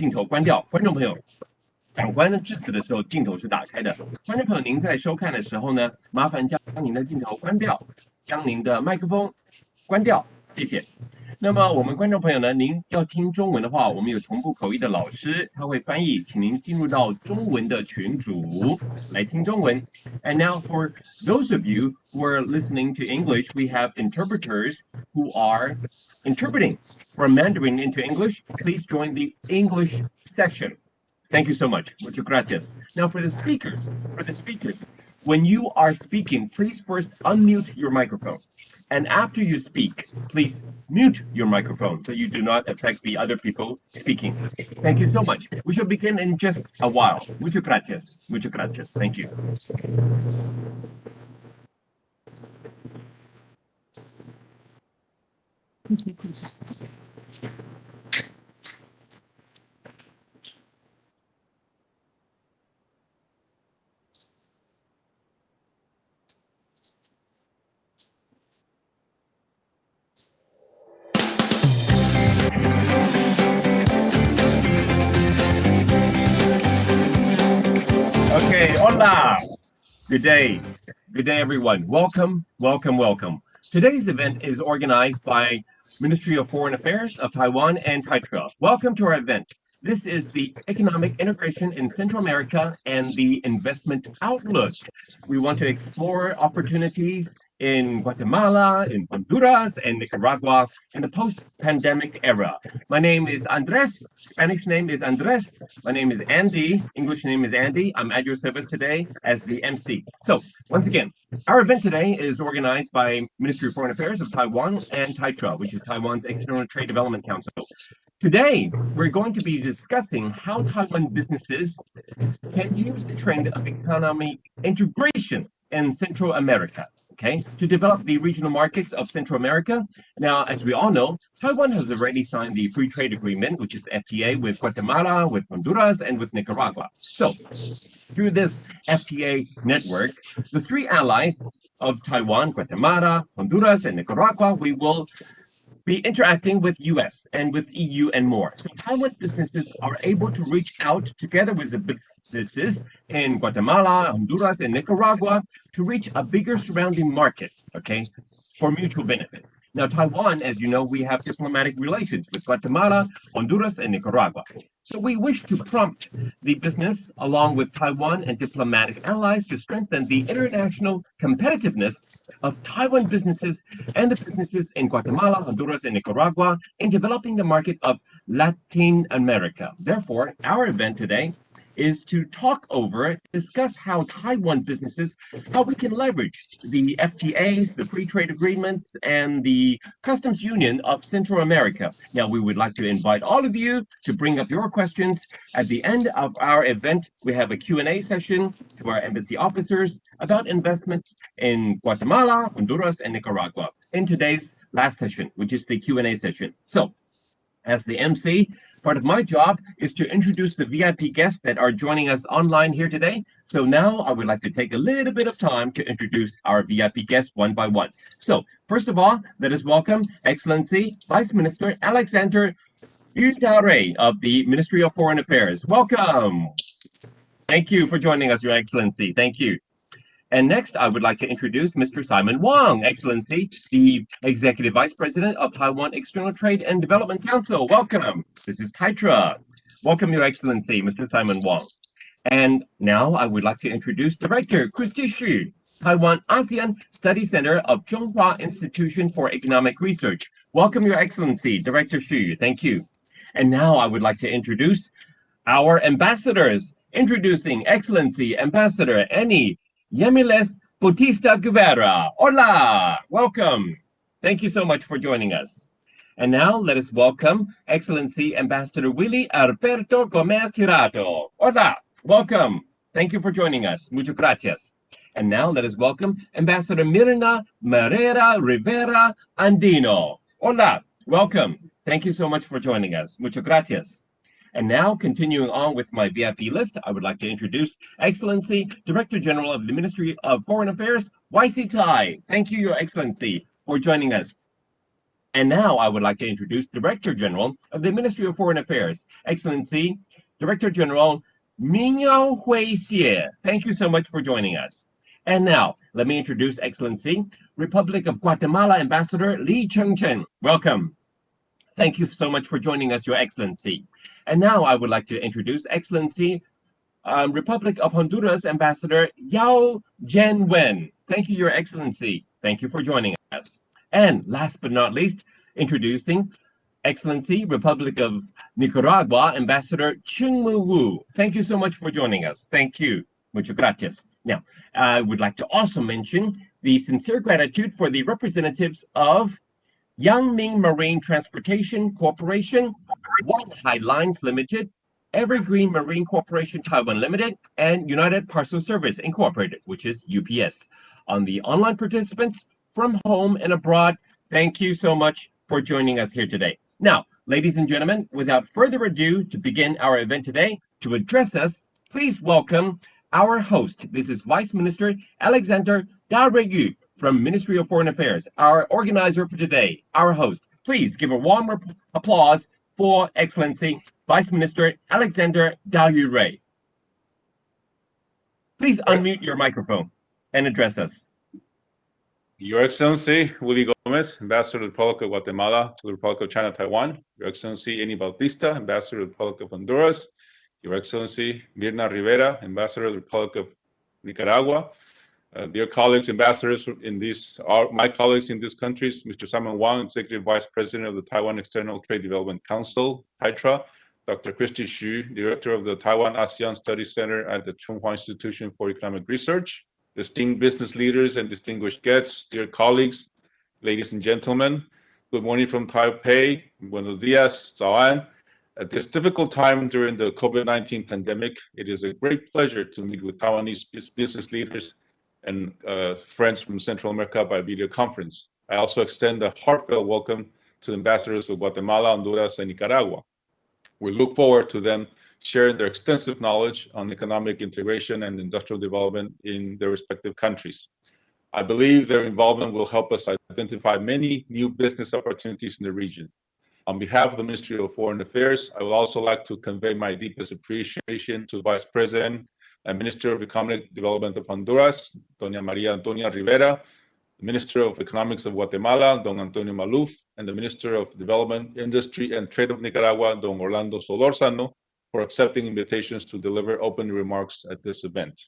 镜头关掉。观众朋友，长官致辞的时候，镜头是打开的。观众朋友，您在收看的时候呢，麻烦将您的镜头关掉，将您的麦克风关掉，谢谢。那么我们观众朋友呢，您要听中文的话，我们有同步口译的老师，他会翻译，请您进入到中文的群组来听中文。And now for those of you who are listening to English, we have interpreters who are interpreting from Mandarin into English. Please join the English session. Thank you so much. Muchas gracias. Now for the speakers, when you are speaking, please first unmute your microphone. And after you speak, please mute your microphone so you do not affect the other people speaking. Thank you so much. We shall begin in just a while. Muchas gracias. Muchas gracias. Thank you. Okay, hola. Good day. Good day, everyone. Welcome, welcome, welcome. Today's event is organized by Ministry of Foreign Affairs of Taiwan and Taitra. Welcome to our event. This is the Economic Integration in Central America and the Investment Outlook. We want to explore opportunities in Guatemala, in Honduras, and Nicaragua in the post-pandemic era. My name is Andres. Spanish name is Andres. My name is Andy. English name is Andy. I'm at your service today as the MC. So, once again, our event today is organized by Ministry of Foreign Affairs of Taiwan and Taitra, which is Taiwan's External Trade Development Council. Today, we're going to be discussing how Taiwan businesses can use the trend of economic integration in Central America, okay, to develop the regional markets of Central America. Now, as we all know, Taiwan has already signed the Free Trade Agreement, which is the FTA, with Guatemala, with Honduras, and with Nicaragua. So, through this FTA network, the three allies of Taiwan, Guatemala, Honduras, and Nicaragua, we will be interacting with US and with EU and more. So Taiwan businesses are able to reach out together with the businesses in Guatemala, Honduras, and Nicaragua to reach a bigger surrounding market, okay, for mutual benefit. Now, Taiwan, as you know, we have diplomatic relations with Guatemala, Honduras, and Nicaragua. So we wish to prompt the business, along with Taiwan and diplomatic allies, to strengthen the international competitiveness of Taiwan businesses and the businesses in Guatemala, Honduras, and Nicaragua in developing the market of Latin America. Therefore, our event today is to discuss how Taiwan businesses, how we can leverage the FTAs, the free trade agreements, and the customs union of Central America. Now, we would like to invite all of you to bring up your questions. At the end of our event, we have a Q&A session to our embassy officers about investments in Guatemala, Honduras, and Nicaragua in today's last session, which is the Q&A session. So, as the MC, part of my job is to introduce the VIP guests that are joining us online here today. So now I would like to take a little bit of time to introduce our VIP guests one by one. So first of all, let us welcome Excellency Vice Minister Alexander Udare of the Ministry of Foreign Affairs. Welcome. Thank you for joining us, Your Excellency. Thank you. And next, I would like to introduce Mr. Simon Wang, Excellency, the Executive Vice President of Taiwan External Trade and Development Council. Welcome. This is Taitra. Welcome, Your Excellency, Mr. Simon Wang. And now I would like to introduce Director Christy Xu, Taiwan ASEAN Study Center of Zhonghua Institution for Economic Research. Welcome, Your Excellency, Director Xu. Thank you. And now I would like to introduce our ambassadors. Introducing Excellency Ambassador Annie Yamileth Bautista Guevara. Hola, welcome. Thank you so much for joining us. And now let us welcome Excellency Ambassador Willie Alberto Gomez Tirado. Hola, welcome. Thank you for joining us. Muchas gracias. And now let us welcome Ambassador Mirna Marrera Rivera Andino. Hola, welcome. Thank you so much for joining us. Muchas gracias. And now, continuing on with my VIP list, I would like to introduce Excellency Director General of the Ministry of Foreign Affairs, YC Tai. Thank you, Your Excellency, for joining us. And now I would like to introduce Director General of the Ministry of Foreign Affairs, Excellency Director General Mingyao Hui Xie. Thank you so much for joining us. And now, let me introduce Excellency Republic of Guatemala Ambassador Li Chengchen. Welcome. Thank you so much for joining us, Your Excellency. And now I would like to introduce Excellency Republic of Honduras Ambassador Yao Jianwen. Thank you, Your Excellency. Thank you for joining us. And last but not least, introducing Excellency Republic of Nicaragua Ambassador Chungmu Wu. Thank you so much for joining us. Thank you. Muchas gracias. Now, I would like to also mention the sincere gratitude for the representatives of Yangming Marine Transportation Corporation, White Lines Limited, Evergreen Marine Corporation Taiwan Limited, and United Parcel Service Incorporated, which is UPS. On the online participants from home and abroad, thank you so much for joining us here today. Now, ladies and gentlemen, without further ado, to begin our event today, to address us, please welcome our host. This is Vice Minister Alexander Dareyu from Ministry of Foreign Affairs, our organizer for today, our host. Please give a warm applause for Excellency Vice Minister Alexander Dareyu. Please unmute your microphone and address us. Your Excellency Willie Gomez, Ambassador to the Republic of Guatemala to the Republic of China, Taiwan. Your Excellency Eni Bautista, Ambassador to the Republic of Honduras. Your Excellency Mirna Rivera, Ambassador to the Republic of Nicaragua. Dear colleagues, ambassadors in these are my colleagues in these countries, Mr. Simon Wang, Executive Vice President of the Taiwan External Trade Development Council, TITRA, Dr. Christy Xu, Director of the Taiwan ASEAN Studies Center at the Tsinghua Institution for Economic Research, distinguished business leaders and distinguished guests, dear colleagues, ladies and gentlemen, good morning from Taipei, buenos dias, 早安. At this difficult time during the COVID-19 pandemic, it is a great pleasure to meet with Taiwanese business leaders and friends from Central America by video conference. I also extend a heartfelt welcome to the ambassadors of Guatemala, Honduras, and Nicaragua. We look forward to them sharing their extensive knowledge on economic integration and industrial development in their respective countries. I believe their involvement will help us identify many new business opportunities in the region. On behalf of the Ministry of Foreign Affairs, I would also like to convey my deepest appreciation to Vice President and Minister of Economic Development of Honduras, Doña Maria Antonia Rivera, the Minister of Economics of Guatemala, Don Antonio Maluf, and the Minister of Development, Industry, and Trade of Nicaragua, Don Orlando Solórzano, for accepting invitations to deliver opening remarks at this event.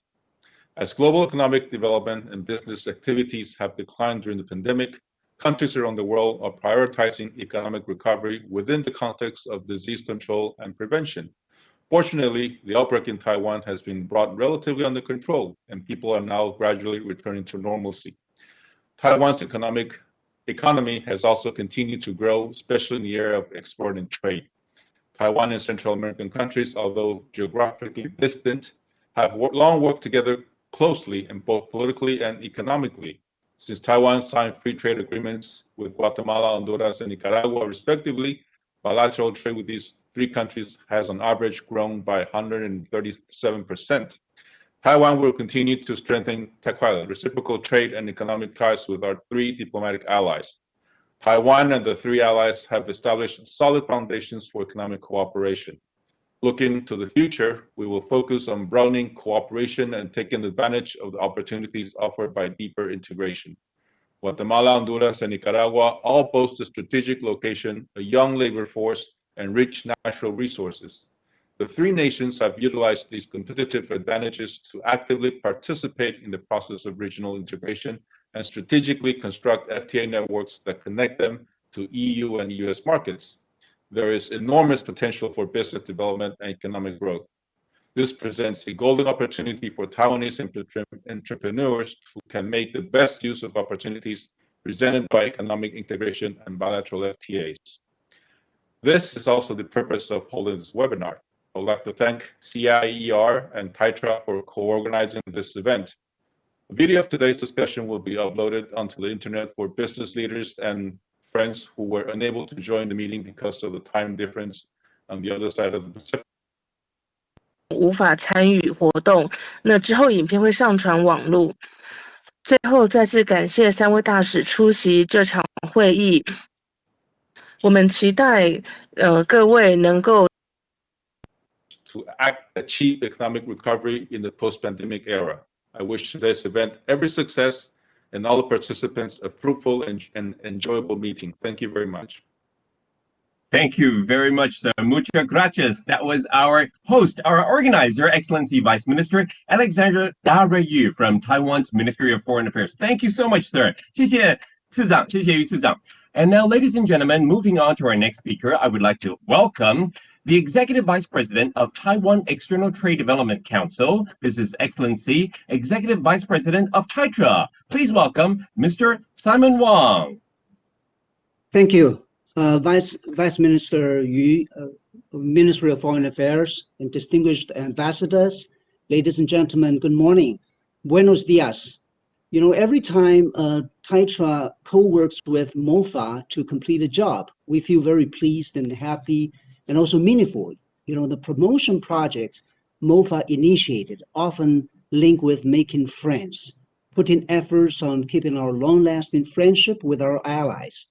As global economic development and business activities have declined during the pandemic, countries around the world are prioritizing economic recovery within the context of disease control and prevention. Fortunately, the outbreak in Taiwan has been brought relatively under control, and people are now gradually returning to normalcy. Taiwan's economy has also continued to grow, especially in the area of export and trade. Taiwan and Central American countries, although geographically distant, have long worked together closely, in both politically and economically. Since Taiwan signed free trade agreements with Guatemala, Honduras, and Nicaragua, respectively, bilateral trade with these three countries has on average grown by 137%. Taiwan will continue to strengthen reciprocal trade and economic ties with our three diplomatic allies. Taiwan and the three allies have established solid foundations for economic cooperation. Looking to the future, we will focus on broadening cooperation and taking advantage of the opportunities offered by deeper integration. Guatemala, Honduras, and Nicaragua all boast a strategic location, a young labor force, and rich natural resources. The three nations have utilized these competitive advantages to actively participate in the process of regional integration and strategically construct FTA networks that connect them to EU and US markets. There is enormous potential for business development and economic growth. This presents a golden opportunity for Taiwanese entrepreneurs who can make the best use of opportunities presented by economic integration and bilateral FTAs. This is also the purpose of holding this webinar. I would like to thank CIER and TITRA for co-organizing this event. A video of today's discussion will be uploaded onto the internet for business leaders and friends who were unable to join the meeting because of the time difference on the other side of the Pacific. 无法参与活动，那之后影片会上传网络。最后再次感谢三位大使出席这场会议。我们期待各位能够 to achieve economic recovery in the post-pandemic era. I wish today's event every success and all the participants a fruitful and enjoyable meeting. Thank you very much. Thank you very much, sir. Muchas gracias. That was our host, our organizer, Excellency Vice Minister Alexander Darayu from Taiwan's Ministry of Foreign Affairs. Thank you so much, sir. 谢谢次长，谢谢于次长. And now, ladies and gentlemen, moving on to our next speaker, I would like to welcome the Executive Vice President of Taiwan External Trade Development Council. This is Excellency Executive Vice President of TAITRA. Please welcome Mr. Simon Wong. Thank you. Vice Minister Yu, Ministry of Foreign Affairs, and distinguished ambassadors, ladies and gentlemen, good morning. Buenos dias. You know, every time TAITRA co-works with MOFA to complete a job, we feel very pleased and happy and also meaningful. You know, the promotion projects MOFA initiated often link with making friends, putting efforts on keeping our long-lasting friendship with our allies.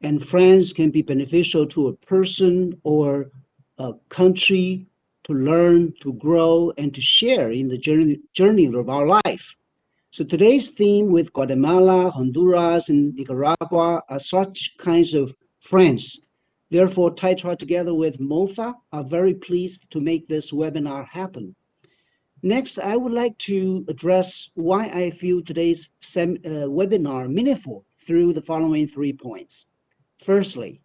And friends can be beneficial to a person or a country to learn, to grow, and to share in the journey of our life. So today's theme with Guatemala, Honduras, and Nicaragua are such kinds of friends. Therefore, TAITRA together with MOFA are very pleased to make this webinar happen. Next, I would like to address why I feel today's webinar meaningful through the following 3 points. Firstly,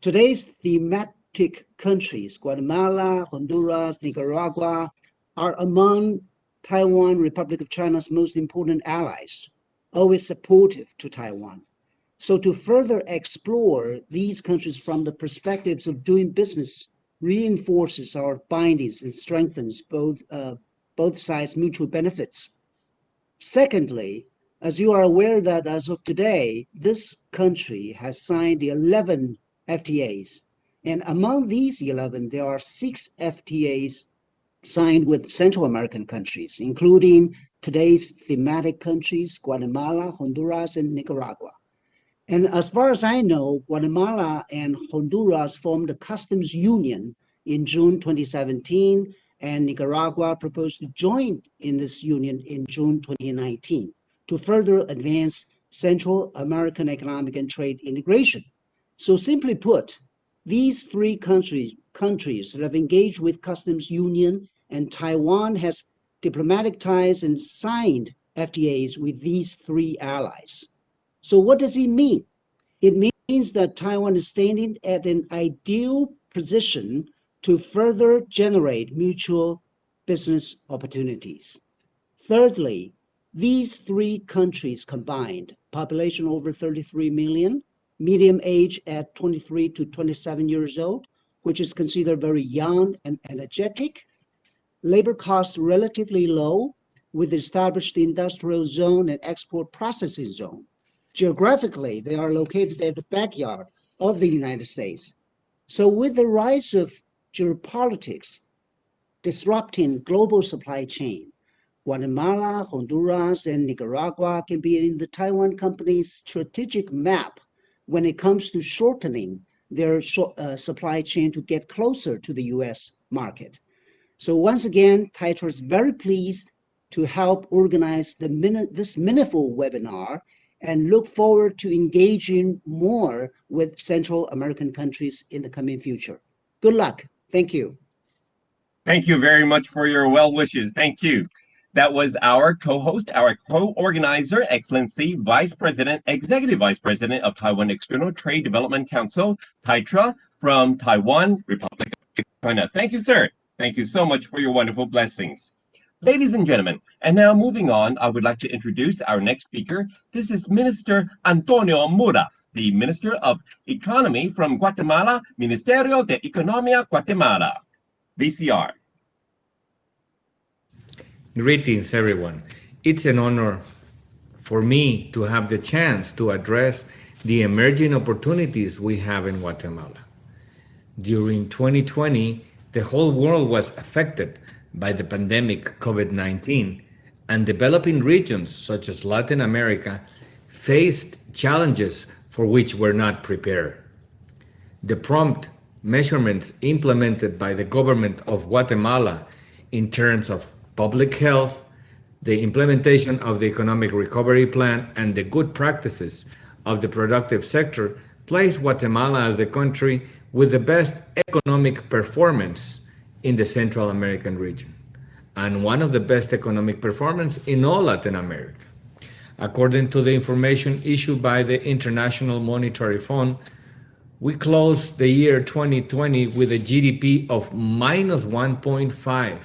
today's thematic countries, Guatemala, Honduras, Nicaragua, are among Taiwan Republic of China's most important allies, always supportive to Taiwan. So to further explore these countries from the perspectives of doing business reinforces our bindings and strengthens both sides' mutual benefits. Secondly, as you are aware that as of today, this country has signed 11 FTAs. And among these 11, there are 6 FTAs signed with Central American countries, including today's thematic countries, Guatemala, Honduras, and Nicaragua. And as far as I know, Guatemala and Honduras formed a customs union in June 2017, and Nicaragua proposed to join in this union in June 2019. To further advance Central American economic and trade integration. So simply put, these 3 countries that have engaged with customs union, and Taiwan has diplomatic ties and signed FTAs with these 3 allies. So what does it mean? It means that Taiwan is standing at an ideal position to further generate mutual business opportunities. Thirdly, these 3 countries combined, population over 33 million, median age at 23 to 27 years old, which is considered very young and energetic, labor costs relatively low, with established industrial zone and export processing zone. Geographically, they are located at the backyard of the United States. So with the rise of geopolitics disrupting global supply chain, Guatemala, Honduras, and Nicaragua can be in the Taiwan company's strategic map when it comes to shortening their supply chain to get closer to the U.S. market. So once again, TAITRA is very pleased to help organize this meaningful webinar and look forward to engaging more with Central American countries in the coming future. Good luck. Thank you. Thank you very much for your well wishes. Thank you. That was our co-host, our co-organizer, Excellency Executive Vice President of Taiwan External Trade Development Council, TAITRA, from Taiwan, Republic of China. Thank you, sir. Thank you so much for your wonderful blessings. Ladies and gentlemen, and now moving on, I would like to introduce our next speaker. This is Minister Antonio Mura, the Minister of Economy from Guatemala, Ministerio de Economía Guatemala, VCR. Greetings, everyone. It's an honor for me to have the chance to address the emerging opportunities we have in Guatemala. During 2020, the whole world was affected by the pandemic COVID-19, and developing regions such as Latin America faced challenges for which were not prepared. the prompt measurements implemented by the government of Guatemala in terms of public health, the implementation of the economic recovery plan, and the good practices of the productive sector place Guatemala as the country with the best economic performance in the Central American region, and one of the best economic performance in all Latin America. According to the information issued by the International Monetary Fund, we closed the year 2020 with a GDP of minus 1.5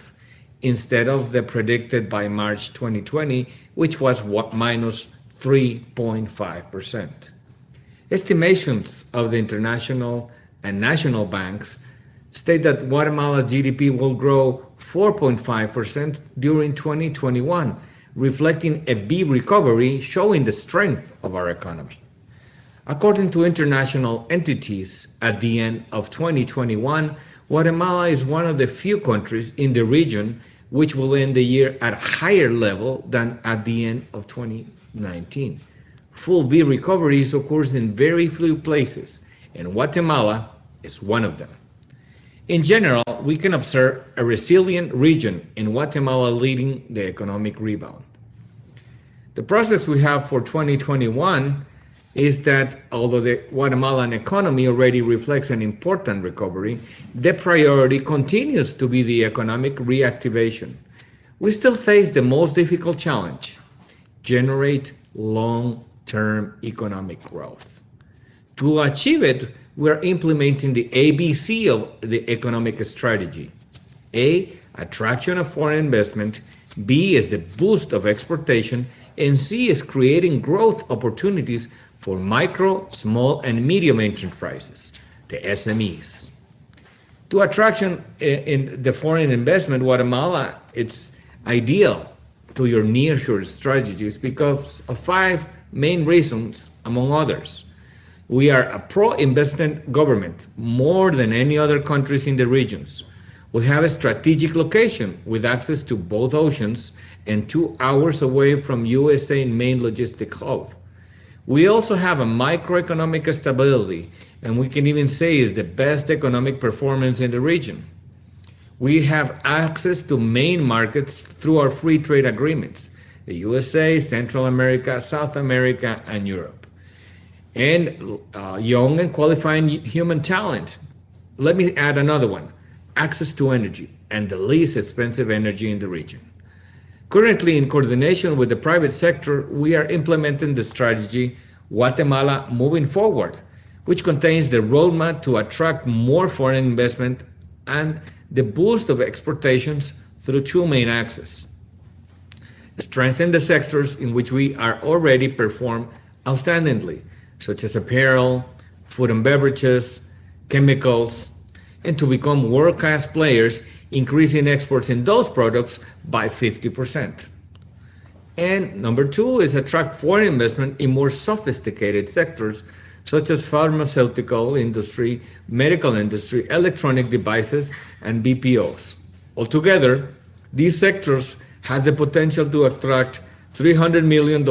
instead of the predicted by March 2020, which was minus 3.5%. Estimations of the international and national banks state that Guatemala's GDP will grow 4.5% during 2021, reflecting a V recovery showing the strength of our economy. According to international entities, at the end of 2021, Guatemala is one of the few countries in the region which will end the year at a higher level than at the end of 2019. Full V recoveries occurs in very few places, and Guatemala is one of them. In general, we can observe a resilient region in Guatemala leading the economic rebound. The prospects we have for 2021 is that although the Guatemalan economy already reflects an important recovery, the priority continues to be the economic reactivation. We still face the most difficult challenge: generate long-term economic growth. To achieve it, we are implementing the ABC of the economic strategy. A, attraction of foreign investment. B is the boost of exportation. And C is creating growth opportunities for micro, small, and medium enterprises, the SMEs. To attraction in the foreign investment, Guatemala, it's ideal to your nearshore strategies because of 5 main reasons, among others. We are a pro-investment government more than any other countries in the regions. We have a strategic location with access to both oceans and 2 hours away from USA main logistic hub. We also have a microeconomic stability, and we can even say is the best economic performance in the region. We have access to main markets through our free trade agreements, the USA, Central America, South America, and Europe. And young and qualifying human talent. Let me add another one: access to energy, and the least expensive energy in the region. Currently, in coordination with the private sector, we are implementing the strategy Guatemala Moving Forward, which contains the roadmap to attract more foreign investment and the boost of exportations through 2 main axes. Strengthen the sectors in which we are already perform outstandingly, such as apparel, food and beverages, chemicals, and to become world-class players, increasing exports in those products by 50%. And number 2 is attract foreign investment in more sophisticated sectors, such as pharmaceutical industry, medical industry, electronic devices, and BPOs. Altogether, these sectors have the potential to attract $300 million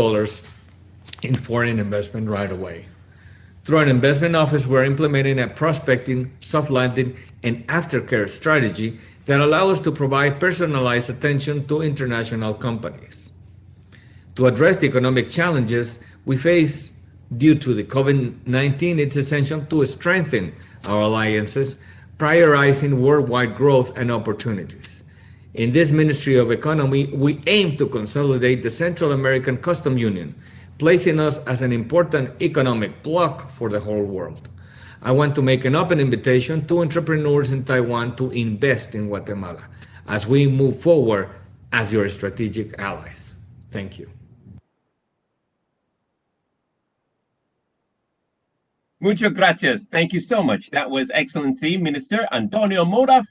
in foreign investment right away. Through an investment office, we're implementing a prospecting, soft landing, and aftercare strategy that allows us to provide personalized attention to international companies. To address the economic challenges we face due to the COVID-19, it's essential to strengthen our alliances, prioritizing worldwide growth and opportunities. In this Ministry of Economy, we aim to consolidate the Central American Customs Union, placing us as an important economic bloc for the whole world. I want to make an open invitation to entrepreneurs in Taiwan to invest in Guatemala as we move forward as your strategic allies. Thank you. Muchas gracias. Thank you so much. That was Excellency Minister Antonio Modaf,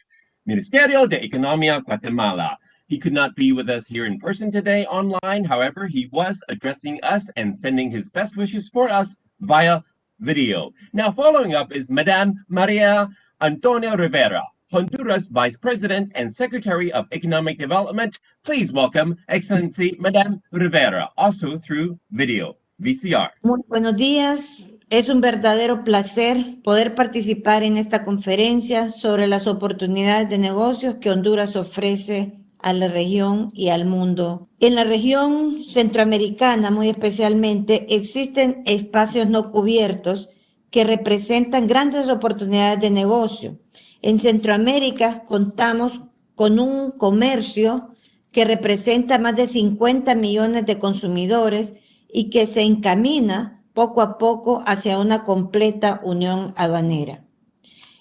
Ministerio de Economía, Guatemala. He could not be with us here in person today online. However, he was addressing us and sending his best wishes for us via video. Now, following up is Madame Maria Antonia Rivera, Honduras Vice President and Secretary of Economic Development. Please welcome Excellency Madame Rivera, also through video, VCR. Muy buenos días Es un verdadero placer poder participar en esta conferencia sobre las oportunidades de negocios que Honduras ofrece a la región y al mundo. En la región centroamericana, muy especialmente, existen espacios no cubiertos que representan grandes oportunidades de negocio. En Centroamérica contamos con un comercio que representa más de 50 millones de consumidores y que se encamina poco a poco hacia una completa unión aduanera.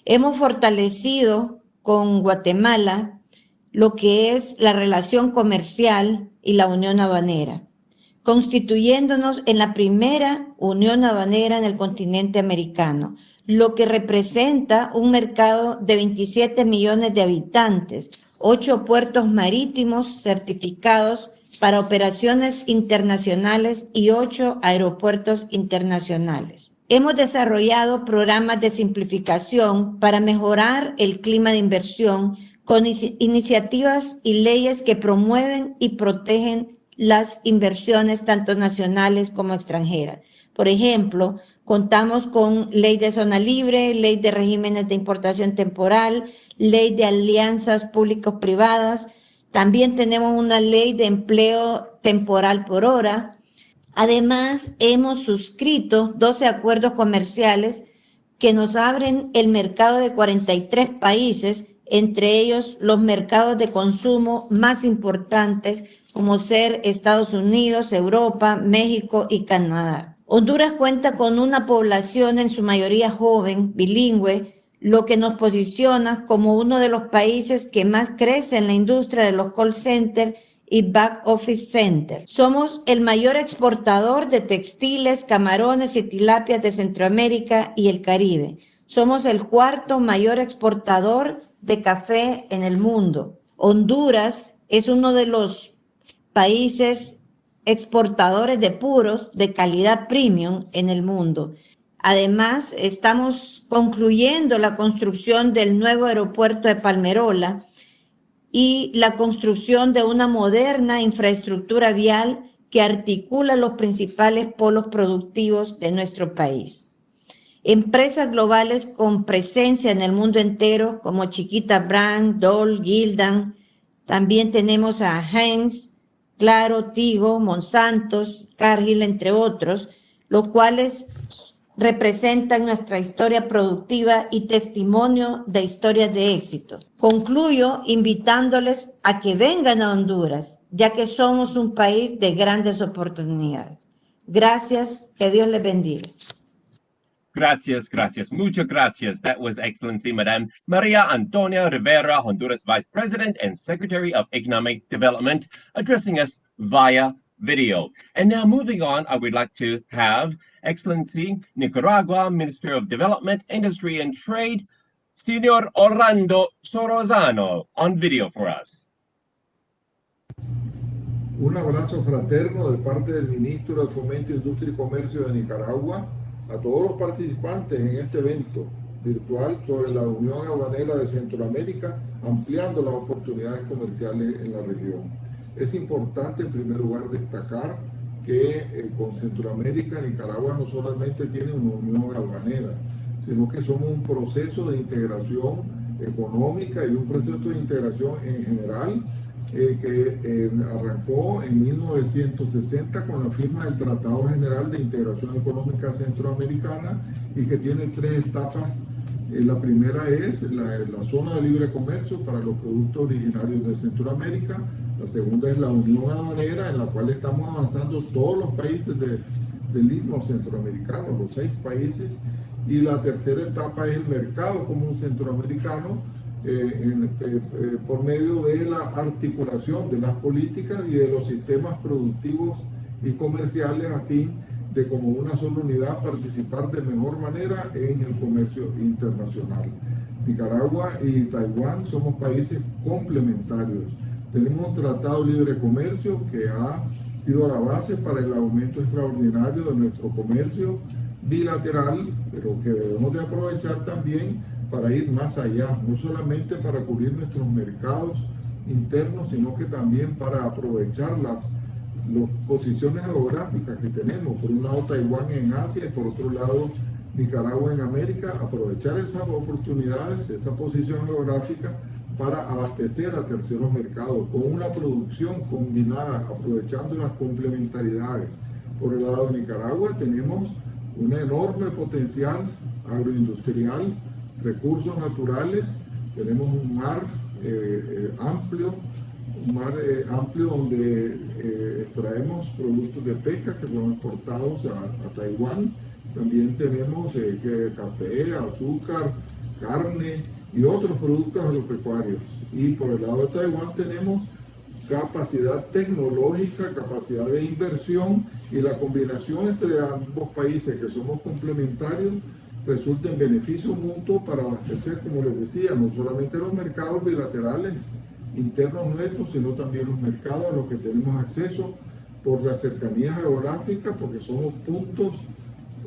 Hemos fortalecido con Guatemala lo que es la relación comercial y la unión aduanera, constituyéndonos en la primera unión aduanera en el continente americano, lo que representa un mercado de 27 millones de habitantes, 8 puertos marítimos certificados para operaciones internacionales y 8 aeropuertos internacionales. Hemos desarrollado programas de simplificación para mejorar el clima de inversión con iniciativas y leyes que promueven y protegen las inversiones tanto nacionales como extranjeras. Por ejemplo, contamos con ley de zona libre, ley de regímenes de importación temporal, ley de alianzas público-privadas. También tenemos una ley de empleo temporal por hora. Además, hemos suscrito 12 acuerdos comerciales que nos abren el mercado de 43 países, entre ellos los mercados de consumo más importantes como ser Estados Unidos, Europa, México y Canadá. Honduras cuenta con una población en su mayoría joven, bilingüe, lo que nos posiciona como uno de los países que más crece en la industria de los call centers y back office centers. Somos el mayor exportador de textiles, camarones y tilapias de Centroamérica y el Caribe. Somos el cuarto mayor exportador de café en el mundo. Honduras es uno de los países exportadores de puros de calidad premium en el mundo. Además, estamos concluyendo la construcción del nuevo aeropuerto de Palmerola y la construcción de una moderna infraestructura vial que articula los principales polos productivos de nuestro país. Empresas globales con presencia en el mundo entero como Chiquita Brand, Dole, Gildan. También tenemos a Heinz, Claro, Tigo, Monsanto, Cargill, entre otros, los cuales representan nuestra historia productiva y testimonio de historias de éxito. Concluyo invitándoles a que vengan a Honduras, ya que somos un país de grandes oportunidades. Gracias, que Dios les bendiga. Gracias, gracias, muchas gracias. That was Excellency Madame Maria Antonia Rivera, Honduras Vice President and Secretary of Economic Development, addressing us via video. And now moving on, I would like to have Excellency Nicaragua Minister of Development, Industry and Trade, Senor Orlando Sorozano, on video for us. Un abrazo fraterno de parte del Ministro de Fomento, Industria y Comercio de Nicaragua a todos los participantes en este evento virtual sobre la Unión Aduanera de Centroamérica, ampliando las oportunidades comerciales en la región. Es importante en primer lugar destacar que con Centroamérica, Nicaragua no solamente tiene una unión aduanera, sino que somos un proceso de integración económica y un proceso de integración en general que arrancó en 1960 con la firma del Tratado General de Integración Económica Centroamericana y que tiene 3 etapas. La primera es la zona de libre comercio para los productos originarios de Centroamérica. La segunda es la unión aduanera, en la cual estamos avanzando todos los países del Istmo Centroamericano, los 6 países. Y la tercera etapa es el mercado común centroamericano, por medio de la articulación de las políticas y de los sistemas productivos y comerciales a fin de, como una sola unidad, participar de mejor manera en el comercio internacional. Nicaragua y Taiwán somos países complementarios. Tenemos un tratado de libre comercio que ha sido la base para el aumento extraordinario de nuestro comercio bilateral, pero que debemos de aprovechar también para ir más allá, no solamente para cubrir nuestros mercados internos, sino que también para aprovechar las posiciones geográficas que tenemos, por un lado Taiwán en Asia y por otro lado Nicaragua en América, aprovechar esas oportunidades, esa posición geográfica para abastecer a terceros mercados con una producción combinada, aprovechando las complementariedades. Por el lado de Nicaragua tenemos un enorme potencial agroindustrial, recursos naturales, tenemos un mar amplio donde extraemos productos de pesca que son exportados a Taiwán. También tenemos café, azúcar, carne y otros productos agropecuarios. Y por el lado de Taiwán tenemos capacidad tecnológica, capacidad de inversión, y la combinación entre ambos países que somos complementarios resulta en beneficio mutuo para abastecer, como les decía, no solamente los mercados bilaterales internos nuestros, sino también los mercados a los que tenemos acceso por la cercanía geográfica, porque somos puntos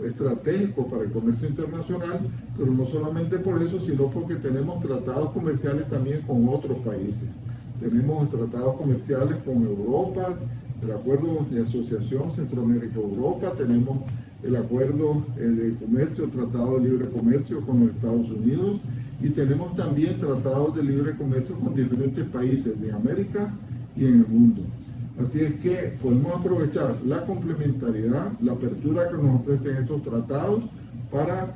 estratégicos para el comercio internacional, pero no solamente por eso, sino porque tenemos tratados comerciales también con otros países. Tenemos tratados comerciales con Europa, el acuerdo de asociación Centroamérica-Europa, tenemos el acuerdo de comercio, el tratado de libre comercio con los Estados Unidos, y tenemos también tratados de libre comercio con diferentes países de América y en el mundo. Así es que podemos aprovechar la complementariedad, la apertura que nos ofrecen estos tratados para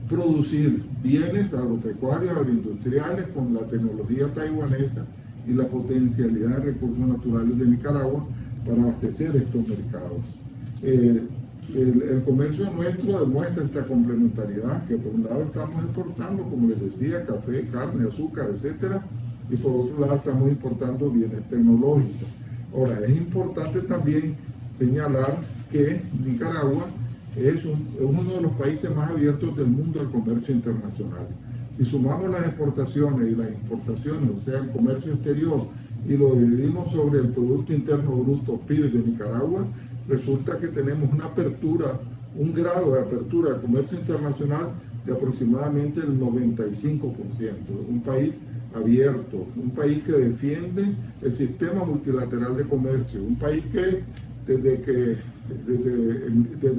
producir bienes agropecuarios, agroindustriales con la tecnología taiwanesa y la potencialidad de recursos naturales de Nicaragua para abastecer estos mercados. El comercio nuestro demuestra esta complementariedad, que por un lado estamos exportando, como les decía, café, carne, azúcar, etcétera, y por otro lado estamos importando bienes tecnológicos. Ahora, es importante también señalar que Nicaragua es uno de los países más abiertos del mundo al comercio internacional. Si sumamos las exportaciones y las importaciones, o sea, el comercio exterior, y lo dividimos sobre el Producto Interno Bruto, PIB de Nicaragua, resulta que tenemos una apertura, un grado de apertura al comercio internacional de aproximadamente el 95%. Un país abierto, un país que defiende el sistema multilateral de comercio, un país que desde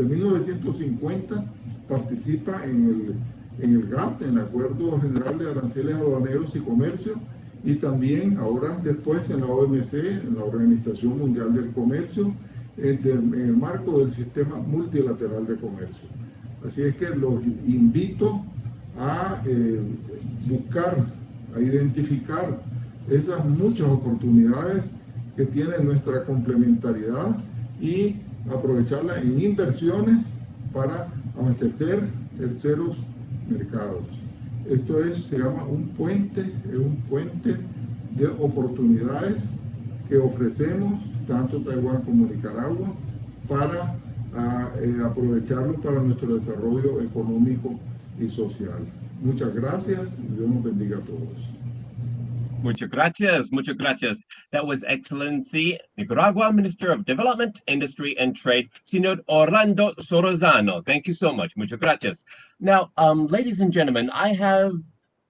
1950 participa en el GATT, en el Acuerdo General de Aranceles Aduaneros y Comercio, y también ahora después en la OMC, en la Organización Mundial del Comercio, en el marco del sistema multilateral de comercio. Así es que los invito a buscar, a identificar esas muchas oportunidades que tiene nuestra complementariedad y aprovecharlas en inversiones para abastecer terceros mercados. Esto se llama un puente de oportunidades que ofrecemos tanto Taiwán como Nicaragua para aprovecharlo para nuestro desarrollo económico y social. Muchas gracias y Dios nos bendiga a todos. Muchas gracias, muchas gracias. That was Excellency Nicaragua Minister of Development, Industry and Trade, Señor Orlando Sorozano. Thank you so much. Muchas gracias. Now, ladies and gentlemen, I have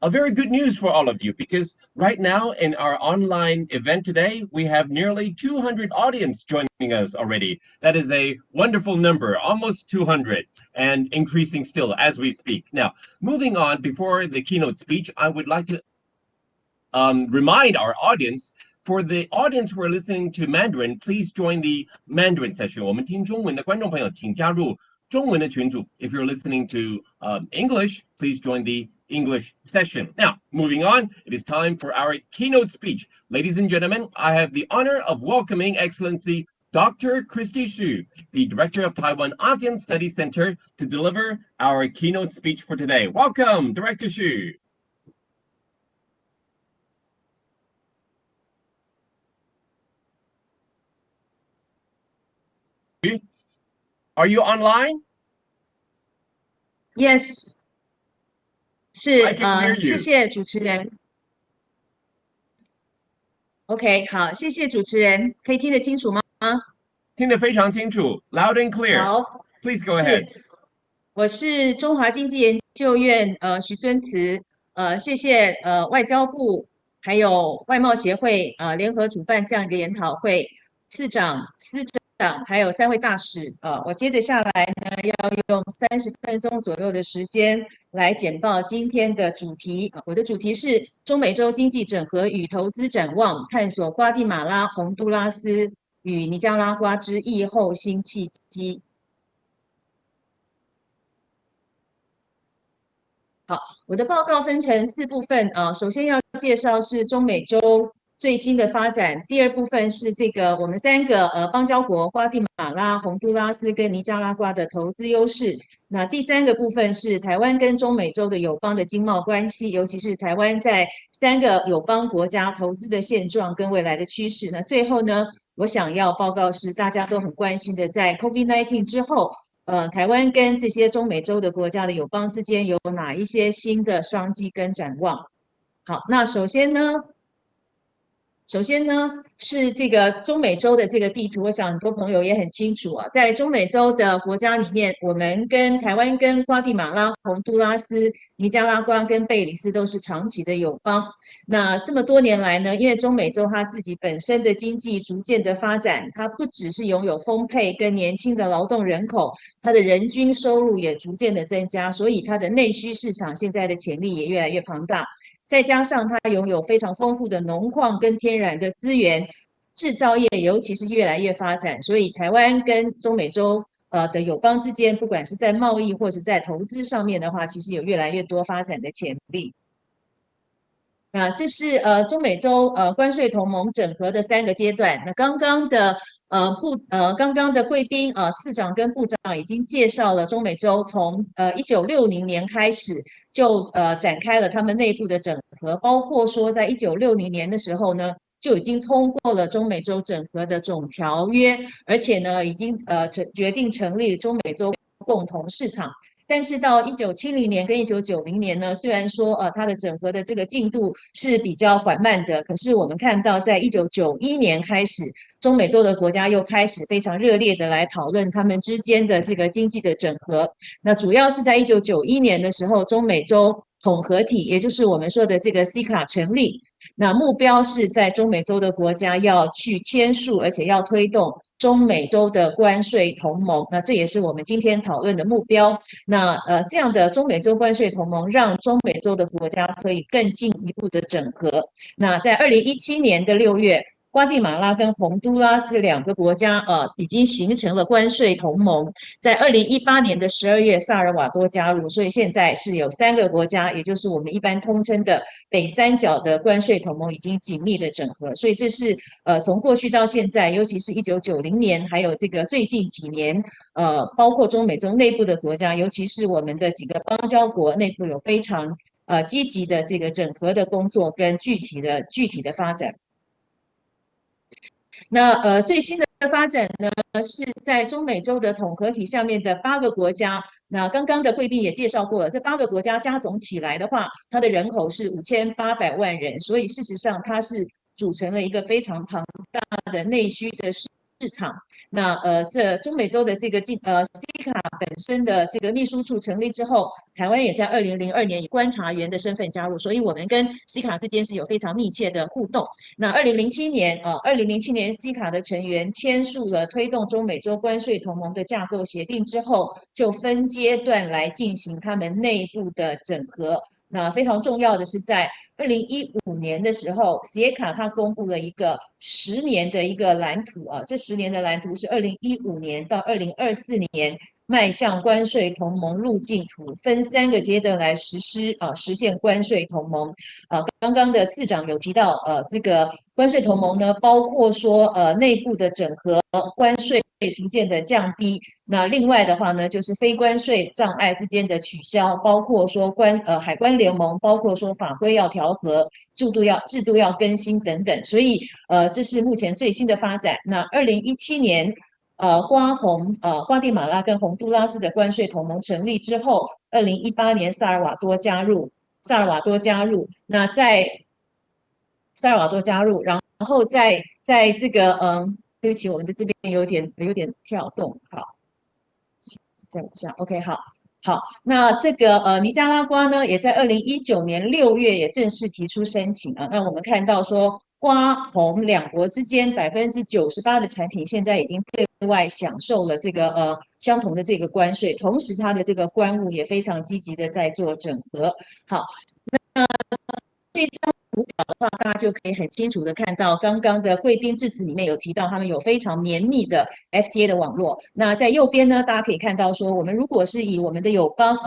a very good news for all of you, because right now in our online event today, we have nearly 200 audience joining us already. That is a wonderful number, almost 200, and increasing still as we speak. Now, moving on, before the keynote speech, I would like to remind our audience, for the audience who are listening to Mandarin, please join the Mandarin session. 我们听中文的观众朋友，请加入中文的群组. If you're listening to English, please join the English session. Now, moving on, it is time for our keynote speech. Ladies and gentlemen, I have the honor of welcoming Excellency Dr. Christy Xu, the Director of Taiwan ASEAN Studies Center, to deliver our keynote speech for today. Welcome, Director Xu. Are you online? Yes. 谢谢主持人。OK， 好，谢谢主持人，可以听得清楚吗？听得非常清楚 ，loud and clear. 好 ，Please go ahead. 我是中华经济研究院徐尊慈，谢谢外交部还有外贸协会联合主办这样一个研讨会。次长、司长，还有3位大使。我接着下来呢，要用30分钟左右的时间来简报今天的主题。我的主题是中美洲经济整合与投资展望，探索瓜地马拉、宏都拉斯与尼加拉瓜之疫后新契机。好，我的报告分成4部分首先要介绍是中美洲最新的发展，第2部分是这个我们3个邦交国瓜地马拉、宏都拉斯跟尼加拉瓜的投资优势。那第3个部分是台湾跟中美洲的友邦的经贸关系，尤其是台湾在3个友邦国家投资的现状跟未来的趋势。那最后呢，我想要报告是大家都很关心的，在 COVID-19 之后。台湾跟这些中美洲的国家的友邦之间有哪一些新的商机跟展望？好，那首先呢是这个中美洲的这个地图，我想很多朋友也很清楚啊。在中美洲的国家里面，我们跟台湾、跟瓜地马拉、宏都拉斯、尼加拉瓜跟贝里斯都是长期的友邦。那这么多年来呢，因为中美洲它自己本身的经济逐渐的发展，它不只是拥有丰沛跟年轻的劳动人口，它的人均收入也逐渐的增加，所以它的内需市场现在的潜力也越来越庞大。再加上它拥有非常丰富的农矿跟天然的资源，制造业尤其是越来越发展，所以台湾跟中美洲的友邦之间，不管是在贸易或是在投资上面的话，其实有越来越多发展的潜力。那这是中美洲关税同盟整合的3个阶段。那刚刚的贵宾次长跟部长已经介绍了中美洲从1960年开始就展开了他们内部的整合，包括说在1960年的时候呢，就已经通过了中美洲整合的总条约，而且呢已经决定成立中美洲共同市场。但是到1970年跟1990年呢，虽然说它的整合的这个进度是比较缓慢的，可是我们看到在1991年开始，中美洲的国家又开始非常热烈的来讨论他们之间的这个经济的整合。那主要是在1991年的时候，中美洲统合体，也就是我们说的这个 CICA 成立。那目标是在中美洲的国家要去签署，而且要推动中美洲的关税同盟。那这也是我们今天讨论的目标。那这样的中美洲关税同盟，让中美洲的国家可以更进一步的整合。那在2017年的6月。瓜地马拉跟宏都拉斯2个国家已经形成了关税同盟，在2018年的12月，萨尔瓦多加入，所以现在是有3个国家，也就是我们一般通称的北三角的关税同盟已经紧密的整合，所以这是从过去到现在，尤其是1990年，还有这个最近几年，包括中美洲内部的国家，尤其是我们的几个邦交国内部有非常积极的这个整合的工作跟具体的发展。那最新的发展呢，是在中美洲的统合体下面的8个国家。那刚刚的贵宾也介绍过了，这8个国家加总起来的话，它的人口是5800万人，所以事实上它是组成了一个非常庞大的内需的市场。那这中美洲的这个CICA 本身的这个秘书处成立之后，台湾也在2002年以观察员的身份加入，所以我们跟 CICA 之间是有非常密切的互动。那2007年CICA 的成员签署了推动中美洲关税同盟的架构协定之后，就分阶段来进行他们内部的整合。那非常重要的是，在2015年的时候 ，CICA 它公布了一个10年的一个蓝图这10年的蓝图是2015年到2024年迈向关税同盟路径图，分3个阶段来实施实现关税同盟。刚刚的次长有提到这个关税同盟呢，包括说内部的整合，关税逐渐的降低。那另外的话呢，就是非关税障碍之间的取消，包括说海关联盟，包括说法规要调和，制度要更新等等。所以这是目前最新的发展。那2017年瓜地马拉跟宏都拉斯的关税同盟成立之后，2018年萨尔瓦多加入，那在萨尔瓦多加入，然后在这个对不起，我们的这边有点跳动，好，再往下 ，OK， 好。那这个尼加拉瓜呢，也在2019年6月也正式提出申请那我们看到说，瓜红两国之间98%的产品现在已经对外享受了这个相同的这个关税，同时它的这个关务也非常积极的在做整合。好，那这张图表的话，大家就可以很清楚的看到，刚刚的贵宾致辞里面有提到，他们有非常绵密的 FTA 的网络。那在右边呢，大家可以看到说，我们如果是以我们的友邦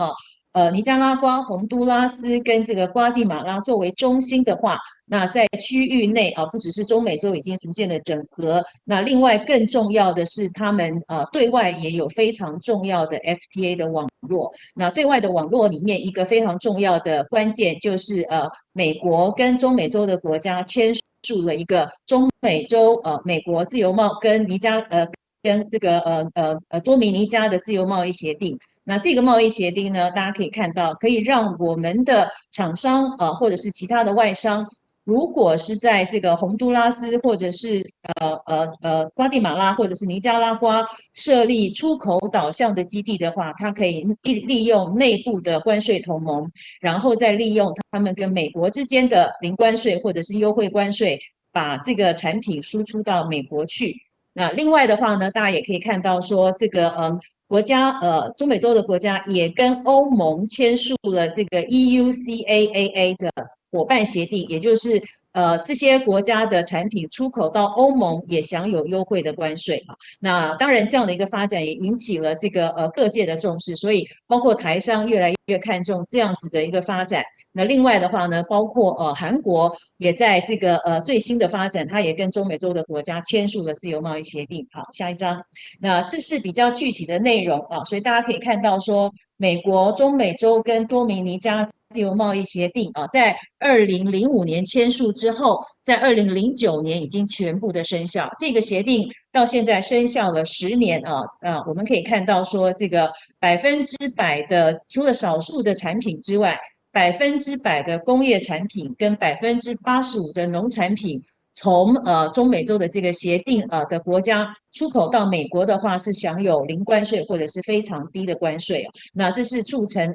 尼加拉瓜、洪都拉斯跟这个瓜地马拉作为中心的话，那在区域内不只是中美洲已经逐渐的整合，那另外更重要的是，他们对外也有非常重要的 FTA 的网络。那对外的网络里面，一个非常重要的关键就是美国跟中美洲的国家签署了一个中美洲美国自由贸跟跟这个多米尼加的自由贸易协定。那这个贸易协定呢，大家可以看到，可以让我们的厂商或者是其他的外商，如果是在这个洪都拉斯或者是瓜地马拉或者是尼加拉瓜设立出口导向的基地的话，它可以利用内部的关税同盟，然后再利用他们跟美国之间的零关税或者是优惠关税，把这个产品输出到美国去。那另外的话呢，大家也可以看到说，这个国家中美洲的国家也跟欧盟签署了这个 EUCAAA 的伙伴协定，也就是这些国家的产品出口到欧盟也享有优惠的关税啊。那当然，这样的一个发展也引起了这个各界的重视，所以包括台商越来越看重这样子的一个发展。那另外的话呢，包括韩国也在这个最新的发展，它也跟中美洲的国家签署了自由贸易协定。好，下一张。那这是比较具体的内容啊，所以大家可以看到说，美国、中美洲跟多米尼加自由贸易协定啊，在2005年签署之后，在2009年已经全部的生效。这个协定到现在生效了10年啊，我们可以看到说，这个100%的，除了少数的产品之外，100%的工业产品跟85%的农产品，从中美洲的这个协定的国家出口到美国的话，是享有零关税或者是非常低的关税。那这是促成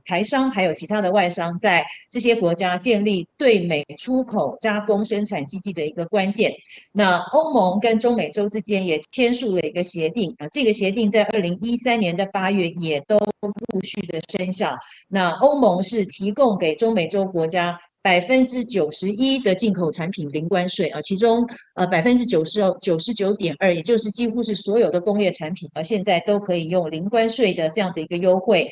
台商还有其他的外商在这些国家建立对美出口加工生产基地的一个关键。那欧盟跟中美洲之间也签署了一个协定这个协定在2013年的8月也都陆续的生效。那欧盟是提供给中美洲国家91%的进口产品零关税其中99.2%，也就是几乎是所有的工业产品现在都可以用零关税的这样的一个优惠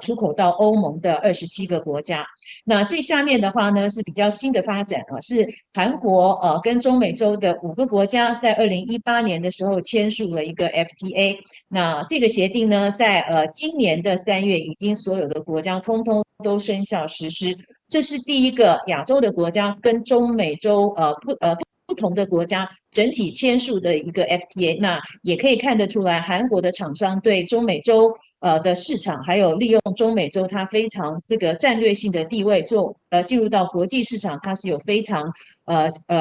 出口到欧盟的27个国家。那这下面的话呢是比较新的发展是韩国跟中美洲的5个国家在2018年的时候签署了一个 FTA。那这个协定呢，在今年的3月已经所有的国家通通都生效实施。这是第一个亚洲的国家跟中美洲不同的国家整体签署的一个 FTA。那也可以看得出来，韩国的厂商对中美洲的市场，还有利用中美洲它非常这个战略性的地位进入到国际市场，它是有非常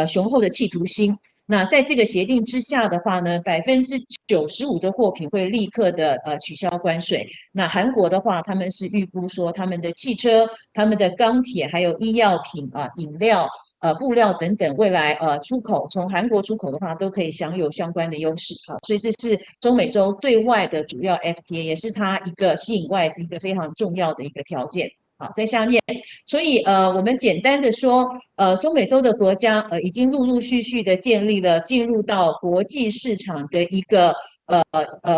雄厚的企图心。那在这个协定之下的话呢，95%的货品会立刻的取消关税。那韩国的话，他们是预估说他们的汽车、他们的钢铁、还有医药品饮料、布料等等，未来出口从韩国出口的话，都可以享有相关的优势所以这是中美洲对外的主要 FTA， 也是它一个吸引外资一个非常重要的一个条件。好，在下面，所以我们简单的说，中美洲的国家已经陆陆续续的建立了进入到国际市场的一个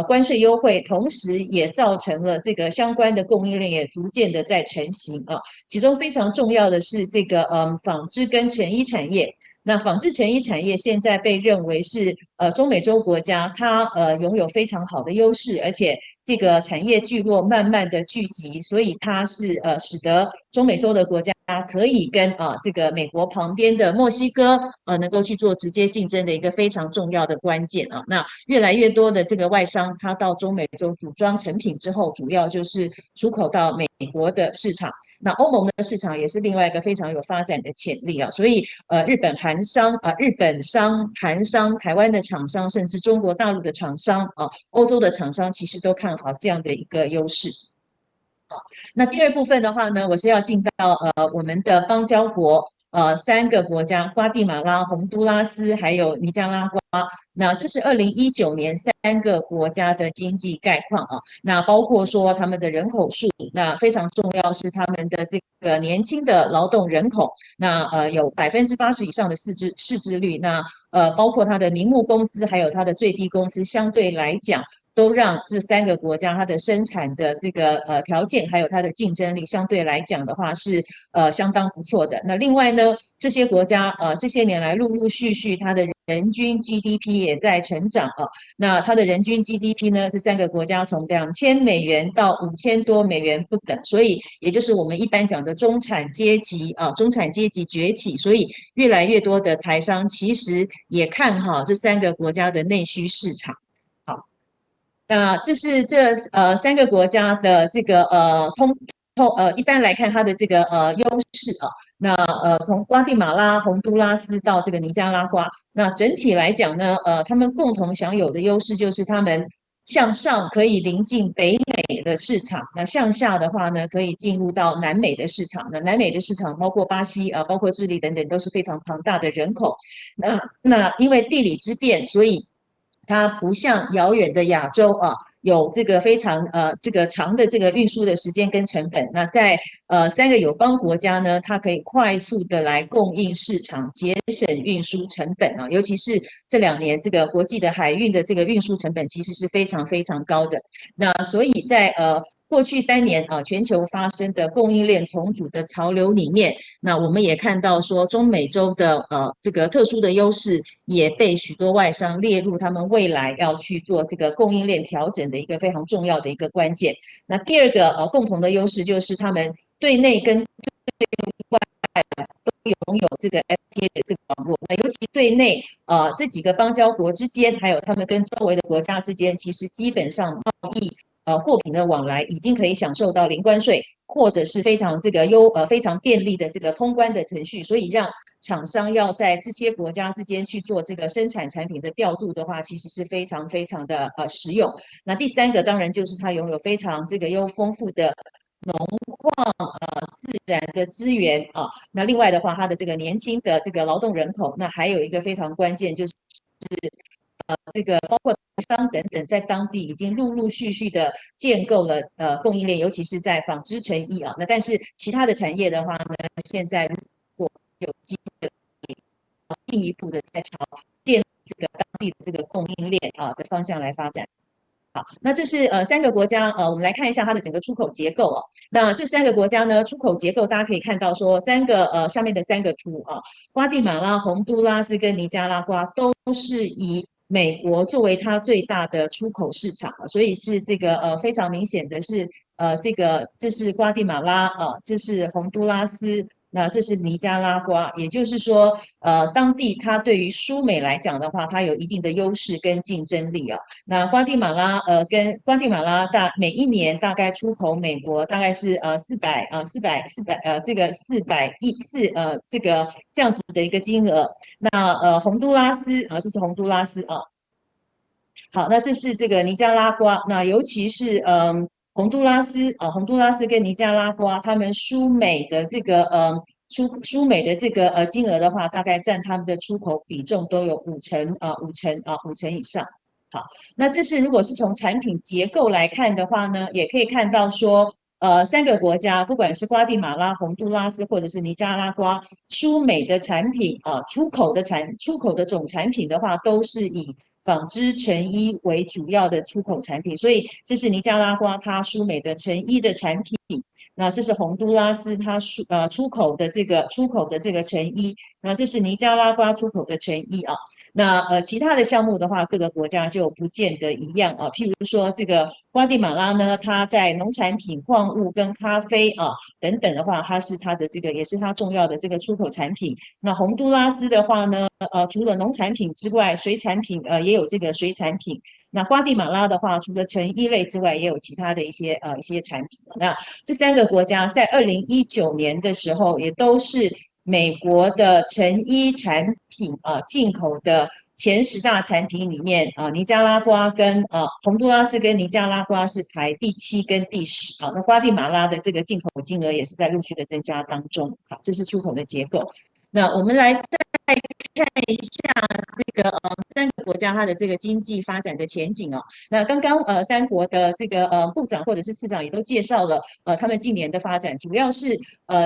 关税优惠，同时也造成了这个相关的供应链也逐渐的在成型其中非常重要的是这个纺织跟成衣产业。那纺织成衣产业现在被认为是中美洲国家它拥有非常好的优势，而且这个产业聚落慢慢的聚集，所以它是使得中美洲的国家可以跟这个美国旁边的墨西哥能够去做直接竞争的一个非常重要的关键那越来越多的这个外商，它到中美洲组装成品之后，主要就是出口到美国的市场。那欧盟的市场也是另外一个非常有发展的潜力所以日本商、韩商、台湾的厂商，甚至中国大陆的厂商欧洲的厂商，其实都看好这样的一个优势。那第二部分的话呢，我是要进到我们的邦交国3个国家：瓜地马拉、洪都拉斯还有尼加拉瓜。那这是2019年3个国家的经济概况啊。那包括说他们的人口数，那非常重要是他们的这个年轻的劳动人口，那有80%以上的识字率，那包括它的名目工资还有它的最低工资，相对来讲都让这3个国家它的生产的这个条件还有它的竞争力相对来讲的话是相当不错的。那另外呢，这些国家这些年来陆陆续续它的人均 GDP 也在成长啊。那它的人均 GDP 呢，这3个国家从$2000到$5000多不等，所以也就是我们一般讲的中产阶级中产阶级崛起，所以越来越多的台商其实也看好这3个国家的内需市场。好，那这是这3个国家的这个一般来看它的这个优势啊。那从瓜地马拉、洪都拉斯到这个尼加拉瓜，那整体来讲呢，他们共同享有的优势就是他们向上可以临近北美的市场，那向下的话呢，可以进入到南美的市场。那南美的市场包括巴西包括智利等等，都是非常庞大的人口。那因为地理之便，所以它不像遥远的亚洲有这个非常这个长的这个运输的时间跟成本。那在3个友邦国家呢，它可以快速的来供应市场，节省运输成本啊。尤其是这2年这个国际的海运的这个运输成本其实是非常非常高的。那所以在过去3年全球发生的供应链重组的潮流里面，那我们也看到说中美洲的这个特殊的优势也被许多外商列入他们未来要去做这个供应链调整的一个非常重要的一个关键。那第二个共同的优势就是他们对内跟对外都拥有这个 FTA 的这个网络。那尤其对内这几个邦交国之间，还有他们跟周围的国家之间，其实基本上贸易货品的往来已经可以享受到零关税，或者是非常这个非常便利的这个通关的程序，所以让厂商要在这些国家之间去做这个生产产品的调度的话，其实是非常非常的实用。那第3个当然就是它拥有非常这个丰富的农矿自然的资源那另外的话，它的这个年轻的这个劳动人口，那还有一个非常关键就是这个包括商等等，在当地已经陆陆续续的建构了供应链，尤其是在纺织成衣那但是其他的产业的话呢，现在如果有机会进一步的在朝建立这个当地的这个供应链的方向来发展。好，那这是3个国家我们来看一下它的整个出口结构那这3个国家呢，出口结构大家可以看到说下面的3个图瓜地马拉、洪都拉斯跟尼加拉瓜都是以美国作为它最大的出口市场所以是这个非常明显的是这是瓜地马拉这是洪都拉斯。那这是尼加拉瓜，也就是说，当地它对于输美来讲的话，它有一定的优势跟竞争力那瓜地马拉跟瓜地马拉每一年大概出口美国大概是这个这样子的一个金额。那洪都拉斯这是洪都拉斯好，那这是这个尼加拉瓜，那尤其是洪都拉斯跟尼加拉瓜，他们输美的这个输美的这个金额的话，大概占他们的出口比重都有五成以上。好，那这是如果是从产品结构来看的话呢，也可以看到说3个国家，不管是瓜地马拉、洪都拉斯或者是尼加拉瓜，输美的产品出口的总产品的话，都是以纺织成衣为主要的出口产品，所以这是尼加拉瓜它输美的成衣的产品。那这是洪都拉斯它出口的这个成衣，那这是尼加拉瓜出口的成衣那其他的项目的话，各个国家就不见得一样譬如说这个瓜地马拉呢，它在农产品、矿物跟咖啡等等的话，它的这个也是它重要的这个出口产品。那洪都拉斯的话呢，除了农产品之外，水产品也有这个水产品。那瓜地马拉的话，除了成衣类之外，也有其他的一些产品。那这3个国家在2019年的时候，也都是美国的成衣产品进口的前10大产品里面尼加拉瓜跟洪都拉斯跟尼加拉瓜是排第7跟第10那瓜地马拉的这个进口金额也是在陆续的增加当中。好，这是出口的结构。那我们来再看一下这个3个国家它的这个经济发展的前景哦。那刚刚3国的这个部长或者是次长也都介绍了他们近年的发展，主要是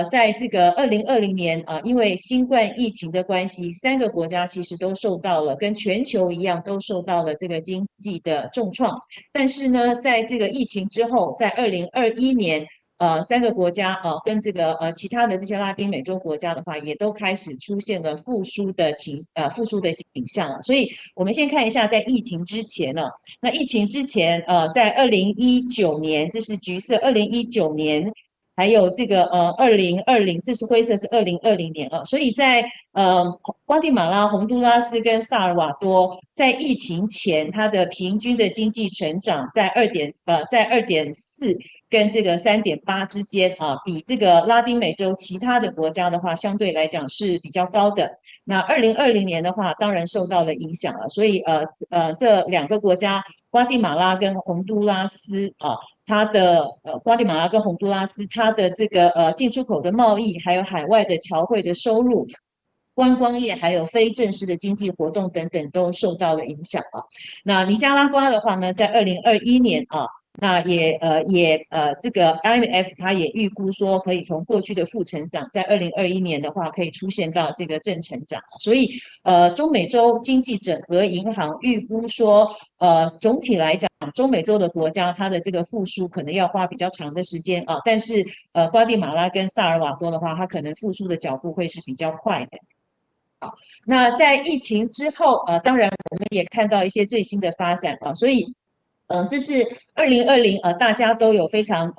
在这个2020年因为新冠疫情的关系，3个国家其实都受到了跟全球一样都受到了这个经济的重创。但是呢，在这个疫情之后，在2021年。3个国家跟这个其他的这些拉丁美洲国家的话，也都开始出现了复苏的景象了。所以我们先看一下，在疫情之前呢，那疫情之前在2019年，这是橘色，2019年。还有这个2020，这是灰色是2020年所以在瓜地马拉、洪都拉斯跟萨尔瓦多在疫情前，它的平均的经济成长在2.4跟这个3.8之间比这个拉丁美洲其他的国家的话，相对来讲是比较高的。那2020年的话，当然受到了影响了，所以这2个国家，瓜地马拉跟洪都拉斯它的瓜地马拉跟洪都拉斯，它的这个进出口的贸易，还有海外的侨汇的收入，观光业还有非正式的经济活动等等都受到了影响那尼加拉瓜的话呢，在2021年那这个 IMF 它也预估说，可以从过去的负成长，在2021年的话，可以出现到这个正成长。所以中美洲经济整合银行预估说，总体来讲，中美洲的国家它的这个复苏可能要花比较长的时间但是瓜地马拉跟萨尔瓦多的话，它可能复苏的脚步会是比较快的。那在疫情之后当然我们也看到一些最新的发展所以这是2020大家都有非常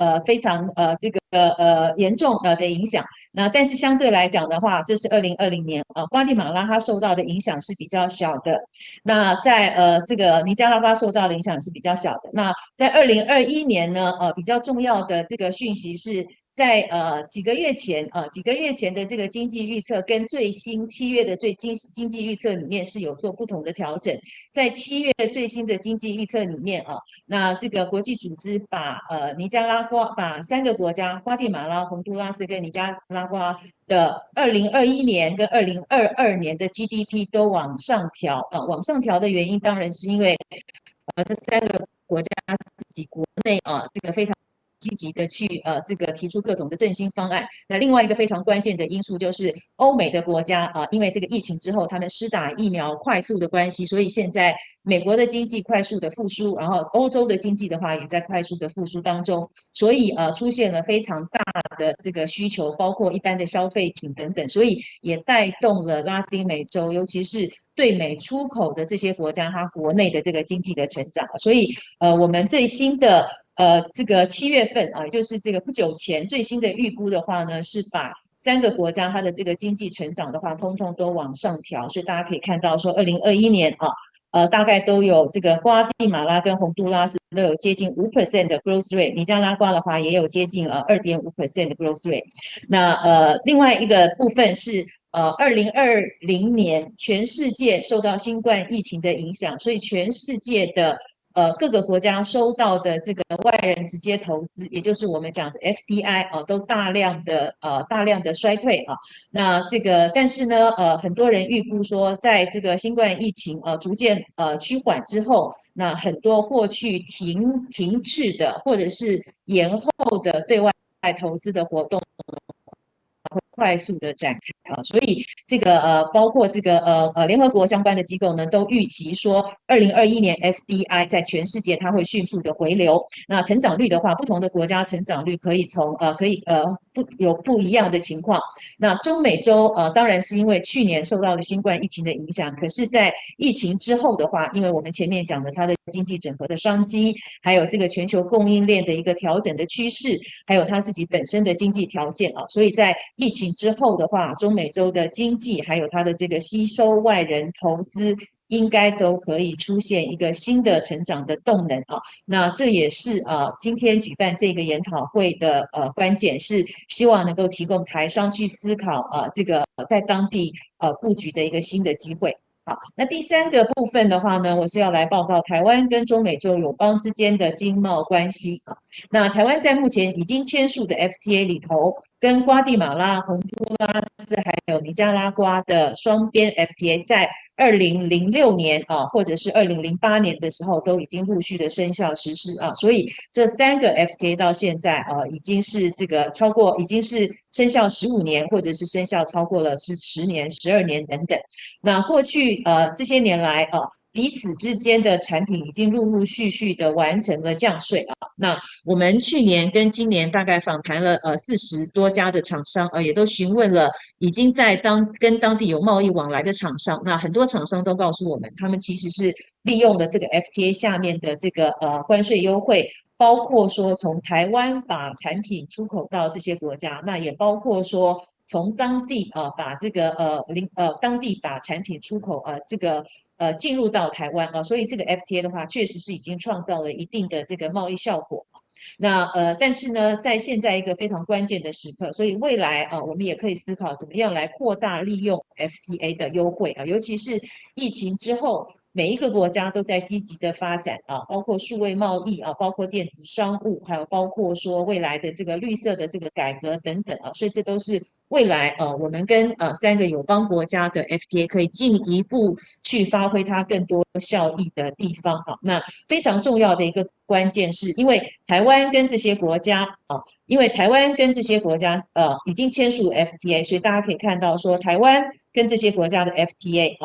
这个严重的影响。那但是相对来讲的话，这是2020年瓜地马拉它受到的影响是比较小的。那在这个尼加拉瓜受到的影响是比较小的。那在2021年呢比较重要的这个讯息是。在几个月前的这个经济预测跟最新7月的经济预测里面是有做不同的调整。在7月最新的经济预测里面那这个国际组织把尼加拉瓜把3个国家瓜地马拉、洪都拉斯跟尼加拉瓜的2021年跟2022年的 GDP 都往上调往上调的原因当然是因为这3个国家自己国内这个非常积极的去这个提出各种的振兴方案。那另外一个非常关键的因素就是欧美的国家因为这个疫情之后，他们施打疫苗快速的关系，所以现在美国的经济快速的复苏，然后欧洲的经济的话也在快速的复苏当中，所以出现了非常大的这个需求，包括一般的消费品等等，所以也带动了拉丁美洲，尤其是对美出口的这些国家，它国内的这个经济的成长。所以我们最新的这个7月份就是这个不久前最新的预估的话呢，是把3个国家它的这个经济成长的话，通通都往上调。所以大家可以看到说，2021年大概都有这个瓜地马拉跟洪都拉斯都有接近5% 的 growth rate， 尼加拉瓜的话也有接近2.5% 的 growth rate。那另外一个部分是2020年全世界受到新冠疫情的影响，所以全世界的各个国家收到的这个外人直接投资，也就是我们讲的 FDI 都大量的衰退那这个但是呢很多人预估说，在这个新冠疫情逐渐趋缓之后，那很多过去停滞的或者是延后的对外投资的活动会快速的展开所以这个包括这个联合国相关的机构呢，都预期说2021年 FDI 在全世界它会迅速的回流。那成长率的话，不同的国家成长率可以不一样的情况。那中美洲当然是因为去年受到了新冠疫情的影响，可是在疫情之后的话，因为我们前面讲的它的经济整合的商机，还有这个全球供应链的一个调整的趋势，还有它自己本身的经济条件所以在疫情之后的话，中美洲的经济还有它的这个吸收外人投资，应该都可以出现一个新的成长的动能那这也是今天举办这个研讨会的关键，是希望能够提供台商去思考这个在当地布局的一个新的机会。好，那第三个部分的话呢，我是要来报告台湾跟中美洲友邦之间的经贸关系啊。那台湾在目前已经签署的 FTA 里头，跟瓜地马拉、宏都拉斯还有尼加拉瓜的双边 FTA， 在2006年啊，或者是2008年的时候，都已经陆续的生效实施啊。所以这3个 FTA 到现在啊，已经是已经是生效15年，或者是生效超过了是10年、12年等等。那过去这些年来彼此之间的产品已经陆陆续续的完成了降税啊。那我们去年跟今年大概访谈了40多家的厂商也都询问了已经在跟当地有贸易往来的厂商。那很多厂商都告诉我们，他们其实是利用了这个 FTA 下面的这个关税优惠，包括说从台湾把产品出口到这些国家，那也包括说从当地把这个当地把产品出口进入到台湾所以这个 FTA 的话，确实是已经创造了一定的这个贸易效果。那但是呢，在现在一个非常关键的时刻，所以未来我们也可以思考怎么样来扩大利用 FTA 的优惠尤其是疫情之后。每一个国家都在积极的发展包括数位贸易包括电子商务，还有包括说未来的这个绿色的这个改革等等所以这都是未来我们跟3个友邦国家的 FTA 可以进一步去发挥它更多效益的地方那非常重要的一个关键是，因为台湾跟这些国家已经签署 FTA， 所以大家可以看到说，台湾跟这些国家的 FTA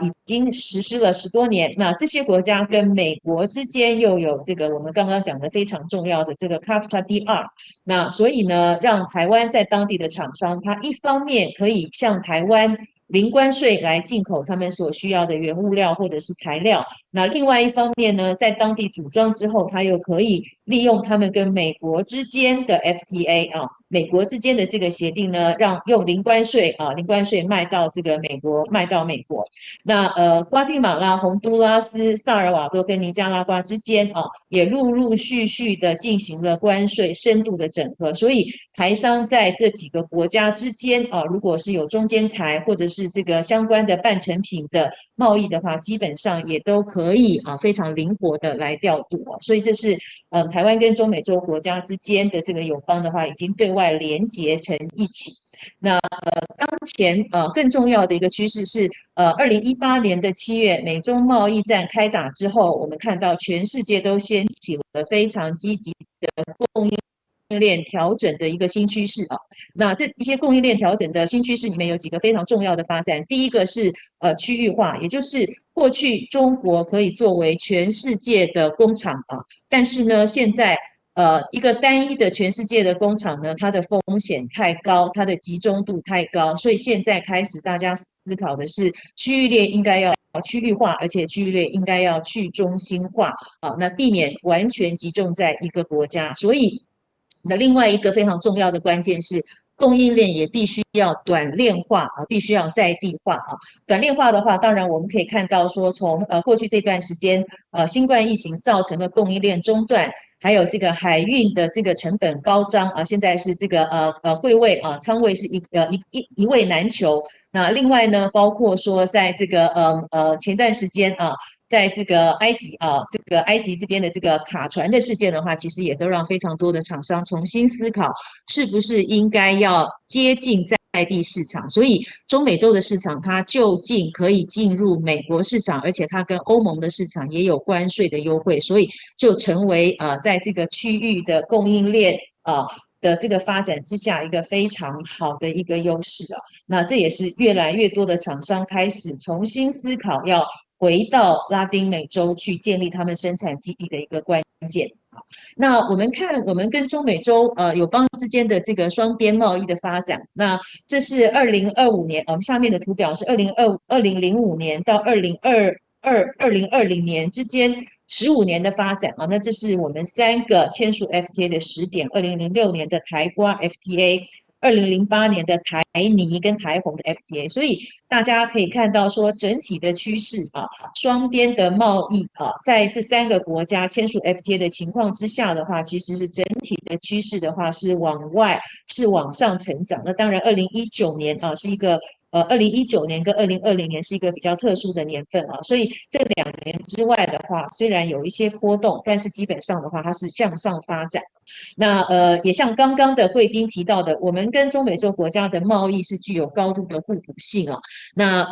已经实施了10多年。那这些国家跟美国之间又有这个我们刚刚讲的非常重要的这个 CAFTA DR。那所以呢，让台湾在当地的厂商，它一方面可以向台湾零关税来进口他们所需要的原物料或者是材料。那另外一方面呢，在当地组装之后，它又可以利用他们跟美国之间的 FTA 美国之间的这个协定呢，用零关税卖到美国。那瓜地马拉、宏都拉斯、萨尔瓦多跟尼加拉瓜之间也陆陆续续的进行了关税深度的整合，所以台商在这几个国家之间如果是有中间材或者是这个相关的半成品的贸易的话，基本上也都可以非常灵活的来调度所以这是台湾跟中美洲国家之间的这个友邦的话，已经对外连结成一起。那当前更重要的一个趋势是2018年的7月，美中贸易战开打之后，我们看到全世界都掀起了非常积极的供应链调整的一个新趋势那这一些供应链调整的新趋势里面有几个非常重要的发展。第一个是区域化，也就是过去中国可以作为全世界的工厂但是呢，现在一个单一的全世界的工厂呢，它的风险太高，它的集中度太高，所以现在开始大家思考的是区域链应该要区域化，而且区域链应该要去中心化那避免完全集中在一个国家。所以那另外一个非常重要的关键是供应链也必须要短链化必须要在地化短链化的话，当然我们可以看到说，从过去这段时间新冠疫情造成的供应链中断，还有这个海运的这个成本高涨现在是这个柜位仓位是一位难求。那另外呢，包括说在这个前段时间在这个埃及这边的这个卡船的事件的话，其实也都让非常多的厂商重新思考，是不是应该要接近在地市场。所以中美洲的市场，它究竟可以进入美国市场，而且它跟欧盟的市场也有关税的优惠，所以就成为在这个区域的供应链的这个发展之下一个非常好的一个优势那这也是越来越多的厂商开始重新思考要回到拉丁美洲去建立他们生产基地的一个关键。那我们看我们跟中美洲友邦之间的这个双边贸易的发展，那这是2025年我们下面的图表是2005年到2020年之间15年的发展那这是我们3个签署 FTA 的时点，2006年的台瓜 FTA，2008年的台泥跟台红的 FTA， 所以大家可以看到说整体的趋势双边的贸易在这3个国家签署 FTA 的情况之下的话，其实是整体的趋势的话是往上成长。那当然2019年是一个2019年跟2020年是一个比较特殊的年份啊，所以这2年之外的话，虽然有一些波动，但是基本上的话它是向上发展。那也像刚刚的贵宾提到的，我们跟中美洲国家的贸易是具有高度的互补性啊。那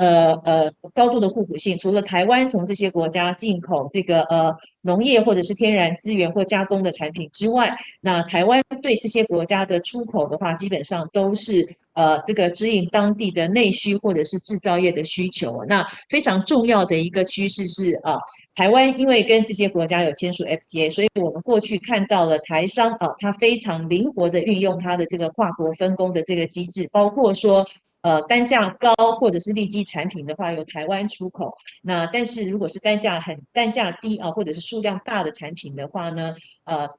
高度的互补性，除了台湾从这些国家进口这个农业或者是天然资源或加工的产品之外，那台湾对这些国家的出口的话，基本上都是这个指引当地的内需或者是制造业的需求。那非常重要的一个趋势是台湾因为跟这些国家有签署 FTA， 所以我们过去看到了台商它非常灵活的运用它的这个跨国分工的这个机制，包括说单价高或者是利基产品的话，由台湾出口。那但是如果是单价低或者是数量大的产品的话呢，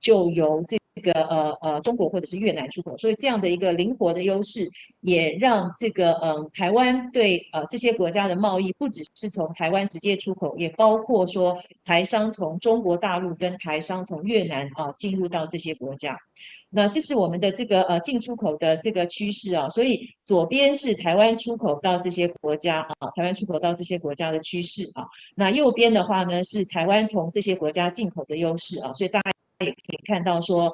就由这个中国或者是越南出口。所以这样的一个灵活的优势，也让这个台湾对这些国家的贸易，不只是从台湾直接出口，也包括说台商从中国大陆跟台商从越南进入到这些国家。那这是我们的这个进出口的这个趋势啊，所以左边是台湾出口到这些国家台湾出口到这些国家的趋势啊，那右边的话呢是台湾从这些国家进口的优势啊，所以大家也可以看到说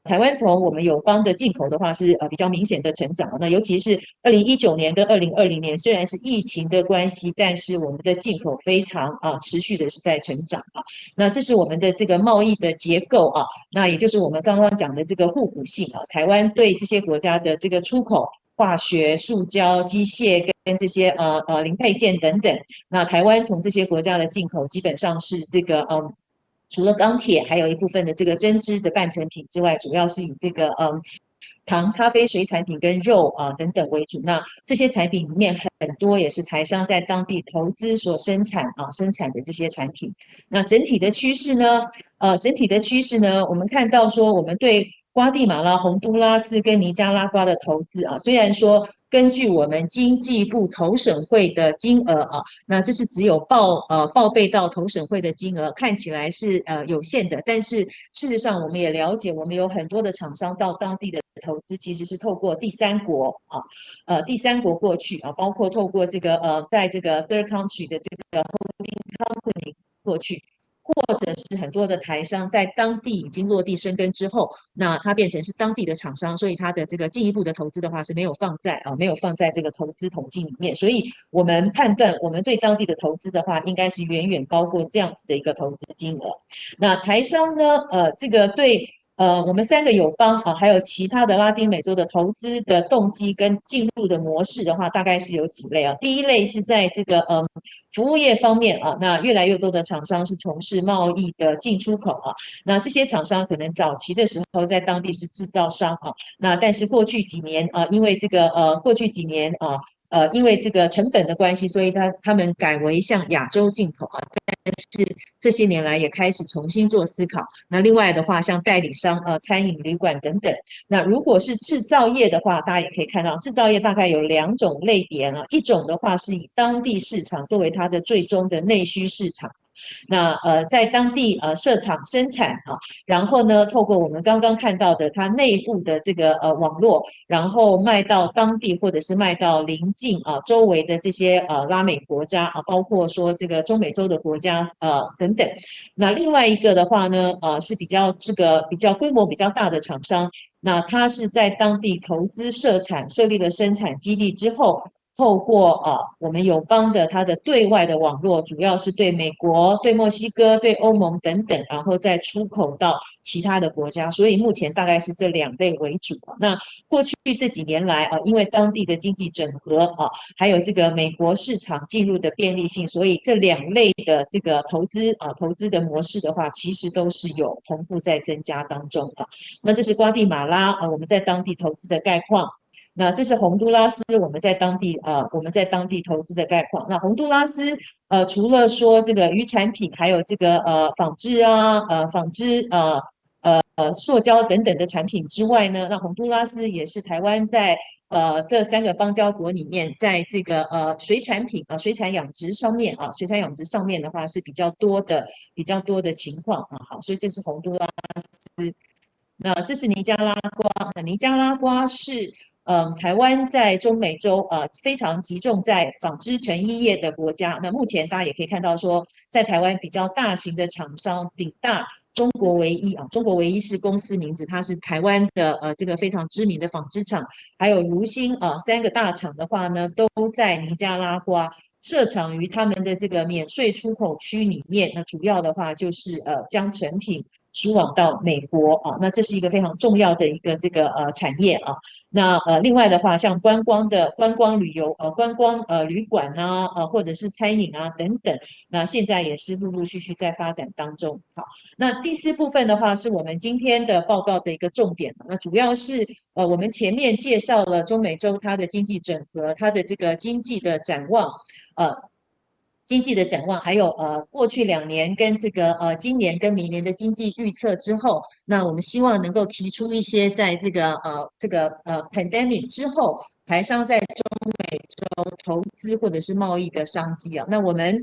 台湾从我们友邦的进口的话是比较明显的成长，那尤其是2019年跟2020年，虽然是疫情的关系，但是我们的进口非常持续的是在成长那这是我们的这个贸易的结构那也就是我们刚刚讲的这个互补性台湾对这些国家的这个出口，化学、塑胶、机械跟这些零配件等等，那台湾从这些国家的进口基本上是这个除了钢铁，还有一部分的这个针织的半成品之外，主要是以这个糖、咖啡、水产品跟肉等等为主。那这些产品里面很多也是台商在当地投资所生产的这些产品。那整体的趋势呢，我们看到说，我们对瓜地马拉、宏都拉斯跟尼加拉瓜的投资虽然说根据我们经济部投审会的金额那这是只有报备到投审会的金额，看起来是有限的，但是事实上我们也了解，我们有很多的厂商到当地的投资其实是透过第三国过去包括透过这个在这个 third country 的这个 holding company 过去。或者是很多的台商在当地已经落地生根之后，那它变成是当地的厂商，所以它的这个进一步的投资的话是没有放在这个投资统计里面，所以我们判断我们对当地的投资的话，应该是远远高过这样子的一个投资金额。那台商呢，这个对我们3个友邦还有其他的拉丁美洲的投资的动机跟进入的模式的话，大概是有几类第一类是在这个服务业方面那越来越多的厂商是从事贸易的进出口那这些厂商可能早期的时候在当地是制造商那但是过去几年因为这个因为这个成本的关系，所以他们改为向亚洲进口但是这些年来也开始重新做思考。那另外的话，像代理商餐饮、旅馆等等。那如果是制造业的话，大家也可以看到，制造业大概有2种类别一种的话是以当地市场作为它的最终的内需市场。那在当地设厂生产然后呢，透过我们刚刚看到的它内部的这个网络，然后卖到当地或者是卖到邻近周围的这些拉美国家包括说这个中美洲的国家等等。那另外一个的话呢是比较规模比较大的厂商，那它是在当地投资设立了生产基地之后，透过我们友邦的它的对外的网络，主要是对美国、对墨西哥、对欧盟等等，然后再出口到其他的国家。所以目前大概是这2类为主那过去这几年来因为当地的经济整合还有这个美国市场进入的便利性，所以这2类的这个投资的模式的话，其实都是有同步在增加当中那这是瓜地马拉我们在当地投资的概况。那这是宏都拉斯我们在当地投资的概况。那宏都拉斯除了说这个渔产品，还有这个纺织塑胶等等的产品之外呢，那宏都拉斯也是台湾在这3个邦交国里面，在这个水产养殖上面的话是比较多的情况好，所以这是宏都拉斯。那这是尼加拉瓜，那尼加拉瓜是台湾在中美洲非常集中在纺织成衣业的国家。那目前大家也可以看到说，在台湾比较大型的厂商鼎大、中国唯一中国唯一是公司名字，它是台湾的这个非常知名的纺织厂，还有如新3个大厂的话呢，都在尼加拉瓜。设厂于他们的这个免税出口区里面，那主要的话就是将成品输往到美国那这是一个非常重要的一个这个产业那另外的话，像观光旅游观光旅馆或者是餐饮等等，那现在也是陆陆续续在发展当中。好，那第4部分的话是我们今天的报告的一个重点，那主要是我们前面介绍了中美洲它的经济整合，它的这个经济的展望。经济的展望，还有过去2年跟这个今年跟明年的经济预测之后，那我们希望能够提出一些在这个pandemic 之后，台商在中美洲投资或者是贸易的商机那我们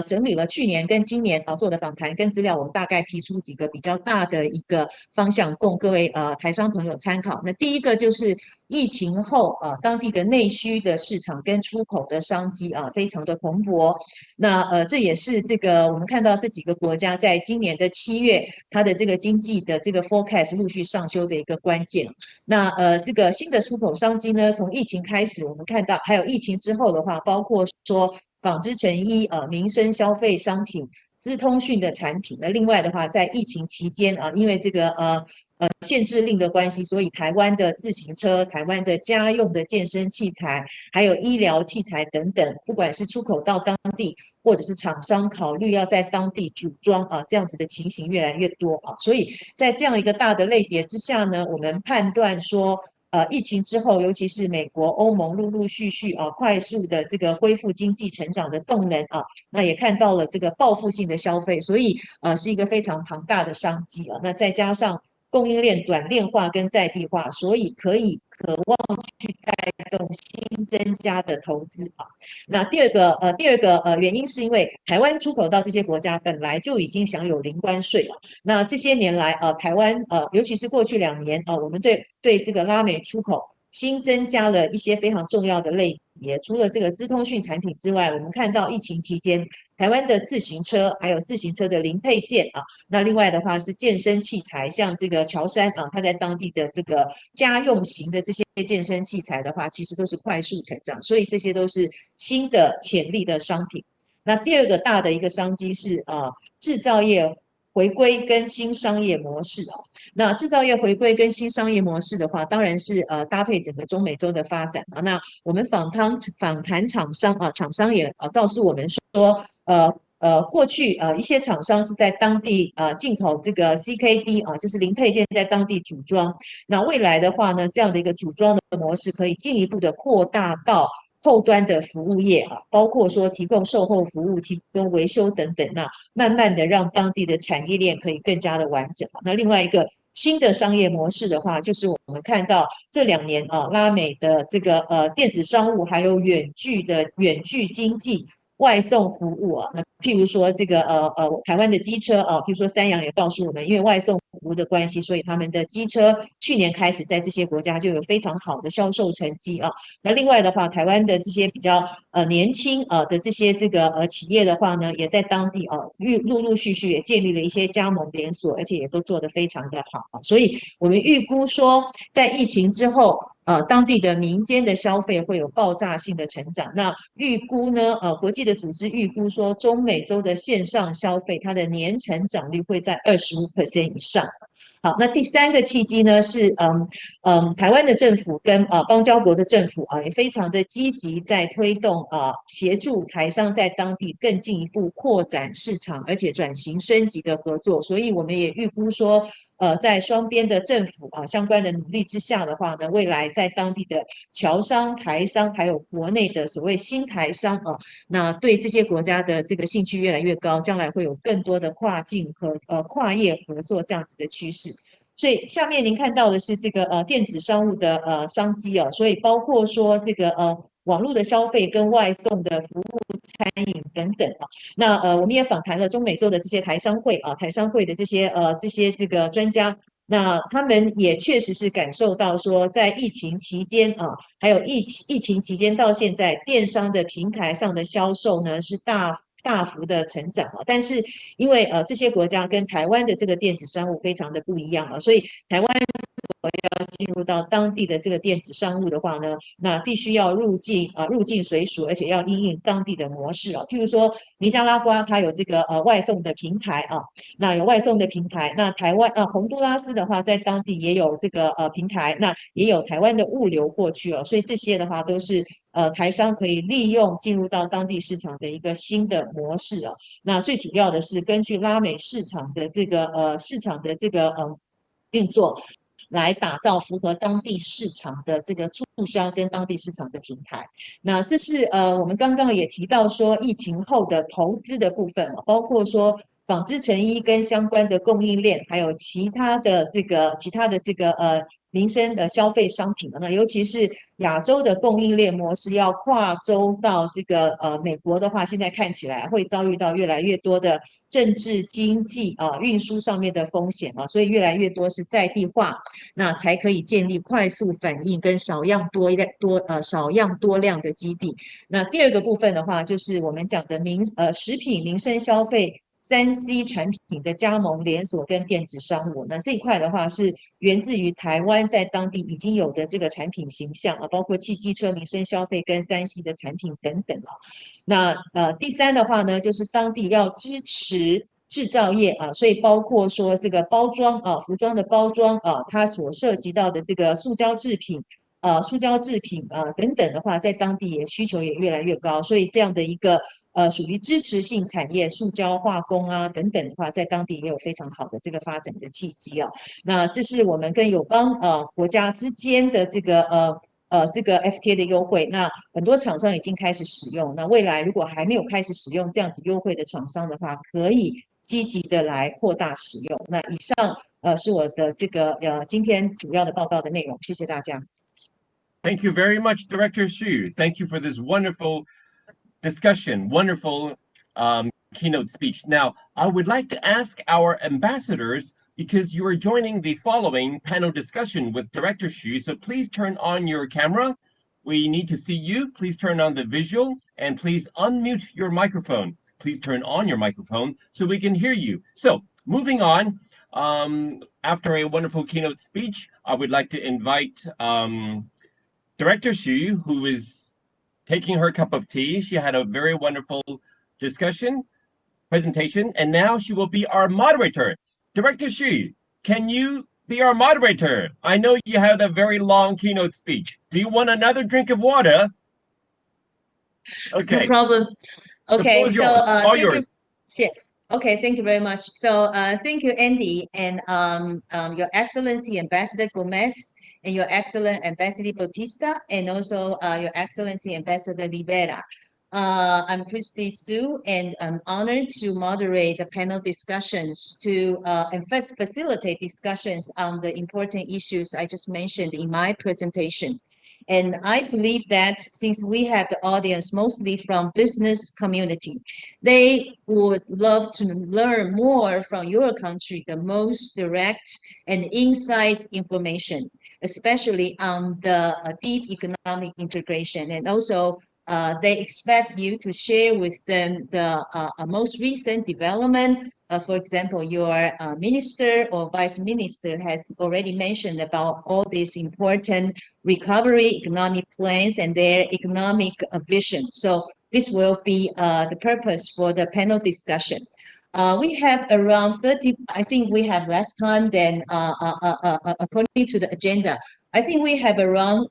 整理了去年跟今年做的访谈跟资料，我们大概提出几个比较大的一个方向，供各位台商朋友参考。那第一个就是疫情后当地的内需的市场跟出口的商机非常的蓬勃。那这也是这个我们看到这几个国家在今年的7月，它的这个经济的这个 forecast 陆续上修的一个关键。那这个新的出口商机呢，从疫情开始，我们看到还有疫情之后的话，包括说纺织成衣民生消费商品、资通讯的产品。那另外的话，在疫情期间因为这个限制令的关系，所以台湾的自行车、台湾的家用的健身器材，还有医疗器材等等，不管是出口到当地，或者是厂商考虑要在当地组装这样子的情形越来越多所以在这样一个大的类别之下呢，我们判断说。疫情之后，尤其是美国、欧盟陆陆续续快速的这个恢复经济成长的动能那也看到了这个报复性的消费，所以是一个非常庞大的商机那再加上供应链短链化跟在地化，所以渴望去带动新增加的投资那第二个原因是因为台湾出口到这些国家本来就已经享有零关税那这些年来台湾尤其是过去2年我们对这个拉美出口新增加了一些非常重要的类别，除了这个资通讯产品之外，我们看到疫情期间台湾的自行车还有自行车的零配件那另外的话是健身器材，像这个乔山它在当地的这个家用型的这些健身器材的话，其实都是快速成长，所以这些都是新的潜力的商品。那第二个大的一个商机是制造业回归跟新商业模式那制造业回归跟新商业模式的话，当然是搭配整个中美洲的发展那我们访谈厂商也告诉我们说过去一些厂商是在当地进口这个 CKD 就是零配件在当地组装。那未来的话呢，这样的一个组装的模式可以进一步的扩大到后端的服务业包括说提供售后服务、提供维修等等那慢慢的让当地的产业链可以更加的完整那另外一个新的商业模式的话，就是我们看到这2年拉美的这个电子商务还有远距经济外送服务那譬如说这个台湾的机车譬如说三洋也告诉我们，因为外送服务的关系，所以他们的机车去年开始在这些国家就有非常好的销售成绩那另外的话，台湾的这些比较年轻的这些这个企业的话呢，也在当地陆陆续续也建立了一些加盟连锁，而且也都做得非常的好所以我们预估说，在疫情之后。当地的民间的消费会有爆炸性的成长。那预估呢？国际的组织预估说，中美洲的线上消费它的年成长率会在25% 以上。好，那第3个契机呢是台湾的政府跟邦交国的政府也非常的积极在推动协助台商在当地更进一步扩展市场，而且转型升级的合作。所以我们也预估说。在双边的政府相关的努力之下的话呢，未来在当地的侨商、台商，还有国内的所谓新台商那对这些国家的这个兴趣越来越高，将来会有更多的跨境和跨业合作这样子的趋势。所以下面您看到的是这个电子商务的商机所以包括说这个网络的消费跟外送的服务、餐饮等等那我们也访谈了中美洲的这些台商会的这些这个专家。那他们也确实是感受到说，在疫情期间啊，还有疫情期间到现在，电商的平台上的销售呢是大幅的成长啊。但是因为这些国家跟台湾的这个电子商务非常的不一样啊，所以台湾要进入到当地的这个电子商务的话呢，那必须要入境随俗，而且要因应当地的模式啊。譬如说尼加拉瓜它有这个外送的平台啊，那有外送的平台。那台湾洪都拉斯的话，在当地也有这个平台，那也有台湾的物流过去哦，所以这些的话都是台商可以利用进入到当地市场的一个新的模式啊。那最主要的是根据拉美市场的这个运作，来打造符合当地市场的这个促销跟当地市场的平台。那这是我们刚刚也提到说疫情后的投资的部分，包括说纺织成衣跟相关的供应链，还有其他的这个民生的消费商品。那尤其是亚洲的供应链模式要跨洲到这个美国的话，现在看起来会遭遇到越来越多的政治经济运输上面的风险啊，所以越来越多是在地化，那才可以建立快速反应跟少样多量的基地。那第二个部分的话，就是我们讲的食品民生消费3C 产品的加盟连锁跟电子商务。那这一块的话是源自于台湾在当地已经有的这个产品形象啊，包括汽机车民生消费跟3C 的产品等等啊。那第三的话呢，就是当地要支持制造业啊，所以包括说这个包装啊，服装的包装啊，它所涉及到的这个塑胶制品等等的话，在当地也需求也越来越高，所以这样的一个属于支持性产业，塑胶化工啊等等的话，在当地也有非常好的这个发展的契机啊。那这是我们跟友邦国家之间的这个FTA 的优惠，那很多厂商已经开始使用。那未来如果还没有开始使用这样子优惠的厂商的话，可以积极的来扩大使用。那以上是我的这个今天主要的报告的内容，谢谢大家。Thank you very much, Director Xu. Thank you for this wonderful discussion, wonderful keynote speech. Now, I would like to ask our ambassadors, because you are joining the following panel discussion with Director Xu, so please turn on your camera. We need to see you. Please turn on the visual, and please unmute your microphone. Please turn on your microphone so we can hear you. So, moving on, after a wonderful keynote speech, I would like to invite Director Xu, who is taking her cup of tea. She had a very wonderful presentation, and now she will be our moderator. Director Xu, can you be our moderator? I know you had a very long keynote speech. Do you want another drink of water? Okay. No problem. Okay, so all yours. Yeah. Okay, thank you very much. So thank you, Andy, and Your Excellency Ambassador Gomez, and Your Excellent Ambassador Bautista, and also Your Excellency Ambassador Rivera. I'm Christy Su, and I'm honored to moderate the panel discussions to and first facilitate discussions on the important issues I just mentioned in my presentation. And I believe that since we have the audience mostly from business community, they would love to learn more from your country, the most direct and inside information, especially on the deep economic integration. And also, they expect you to share with them the most recent development. For example, your minister or vice minister has already mentioned about all these important recovery economic plans and their economic vision. So this will be the purpose for the panel discussion. We have around 30, I think we have less time than according to the agenda. I think we have around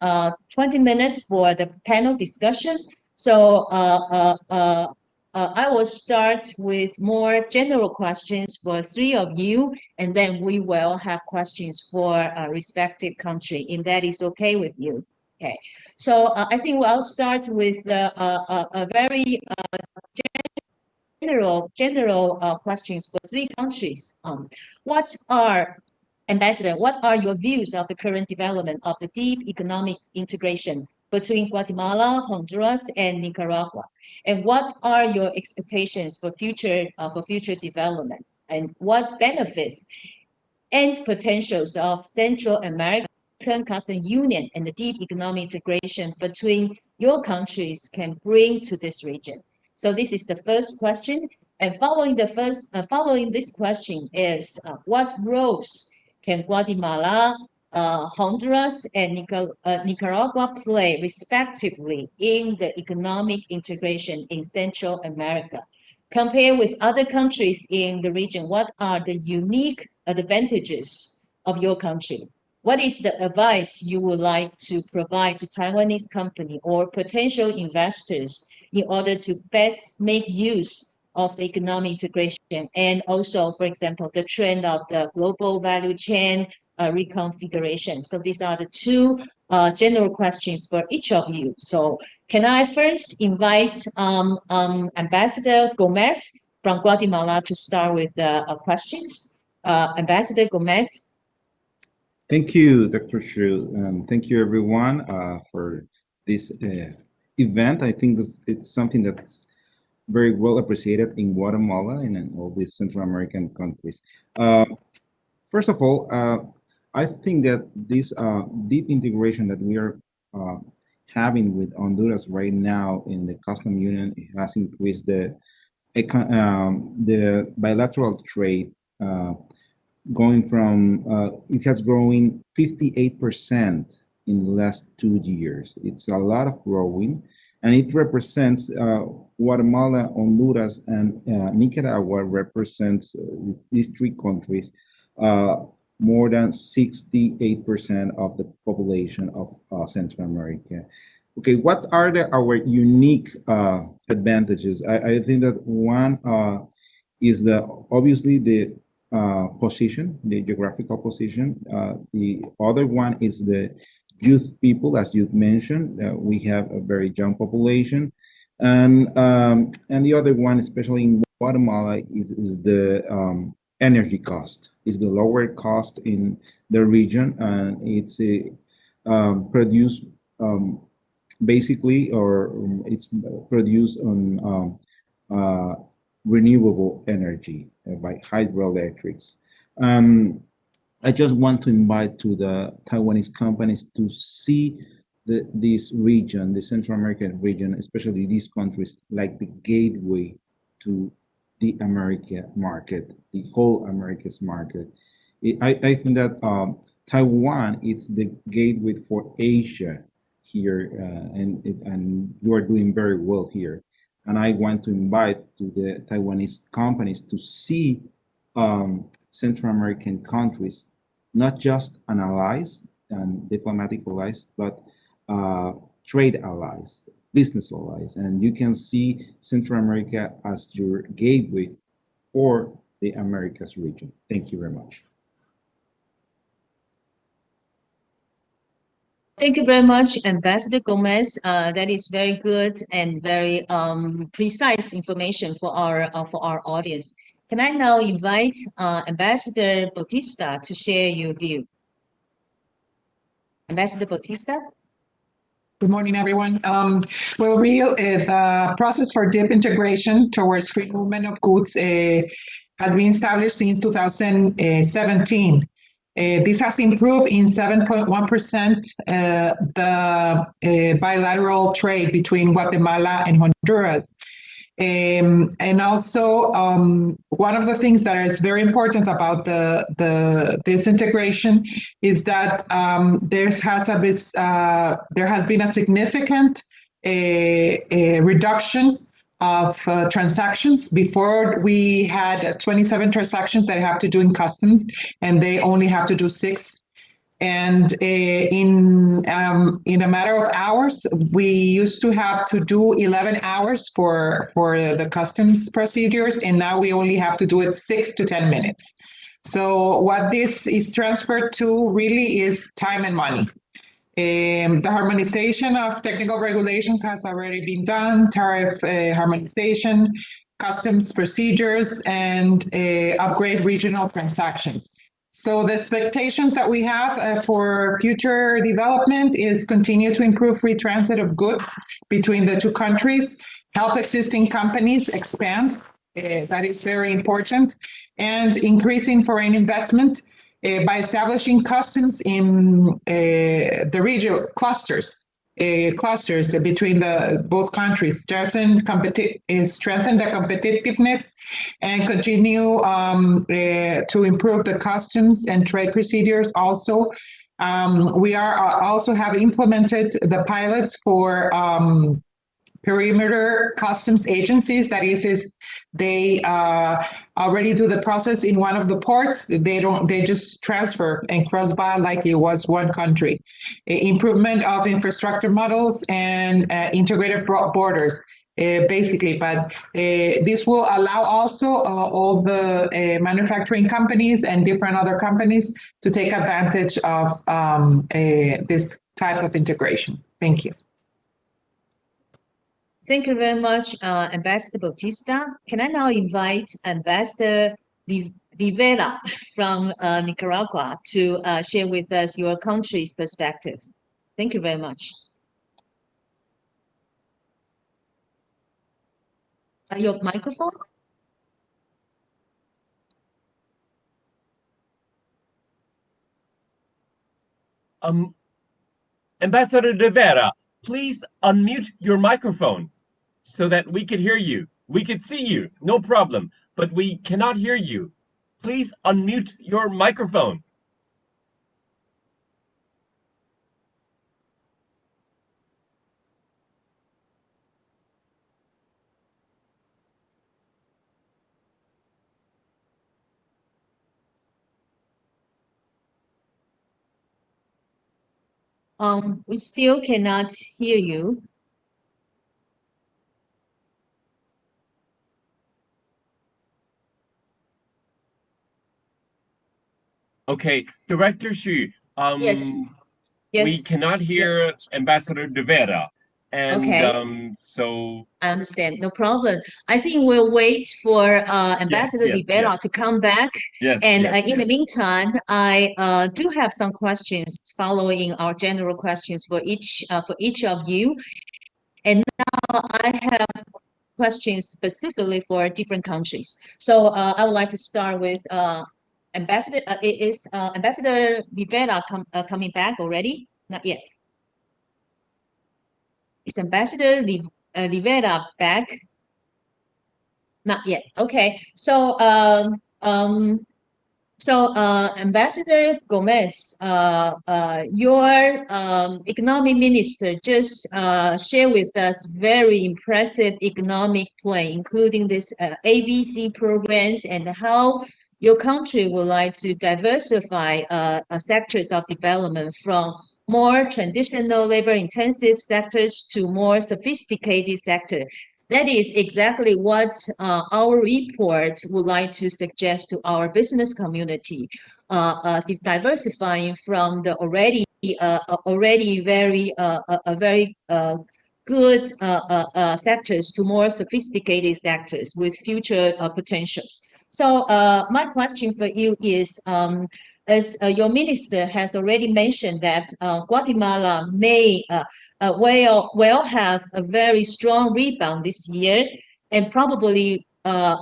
20 minutes for the panel discussion. So I will start with more general questions for 3 of you, and then we will have questions for a respective country, if that is okay with you. Okay, so I think I'll start with a very general questions for 3 countries. Ambassador, what are your views of the current development of the deep economic integration between Guatemala, Honduras, and Nicaragua? And what are your expectations for future development? And what benefits and potentials of Central American Customs Union and the deep economic integration between your countries can bring to this region? So this is the first question. And following this question is what roles can Guatemala, Honduras, and Nicaragua play respectively in the economic integration in Central America? Compared with other countries in the region, what are the unique advantages of your country? What is the advice you would like to provide to Taiwanese company or potential investors in order to best make use of the economic integration and also, for example, the trend of the global value chain reconfiguration? So these are the two general questions for each of you. So can I first invite Ambassador Gomez from Guatemala to start with the questions? Ambassador Gomez. Thank you, Dr. Xu. Thank you, everyone, for this event. I think it's something that's very well appreciated in Guatemala and in all these Central American countries. First of all, I think that this deep integration that we are having with Honduras right now in the customs union has increased the bilateral trade. Going from, it has grown 58% in the last 2 years. It's a lot of growing, and it represents Guatemala, Honduras, and Nicaragua represents these three countries more than 68% of the population of Central America. Okay, what are our unique advantages? I think that one is obviously the position, the geographical position. The other one is the youth people, as you mentioned. We have a very young population, and the other one, especially in Guatemala, is the energy cost. Is the lower cost in the region, and it's produced basically, or it's produced on renewable energy by hydroelectrics. I just want to invite to the Taiwanese companies to see this region, the Central American region, especially these countries, like the gateway to the America market, the whole America's market. I think that Taiwan is the gateway for Asia here, and you are doing very well here. And I want to invite to the Taiwanese companies to see Central American countries, not just an allies and diplomatic allies, but trade allies, business allies. And you can see Central America as your gateway for the Americas region. Thank you very much. Thank you very much, Ambassador Gomez. That is very good and very precise information for our audience. Can I now invite Ambassador Bautista to share your view? Ambassador Bautista. Good morning, everyone. The process for deep integration towards free movement of goods has been established since 2017. This has improved in 7.1% the bilateral trade between Guatemala and Honduras. And also, one of the things that is very important about this integration is that there has been a significant reduction of transactions. Before, we had 27 transactions that have to do in customs, and they only have to do 6. And in a matter of hours, we used to have to do 11 hours for the customs procedures, and now we only have to do it 6 to 10 minutes. So what this is transferred to really is time and money. The harmonization of technical regulations has already been done, tariff harmonization, customs procedures, and upgrade regional transactions. So the expectations that we have for future development is continue to improve free transit of goods between the two countries, help existing companies expand, that is very important, and increasing foreign investment by establishing customs in the region clusters between both countries, strengthen the competitiveness, and continue to improve the customs and trade procedures. Also, we also have implemented the pilots for perimeter customs agencies. That is they already do the process in one of the ports. They just transfer and cross by like it was one country. Improvement of infrastructure models and integrated borders, basically. But this will allow also all the manufacturing companies and different other companies to take advantage of this type of integration. Thank you. Thank you very much, Ambassador Bautista. Can I now invite Ambassador Rivera from Nicaragua to share with us your country's perspective? Thank you very much. Your microphone? Ambassador Rivera, please unmute your microphone so that we could hear you. We could see you, no problem, but we cannot hear you. Please unmute your microphone. We still cannot hear you. Okay, Director Xu, Yes. we cannot hear Ambassador Rivera, and Okay. so I understand, no problem. I think we'll wait for Ambassador Rivera yes. to come back. Yes, And yes, in the yes. meantime, I do have some questions following our general questions for each of you. And now I have questions specifically for different countries. So I would like to start with Ambassador. Is Ambassador Rivera coming back already? Not yet. Is Ambassador Rivera back? Not yet. Okay. So Ambassador Gomez, your economic minister just shared with us very impressive economic plan, including this ABC programs and how your country would like to diversify sectors of development from more traditional labor-intensive sectors to more sophisticated sectors. That is exactly what our report would like to suggest to our business community, diversifying from the already very good sectors to more sophisticated sectors with future potentials. So my question for you is, as your minister has already mentioned that Guatemala may will have a very strong rebound this year, and probably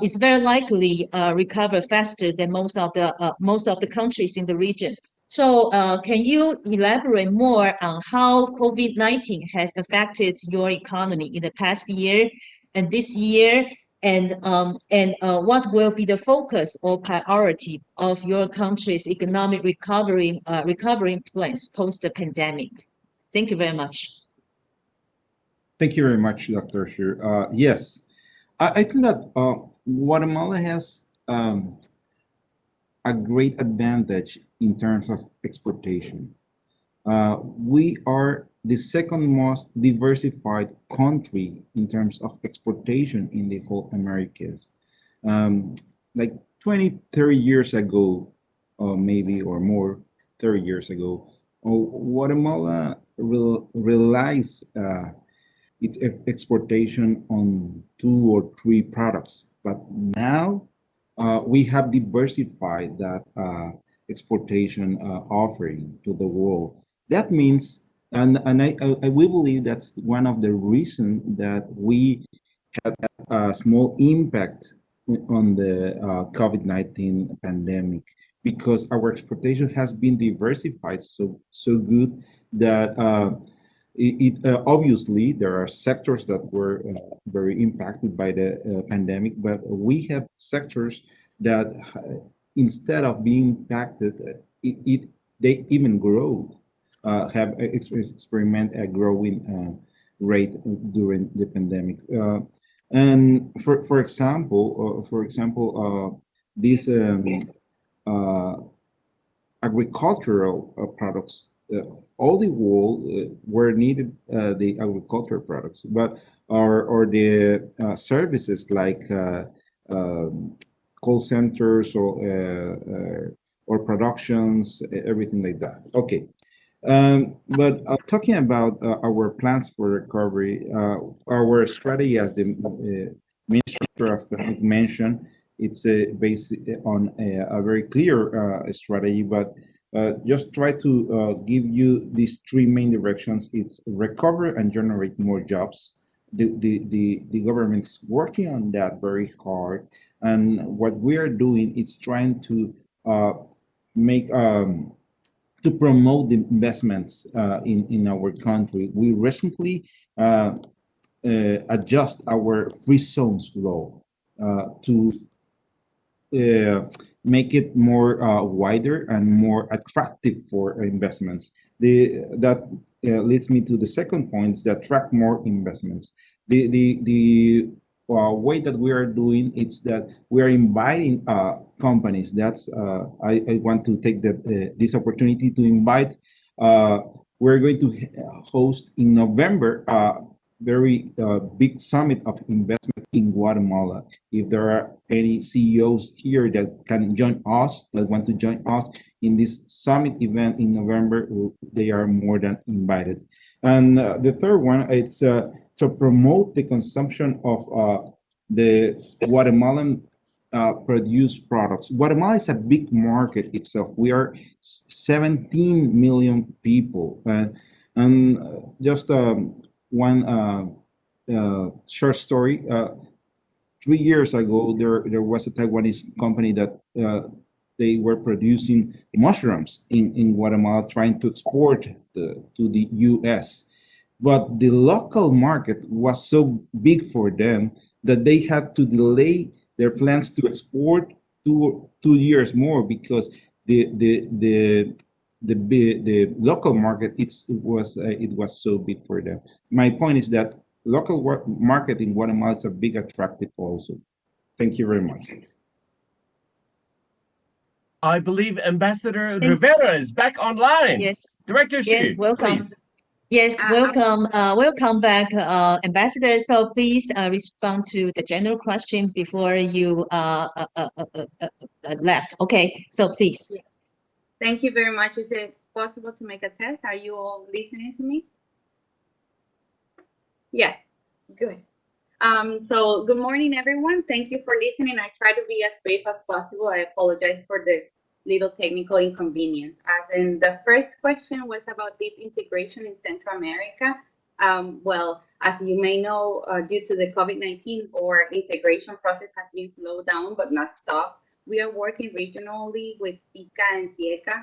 is very likely recover faster than most of the countries in the region. So can you elaborate more on how COVID-19 has affected your economy in the past year and this year, and what will be the focus or priority of your country's economic recovery plans post the pandemic? Thank you very much. Thank you very much, Dr. Sher. Yes, I think that Guatemala has a great advantage in terms of exportation. We are the second most diversified country in terms of exportation in the whole Americas. Like 20, 30 years ago, maybe or more, 30 years ago, Guatemala relies its exportation on 2 or 3 products. But now we have diversified that exportation offering to the world. That means, and we believe that's one of the reasons that we had a small impact on the COVID-19 pandemic, because our exportation has been diversified so good that obviously there are sectors that were very impacted by the pandemic, but we have sectors that instead of being impacted, they even grow, have experiment a growing rate during the pandemic. And for example, these agricultural products, all the world were needed the agricultural products, but or the services like call centers or productions, everything like that. Okay. But talking about our plans for recovery, our strategy, as the Minister of Economic mentioned, it's based on a very clear strategy, but just try to give you these three main directions. It's recover and generate more jobs. The government's working on that very hard, and what we are doing is trying to make to promote the investments in our country. We recently adjust our free zones law to make it more wider and more attractive for investments. That leads me to the second point, is that attract more investments. The way that we are doing it's that we are inviting companies. That's I want to take this opportunity to invite. We're going to host in November very big summit of investment in Guatemala. If there are any CEOs here that can join us, that want to join us in this summit event in November, they are more than invited. And the third one, it's to promote the consumption of the Guatemalan produced products. Guatemala is a big market itself. We are 17 million people, and just one short story. 3 years ago, there was a Taiwanese company that they were producing mushrooms in Guatemala, trying to export to the U.S. But the local market was so big for them that they had to delay their plans to export 2 years more, because the local market it was so big for them. My point is that local market in Guatemala is a big attractive also. Thank you very much. I believe Ambassador Rivera is back online. Yes. Director Xu, Yes, welcome. please. Yes, welcome. Welcome back, Ambassador. So please respond to the general question before you left. Okay, so please. Thank you very much. Is it possible to make a test? Are you all listening to me? Yes, good. So good morning, everyone. Thank you for listening. I try to be as brief as possible. I apologize for the little technical inconvenience. As in the first question was about deep integration in Central America. Well, as you may know, due to the COVID-19, our integration process has been slowed down but not stopped. We are working regionally with SICA and CIECA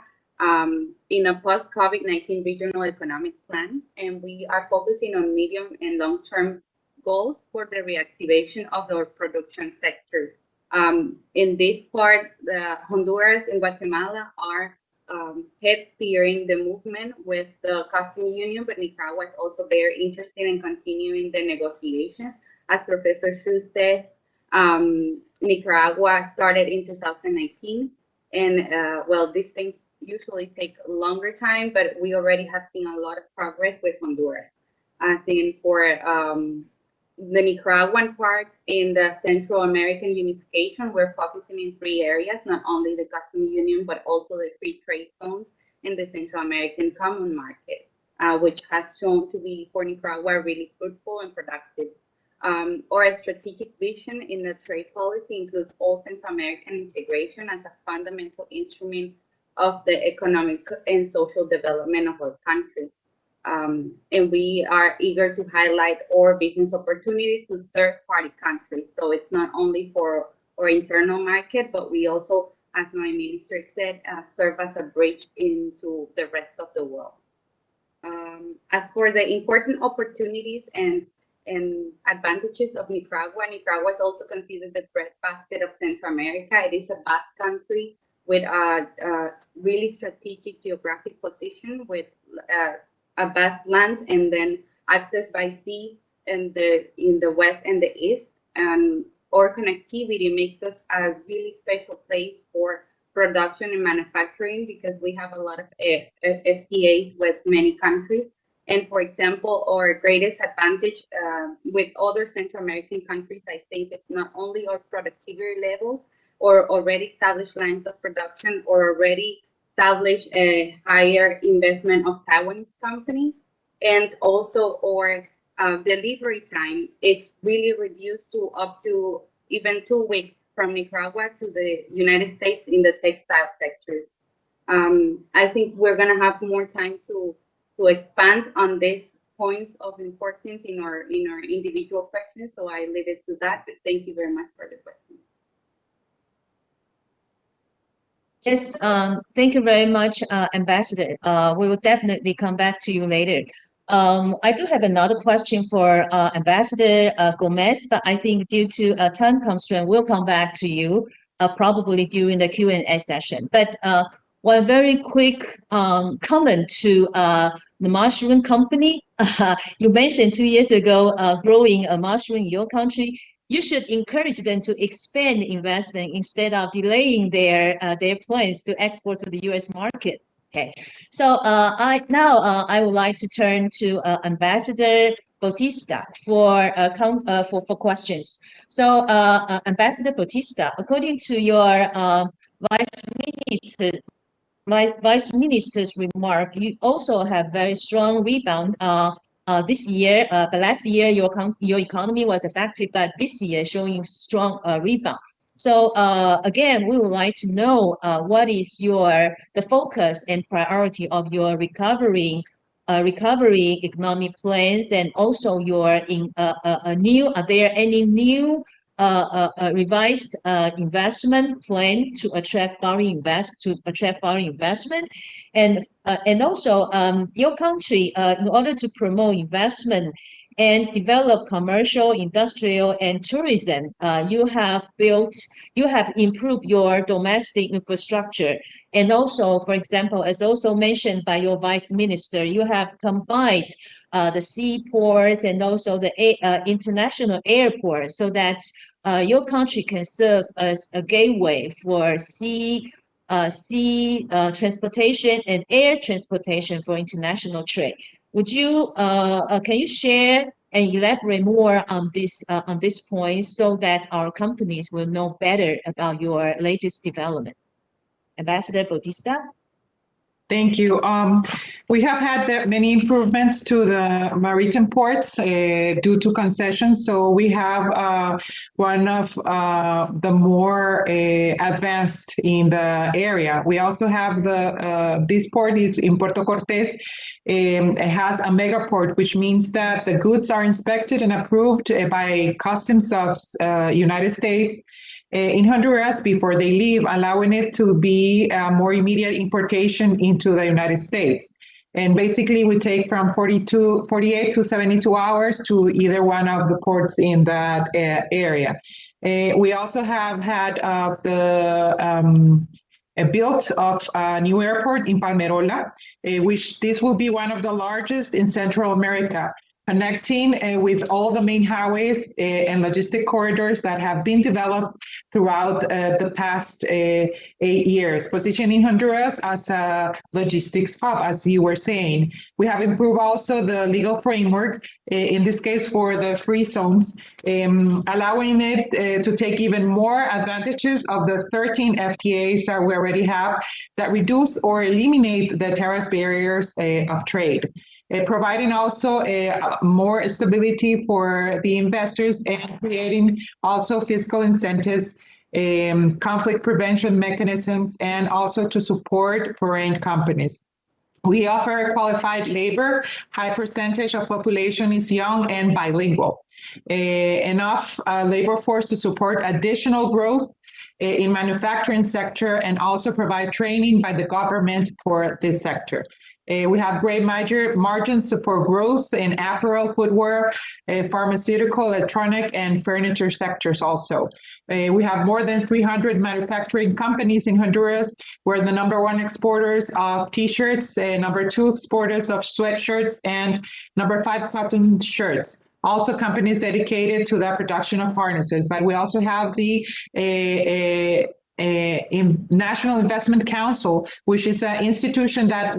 in a post-COVID-19 regional economic plan, and we are focusing on medium and long-term goals for the reactivation of our production sectors. In this part, Honduras and Guatemala are head steering the movement with the customs union, but Nicaragua is also very interested in continuing the negotiations. As Professor Xu said, Nicaragua started in 2019, and well, these things usually take a longer time, but we already have seen a lot of progress with Honduras. I think for the Nicaraguan part in the Central American unification, we're focusing in 3 areas, not only the customs union, but also the free trade zones and the Central American Common Market, which has shown to be for Nicaragua really fruitful and productive. Our strategic vision in the trade policy includes all Central American integration as a fundamental instrument of the economic and social development of our country. And we are eager to highlight our business opportunities to third-party countries. So it's not only for or internal market, but we also, as my minister said, serve as a bridge into the rest of the world. As for the important opportunities and advantages of Nicaragua, Nicaragua is also considered the breadbasket of Central America. It is a vast country with a really strategic geographic position, with a vast land, and then access by sea in the west and the east. And our connectivity makes us a really special place for production and manufacturing, because we have a lot of FTAs with many countries. And for example, our greatest advantage with other Central American countries, I think, it's not only our productivity levels or already established lines of production or already established a higher investment of Taiwanese companies, and also our delivery time is really reduced to up to even 2 weeks from Nicaragua to the United States in the textile sector. I think we're going to have more time to expand on these points of importance in our individual questions. So I leave it to that. But thank you very much for the question. Yes, thank you very much, Ambassador. We will definitely come back to you later. I do have another question for Ambassador Gomez, but I think due to a time constraint, we'll come back to you probably during the Q&A session. But one very quick comment to the mushroom company. You mentioned 2 years ago growing a mushroom in your country. You should encourage them to expand investment instead of delaying their plans to export to the U.S. market. Okay, so I would like to turn to Ambassador Bautista for questions. So Ambassador Bautista, according to your Vice Minister's remark, you also have very strong rebound this year. But last year your economy was affected, but this year showing strong rebound. So again, we would like to know what is the focus and priority of your recovery economic plans, and also your are there any new revised investment plan to attract foreign investment, and also your country in order to promote investment and develop commercial, industrial, and tourism, you have improved your domestic infrastructure. And also, for example, as also mentioned by your Vice Minister, you have combined the seaports and also the international airports, so that your country can serve as a gateway for sea transportation and air transportation for international trade. Would you can you share and elaborate more on this point, so that our companies will know better about your latest development? Ambassador Bautista? Thank you. We have had many improvements to the maritime ports due to concessions. So we have one of the more advanced in the area. We also have this port is in Puerto Cortes. It has a mega port, which means that the goods are inspected and approved by customs of United States in Honduras before they leave, allowing it to be a more immediate importation into the United States. And basically, we take from 48 to 72 hours to either one of the ports in that area. We also have had a built of a new airport in Palmerola, which this will be one of the largest in Central America, connecting with all the main highways and logistic corridors that have been developed throughout the past 8 years, positioning Honduras as a logistics hub, as you were saying. We have improved also the legal framework, in this case for the free zones, allowing it to take even more advantages of the 13 FTAs that we already have that reduce or eliminate the tariff barriers of trade. Providing also more stability for the investors and creating also fiscal incentives, conflict prevention mechanisms, and also to support foreign companies. We offer qualified labor. High percentage of population is young and bilingual. Enough labor force to support additional growth in manufacturing sector and also provide training by the government for this sector. We have great margins for growth in apparel, footwear, pharmaceutical, electronic, and furniture sectors also. We have more than 300 manufacturing companies in Honduras. We're the #1 exporters of t-shirts, #2 exporters of sweatshirts, and #5 cotton shirts. Also companies dedicated to the production of harnesses, but we also have the National Investment Council, which is an institution that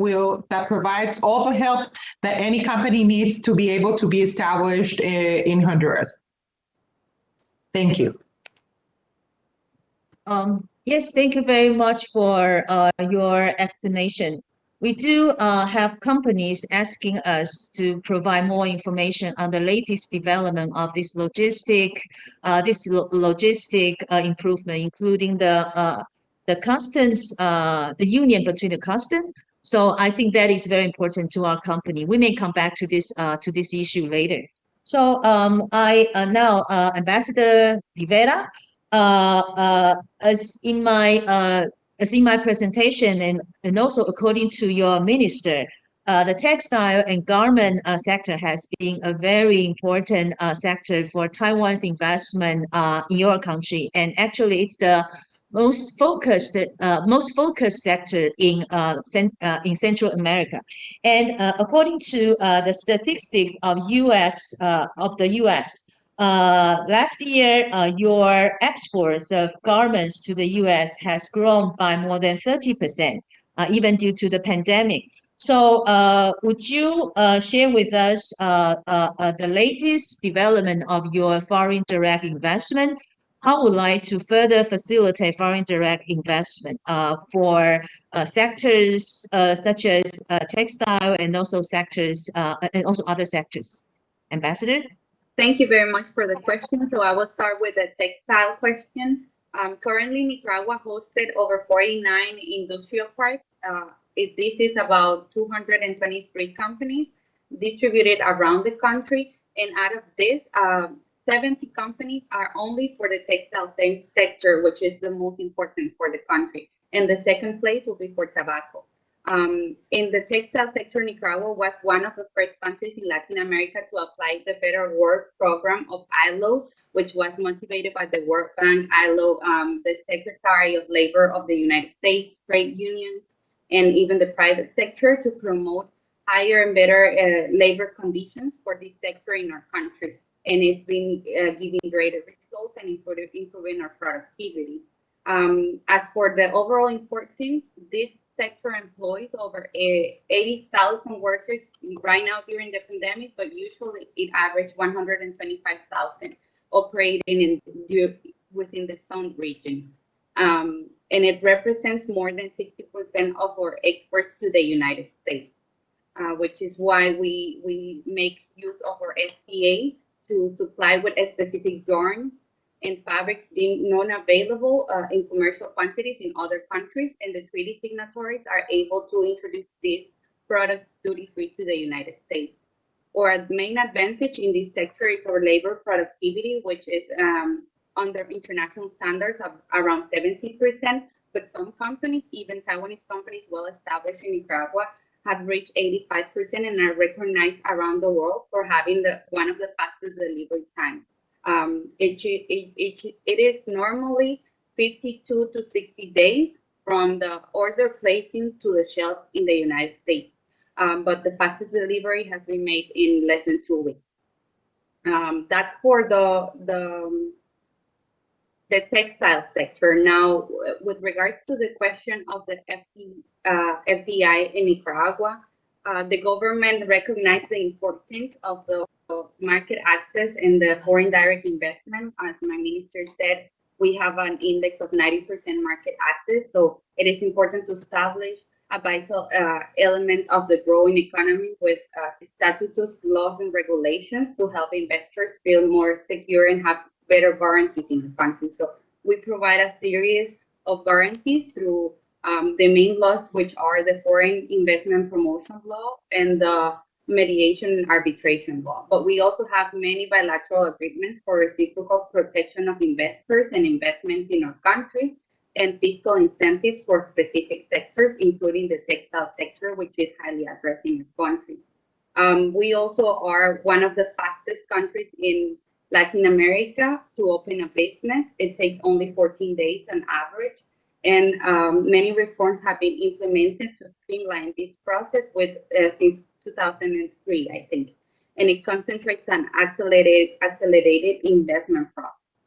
provides all the help that any company needs to be able to be established in Honduras. Thank you. Yes, thank you very much for your explanation. We do have companies asking us to provide more information on the latest development of this logistic improvement, including the customs, the union between the customs. So I think that is very important to our company. We may come back to this issue later. So now Ambassador Rivera, as in my presentation and also according to your minister, the textile and garment sector has been a very important sector for Taiwan's investment in your country, and actually it's the most focused sector in Central America. And according to the statistics of the U.S. Last year, your exports of garments to the U.S. has grown by more than 30%, even due to the pandemic. So would you share with us the latest development of your foreign direct investment? How would you like to further facilitate foreign direct investment for sectors such as textile and also sectors and also other sectors? Ambassador? Thank you very much for the question. So I will start with the textile question. Currently, Nicaragua hosted over 49 industrial parks. This is about 223 companies distributed around the country. And out of this, 70 companies are only for the textile sector, which is the most important for the country. And the second place will be for tobacco. In the textile sector, Nicaragua was one of the first countries in Latin America to apply the Federal Work Program of ILO, which was motivated by the World Bank, ILO, the Secretary of Labor of the United States, trade unions, and even the private sector to promote higher and better labor conditions for this sector in our country. And it's been giving greater results and improving our productivity. As for the overall importance, this sector employs over 80,000 workers right now during the pandemic, but usually it averaged 125,000 operating within the zone region. And it represents more than 60% of our exports to the United States, which is why we make use of our FTA to supply with specific yarns and fabrics deemed non-available in commercial quantities in other countries, and the treaty signatories are able to introduce these products duty-free to the United States. Our main advantage in this sector is our labor productivity, which is under international standards of around 70%, but some companies, even Taiwanese companies well established in Nicaragua, have reached 85% and are recognized around the world for having one of the fastest delivery times. It is normally 52 to 60 days from the order placing to the shelves in the United States. But the fastest delivery has been made in less than 2 weeks. That's for the textile sector. Now, with regards to the question of the FDI in Nicaragua, the government recognized the importance of the market access and the foreign direct investment. As my minister said, we have an index of 90% market access, so it is important to establish a vital element of the growing economy with statutes, laws, and regulations to help investors feel more secure and have better guarantees in the country. So we provide a series of guarantees through The main laws, which are the Foreign Investment Promotion Law and the Mediation and Arbitration Law. But we also have many bilateral agreements for reciprocal protection of investors and investments in our country, and fiscal incentives for specific sectors, including the textile sector, which is highly addressed in our country. We also are one of the fastest countries in Latin America to open a business. It takes only 14 days on average. And many reforms have been implemented to streamline this process since 2003, I think. And it concentrates on accelerated investment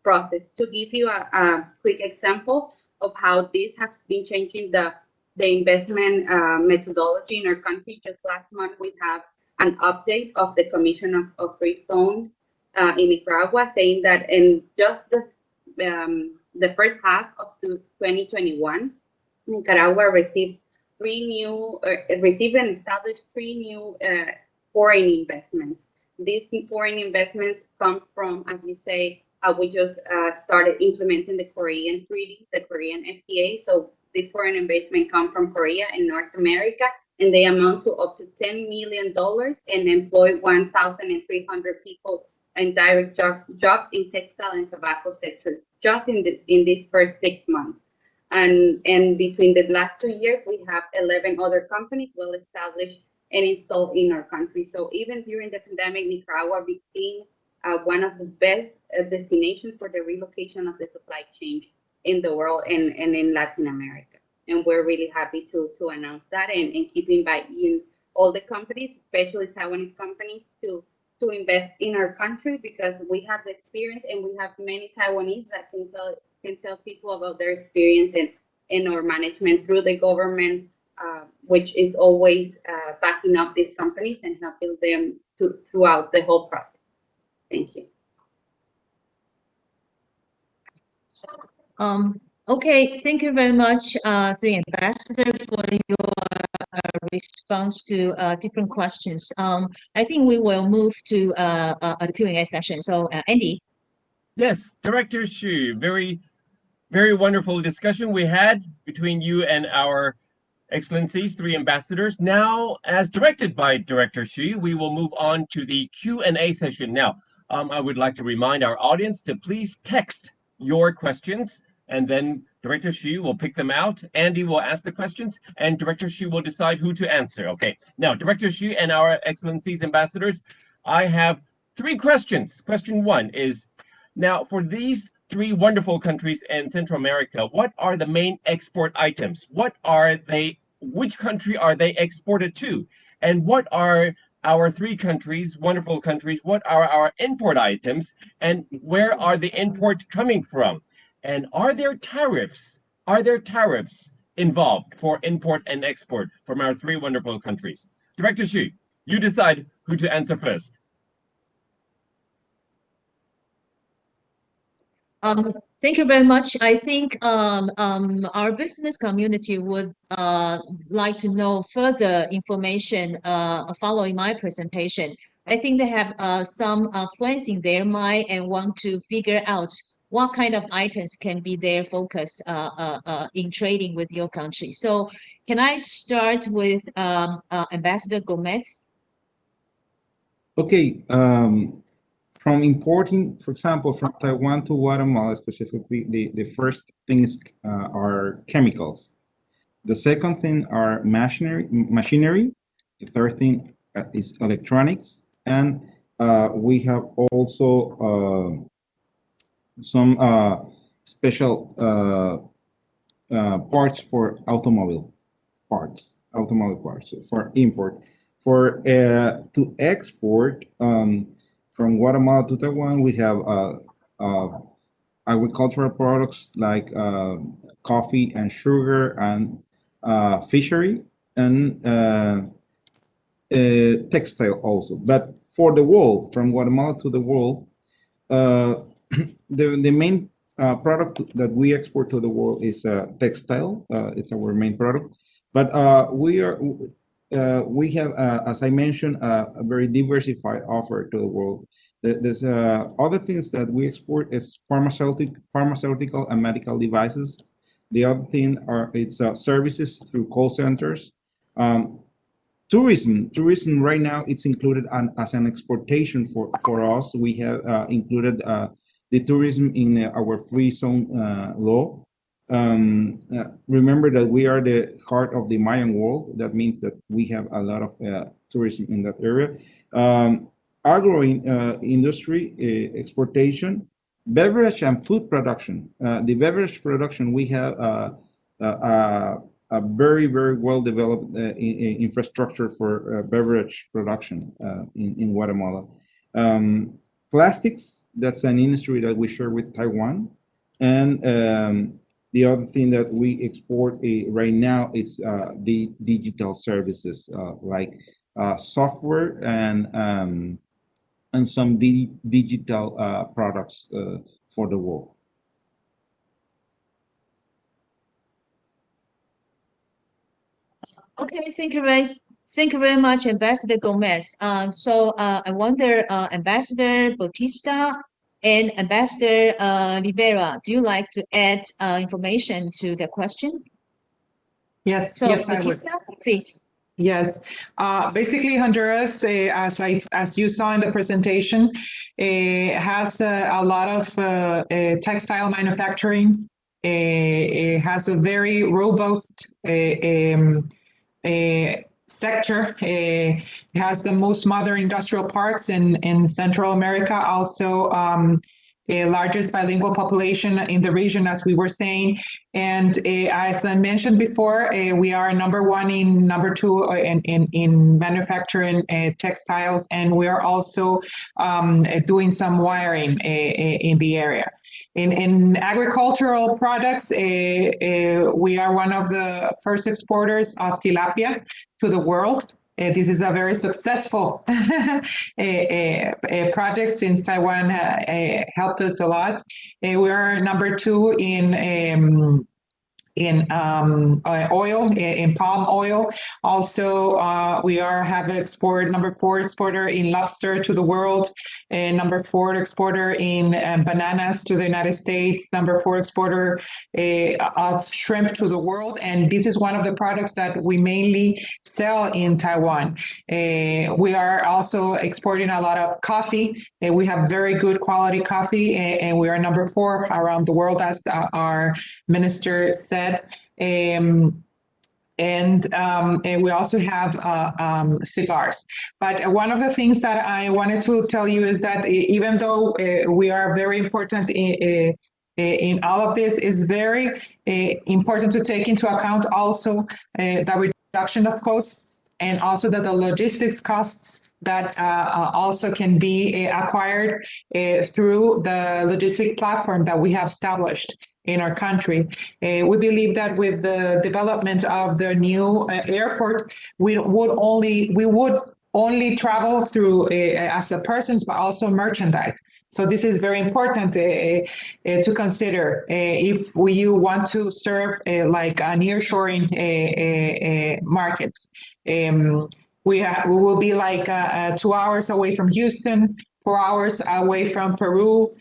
process. To give you a quick example of how this has been changing the investment methodology in our country, just last month we have an update of the Commission of Free Zones in Nicaragua, saying that in just the first half of 2021, Nicaragua received and established 3 new foreign investments. These foreign investments come from, as you say, we just started implementing the Korean treaty, the Korean FTA. So this foreign investment come from Korea and North America, and they amount to up to $10 million and employ 1,300 people and direct jobs in textile and tobacco sector just in these first 6 months. And between the last 2 years, we have 11 other companies well established and installed in our country. So even during the pandemic, Nicaragua became one of the best destinations for the relocation of the supply chain in the world and in Latin America. And we're really happy to announce that and keep inviting all the companies, especially Taiwanese companies, to invest in our country, because we have the experience and we have many Taiwanese that can tell people about their experience in our management through the government, which is always backing up these companies and helping them throughout the whole process. Thank you. Okay, thank you very much, the ambassador, for your response to different questions. I think we will move to a Q&A session. So, Andy. Yes, Director Xu, very, very wonderful discussion we had between you and our Excellencies, 3 ambassadors. Now, as directed by Director Xu, we will move on to the Q&A session. Now, I would like to remind our audience to please text your questions, and then Director Xu will pick them out. Andy will ask the questions, and Director Xu will decide who to answer. Okay, now, Director Xu and our Excellencies, ambassadors, I have 3 questions. Question 1 is, now, for these 3 wonderful countries in Central America, what are the main export items? Which country are they exported to? And what are our 3 countries, wonderful countries, what are our import items? And where are the import coming from? And are there tariffs? Are there tariffs involved for import and export from our 3 wonderful countries? Director Xu, you decide who to answer first. Thank you very much. I think our business community would like to know further information following my presentation. I think they have some plans in their mind and want to figure out what kind of items can be their focus in trading with your country. So can I start with Ambassador Gomez? Okay. From importing, for example, from Taiwan to Guatemala specifically, the first things are chemicals. The second thing are machinery. The third thing is electronics. And we have also some special parts for automobile parts for import. For to export, from Guatemala to Taiwan, we have agricultural products like coffee and sugar and fishery and textile also. But for the world, from Guatemala to the world, the main product that we export to the world is textile. It's our main product. But we have, as I mentioned, a very diversified offer to the world. There's other things that we export is pharmaceutical and medical devices, The other thing it's services through call centers. Tourism right now, it's included as an exportation for us. We have included the tourism in our free zone law. Remember that we are the heart of the Mayan world. That means that we have a lot of tourism in that area. Agro industry, exportation, beverage and food production. The beverage production, we have a very, very well developed infrastructure for beverage production in Guatemala. Plastics, that's an industry that we share with Taiwan. And the other thing that we export right now is the digital services like software and some digital products for the world. Okay, thank you very much, Ambassador Gomez. So I wonder, Ambassador Bautista and Ambassador Rivera, do you like to add information to the question? Yes, So yes, I would. Bautista, please. Yes, basically Honduras, as you saw in the presentation, has a lot of textile manufacturing. It has a very robust sector. It has the most modern industrial parks in Central America, also largest bilingual population in the region, as we were saying. And as I mentioned before, we are #1 and #2 in manufacturing textiles, and we are also doing some wiring in the area. In agricultural products, we are one of the first exporters of tilapia to the world. This is a very successful project since Taiwan helped us a lot. We are #2 in oil, in palm oil. Also, we have export #4 exporter in lobster to the world, and #4 exporter in bananas to the United States, #4 exporter of shrimp to the world. And this is one of the products that we mainly sell in Taiwan. We are also exporting a lot of coffee. We have very good quality coffee, and we are #4 around the world, as our minister said. And we also have cigars. But one of the things that I wanted to tell you is that even though we are very important in all of this, is very important to take into account also the reduction of costs, and also that the logistics costs that also can be acquired through the logistic platform that we have established in our country. We believe that with the development of the new airport, we would only travel through as a persons, but also merchandise. So this is very important to consider if you want to serve like nearshoring markets. We will be like 2 hours away from Houston, 4 hours away from Peru,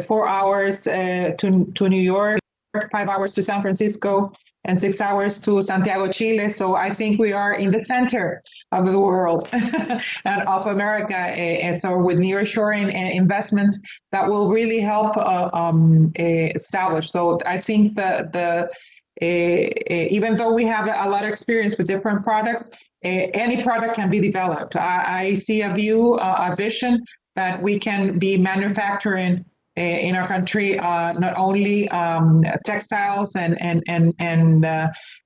4 hours to New York, 5 hours to San Francisco, and 6 hours to Santiago, Chile. So I think we are in the center of the world and of America. And so with nearshoring investments, that will really help establish. So I think even though we have a lot of experience with different products, any product can be developed. I see a vision that we can be manufacturing in our country, not only textiles and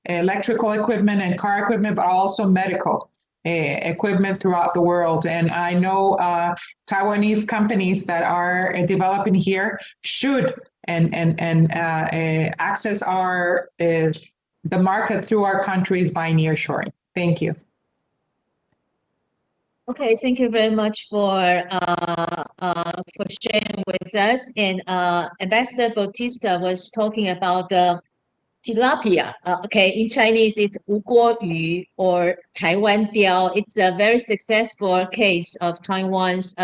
electrical equipment and car equipment, but also medical equipment throughout the world. And I know Taiwanese companies that are developing here should access the market through our countries by nearshoring. Thank you. Okay, thank you very much for sharing with us. And Ambassador Bautista was talking about the tilapia. Okay, in Chinese it's 吴郭鱼 or Taiwan Diao. It's a very successful case of Taiwan's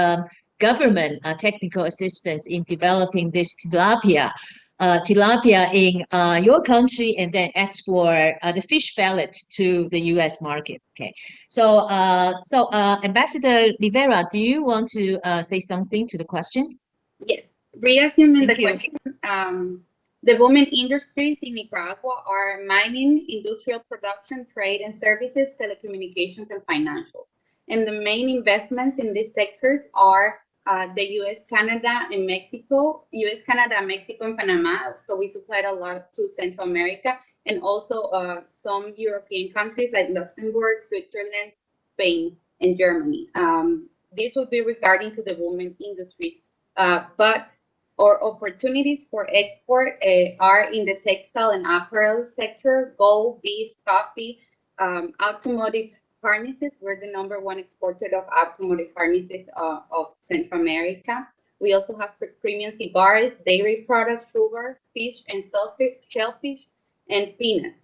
government technical assistance in developing this tilapia. tilapia in your country and then export the fish fillet to the U.S. market. Okay, so Ambassador Rivera, do you want to say something to the question? Yes, reassuming the Thank you. question, the booming industries in Nicaragua are mining, industrial production, trade and services, telecommunications, and financial. And the main investments in these sectors are the US, Canada, and Mexico, US, Canada, Mexico, and Panama. So we supplied a lot to Central America, and also some European countries like Luxembourg, Switzerland, Spain, and Germany. This would be regarding to the women industry, but our opportunities for export are in the textile and apparel sector, gold, beef, coffee, automotive harnesses. We're the #1 exporter of automotive harnesses of Central America. We also have premium cigars, dairy products, sugar, fish, and shellfish, and peanuts.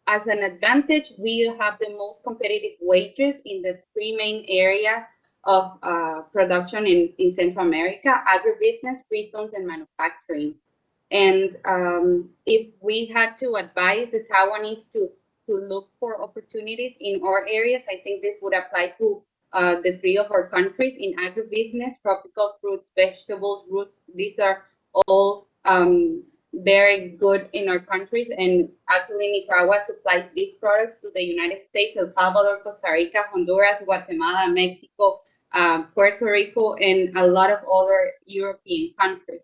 As an advantage, we have the most competitive wages in the 3 main areas of production in Central America: agribusiness, free zones, and manufacturing. And if we had to advise the Taiwanese to look for opportunities in our areas, I think this would apply to the 3 of our countries. In agribusiness, tropical fruits, vegetables, roots, these are all very good in our countries, and actually Nicaragua supplies these products to the United States, El Salvador, Costa Rica, Honduras, Guatemala, Mexico, Puerto Rico, and a lot of other European countries.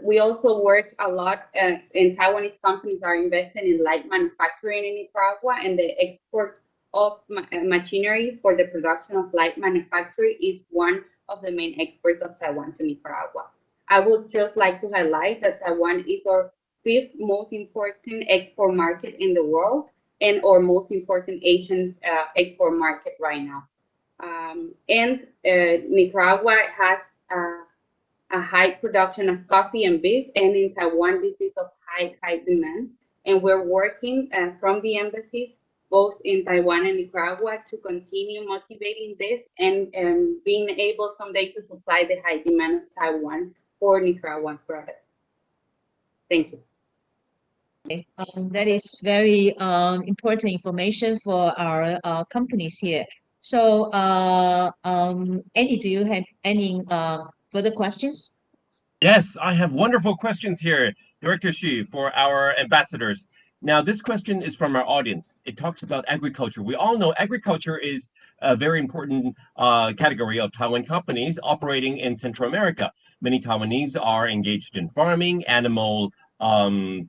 We also work a lot, and Taiwanese companies are investing in light manufacturing in Nicaragua, and the export of machinery for the production of light manufacturing is one of the main exports of Taiwan to Nicaragua. I would just like to highlight that Taiwan is our 5th most important export market in the world, and our most important Asian export market right now. And Nicaragua has a high production of coffee and beef, and in Taiwan this is of high demand, and we're working from the embassies both in Taiwan and Nicaragua to continue motivating this and being able someday to supply the high demand of Taiwan for Nicaraguan products. Thank you. That is very important information for our companies here. So, Andy, do you have any further questions? Yes, I have wonderful questions here, Director Xu, for our ambassadors. Now, this question is from our audience. It talks about agriculture. We all know agriculture is a very important category of Taiwan companies operating in Central America. Many Taiwanese are engaged in farming, animal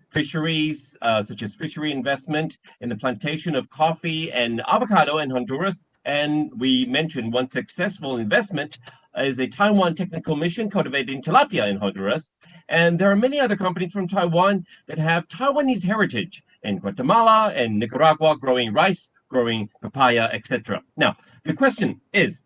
fisheries, such as fishery investment in the plantation of coffee and avocado in Honduras. And we mentioned one successful investment is a Taiwan technical mission cultivating tilapia in Honduras. And there are many other companies from Taiwan that have Taiwanese heritage in Guatemala and Nicaragua, growing rice, growing papaya, etc. Now, the question is,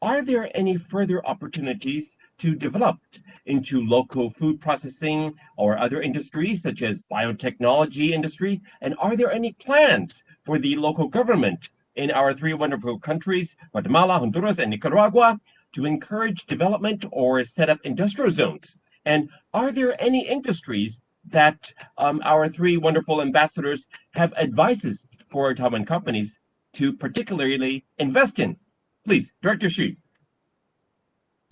are there any further opportunities to develop into local food processing or other industries such as biotechnology industry? And are there any plans for the local government in our 3 wonderful countries, Guatemala, Honduras, and Nicaragua, to encourage development or set up industrial zones? And are there any industries that our 3 wonderful ambassadors have advices for Taiwan companies to particularly invest in? Please, Director Xu.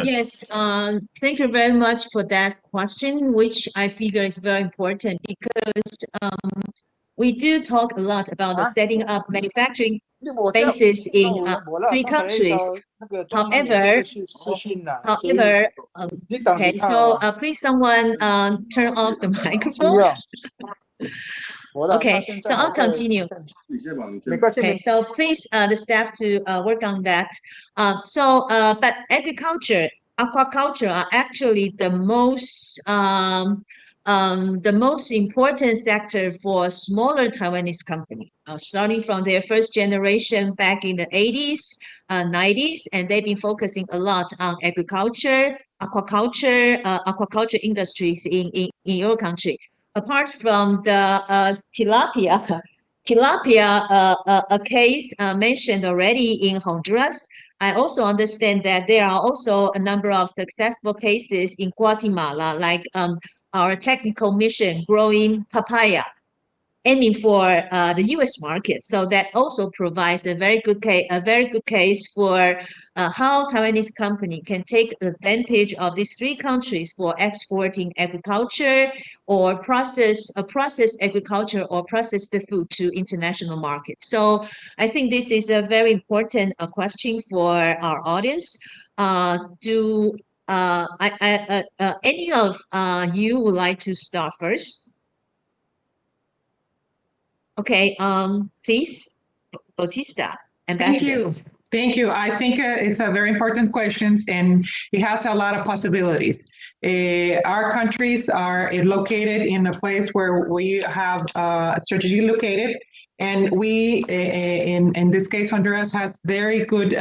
Yes, thank you very much for that question, which I figure is very important because we do talk a lot about the setting up manufacturing bases in 3 countries. However, okay, so please someone turn off the microphone. Okay, so I'll continue. Okay, so please the staff to work on that. But agriculture, aquaculture are actually the most important sector for smaller Taiwanese companies, starting from their first generation back in the 80s, 90s, and they've been focusing a lot on agriculture, aquaculture industries in your country. Apart from the tilapia case mentioned already in Honduras, I also understand that there are also a number of successful cases in Guatemala, like our technical mission growing papaya, aiming for the U.S. market. So that also provides a very good case for how Taiwanese company can take advantage of these three countries for exporting agriculture or processed agriculture or processed food to international markets. So I think this is a very important question for our audience. Any of you would like to start first? Okay, please, Bautista, Ambassador. Thank you. I think it's a very important question, and it has a lot of possibilities. Our countries are located in a place where we have strategically located, and we, in this case, Honduras has very good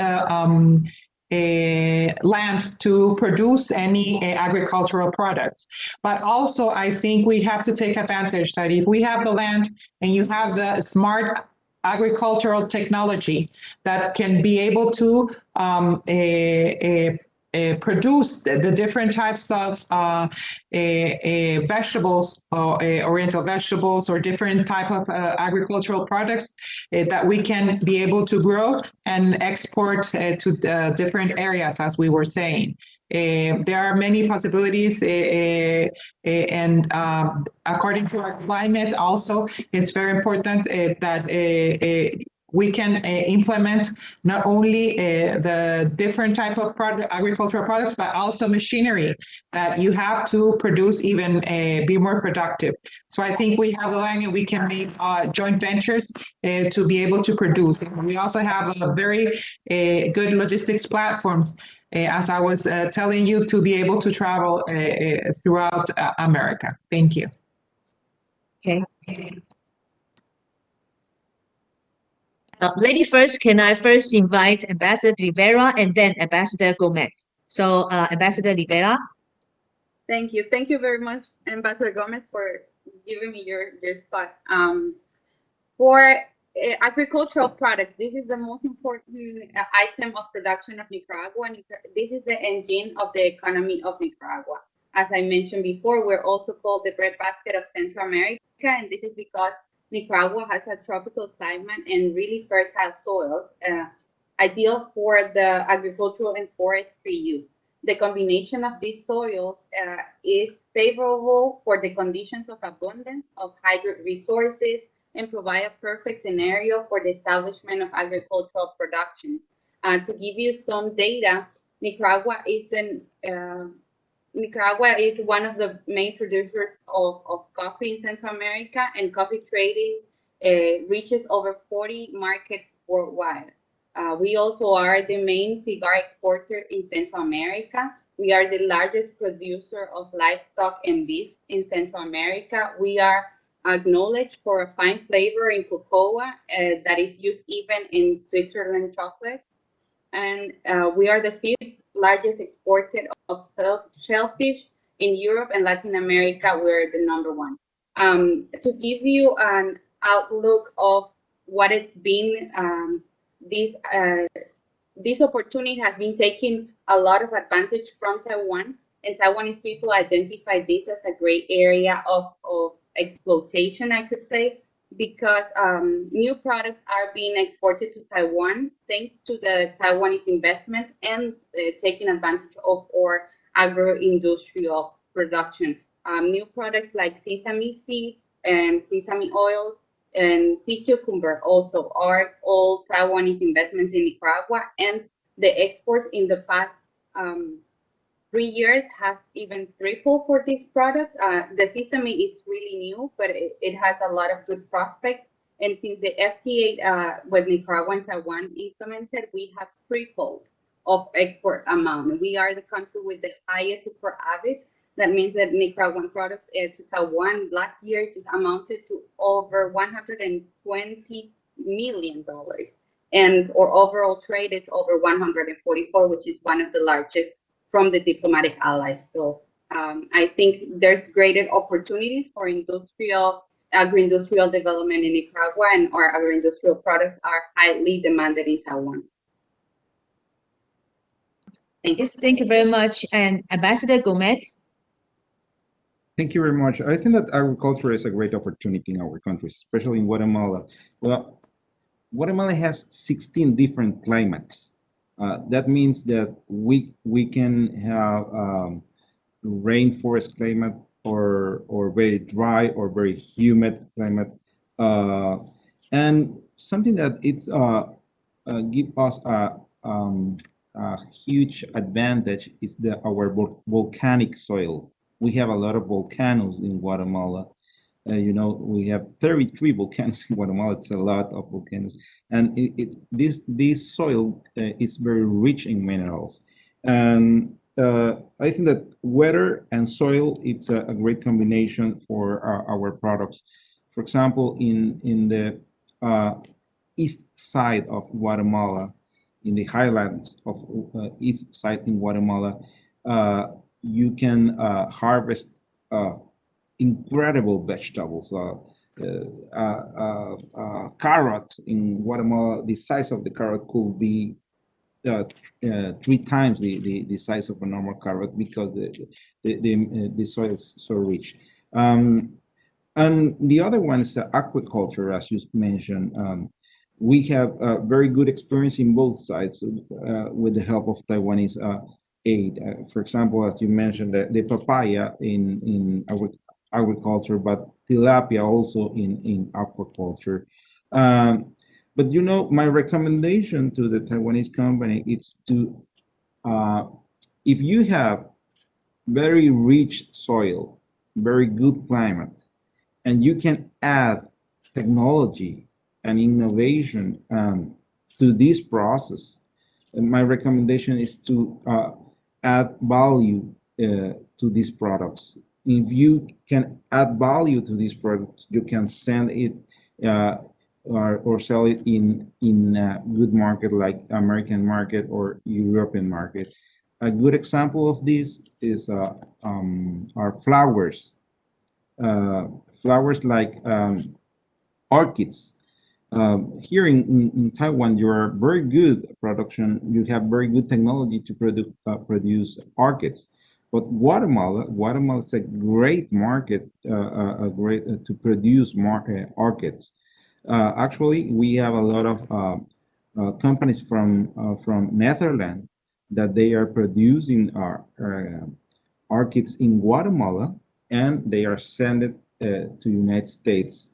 land to produce any agricultural products. But also, I think we have to take advantage that if we have the land and you have the smart agricultural technology that can be able to produce the different types of vegetables, oriental vegetables, or different type of agricultural products that we can be able to grow and export to different areas, as we were saying. There are many possibilities, and according to our climate also, it's very important that we can implement not only the different type of agricultural products, but also machinery that you have to produce even be more productive. So I think we have the land and we can make joint ventures to be able to produce. We also have a very good logistics platforms, as I was telling you, to be able to travel throughout America. Thank you. Okay. Lady first, can I first invite Ambassador Rivera and then Ambassador Gomez? So Ambassador Rivera. Thank you. Thank you very much, Ambassador Gomez, for giving me your spot. For agricultural products, this is the most important item of production of Nicaragua. And this is the engine of the economy of Nicaragua. As I mentioned before, we're also called the breadbasket of Central America, and this is because Nicaragua has a tropical climate and really fertile soils, ideal for the agricultural and forestry use. The combination of these soils is favorable for the conditions of abundance of hydro resources and provide a perfect scenario for the establishment of agricultural production. To give you some data, Nicaragua is one of the main producers of coffee in Central America, and coffee trading reaches over 40 markets worldwide. We also are the main cigar exporter in Central America. We are the largest producer of livestock and beef in Central America. We are acknowledged for a fine flavor in cocoa that is used even in Switzerland chocolate. And we are the 5th largest exporter of shellfish in Europe and Latin America. We're the #1. To give you an outlook of what it's been, this opportunity has been taking a lot of advantage from Taiwan, and Taiwanese people identify this as a great area of exploitation, I could say, because new products are being exported to Taiwan thanks to the Taiwanese investment and taking advantage of our agro-industrial production. New products like sesame seeds and sesame oils and sea cucumber also are all Taiwanese investments in Nicaragua, and the exports in the past 3 years has even tripled for these products. The sesame is really new, but it has a lot of good prospects. And since the FTA with Nicaragua and Taiwan implemented, we have tripled of export amount. We are the country with the highest export average. That means that Nicaraguan products to Taiwan last year just amounted to over $120 million. And our overall trade is over 144, which is one of the largest from the diplomatic allies. So I think there's greater opportunities for agro-industrial development in Nicaragua, and our agro-industrial products are highly demanded in Taiwan. Thank you very much. And Ambassador Gomez. Thank you very much. I think that agriculture is a great opportunity in our country, especially in Guatemala. Well, Guatemala has 16 different climates. That means that we can have rainforest climate or very dry or very humid climate, and something that it's give us a huge advantage is our volcanic soil. We have a lot of volcanoes in Guatemala. We have 33 volcanoes in Guatemala. It's a lot of volcanoes, and this soil is very rich in minerals. And I think that weather and soil, it's a great combination for our products. For example, in the east side of Guatemala, in the highlands of east side in Guatemala, you can harvest incredible vegetables. Carrot in Guatemala, the size of the carrot could be 3 times the size of a normal carrot because the soil is so rich. And the other one is aquaculture, as you mentioned. We have a very good experience in both sides with the help of Taiwanese aid. For example, as you mentioned, the papaya in agriculture, but tilapia also in aquaculture. But my recommendation to the Taiwanese company is to, if you have very rich soil, very good climate, and you can add technology and innovation to this process, and my recommendation is to add value to these products. If you can add value to these products, you can send it or sell it in a good market like American market or European market. A good example of this is our flowers. Flowers like orchids. Here in Taiwan, you are very good production. You have very good technology to produce orchids. But Guatemala is a great market, to produce orchids. Actually, we have a lot of companies from Netherlands that they are producing orchids in Guatemala, and they are sent it to United States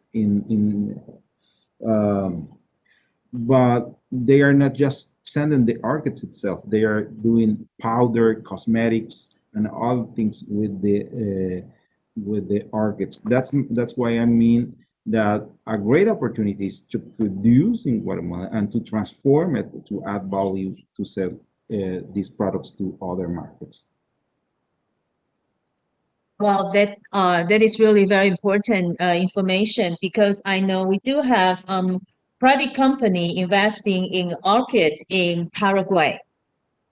but they are not just sending the orchids itself. They are doing powder, cosmetics, and other things with the orchids. That's why I mean that a great opportunity is to produce in Guatemala and to transform it to add value to sell these products to other markets. Well, that is really very important information, because I know we do have private company investing in orchid in Paraguay.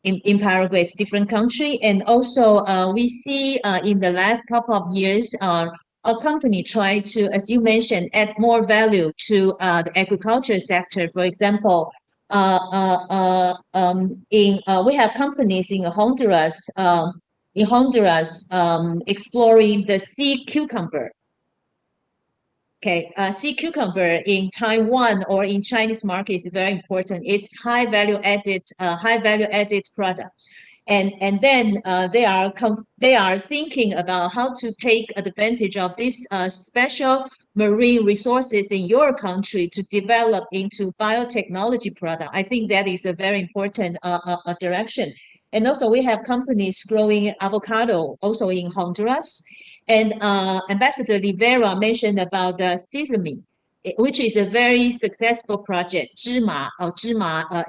In Paraguay, it's a different country, and also we see in the last couple of years, our company try to, as you mentioned, add more value to the agriculture sector. For example, we have companies in Honduras. Exploring the sea cucumber. Okay, sea cucumber in Taiwan or in Chinese market is very important. It's high value added product, and then they are thinking about how to take advantage of this special marine resources in your country to develop into biotechnology product. I think that is a very important direction. And also we have companies growing avocado also in Honduras. And Ambassador Rivera mentioned about the sesame, which is a very successful project, 芝麻,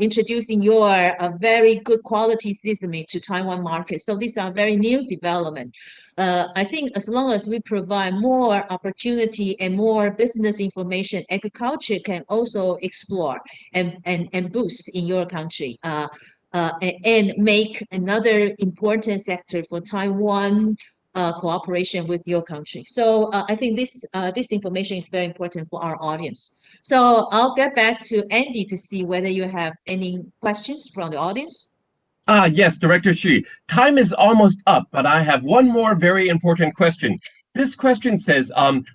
introducing your very good quality sesame to Taiwan market. So these are very new development. I think as long as we provide more opportunity and more business information, agriculture can also explore and boost in your country. And make another important sector for Taiwan cooperation with your country. So I think this information is very important for our audience. So I'll get back to Andy to see whether you have any questions from the audience. Yes, Director Xu. Time is almost up, but I have one more very important question. This question says,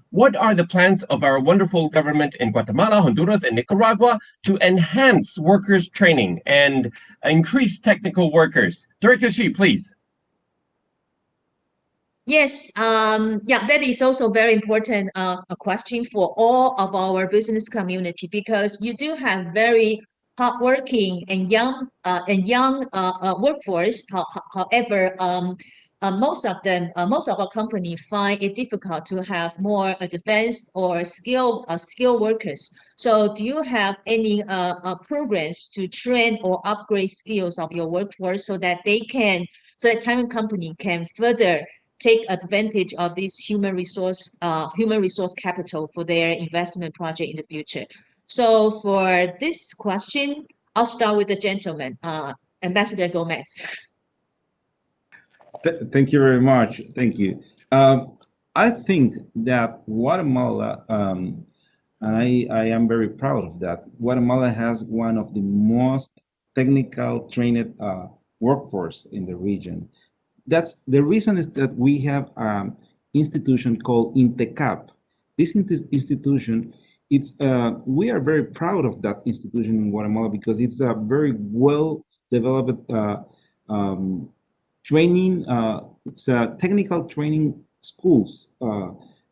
what are the plans of our wonderful government in Guatemala, Honduras, and Nicaragua to enhance workers' training and increase technical workers? Director Xi, please. Yes, yeah, that is also very important a question for all of our business community, because you do have very hardworking and young workforce. However, most of our company find it difficult to have more advanced or skilled workers. So, do you have any programs to train or upgrade skills of your workforce so that Taiwan company can further take advantage of this human resource capital for their investment project in the future? So for this question, I'll start with the gentleman, Ambassador Gomez. Thank you very much. Thank you. I think that Guatemala, and I am very proud of that, Guatemala has one of the most technical trained workforce in the region. That's the reason is that we have an institution called INTECAP. This institution, we are very proud of that institution in Guatemala because it's a very well developed training. It's a technical training schools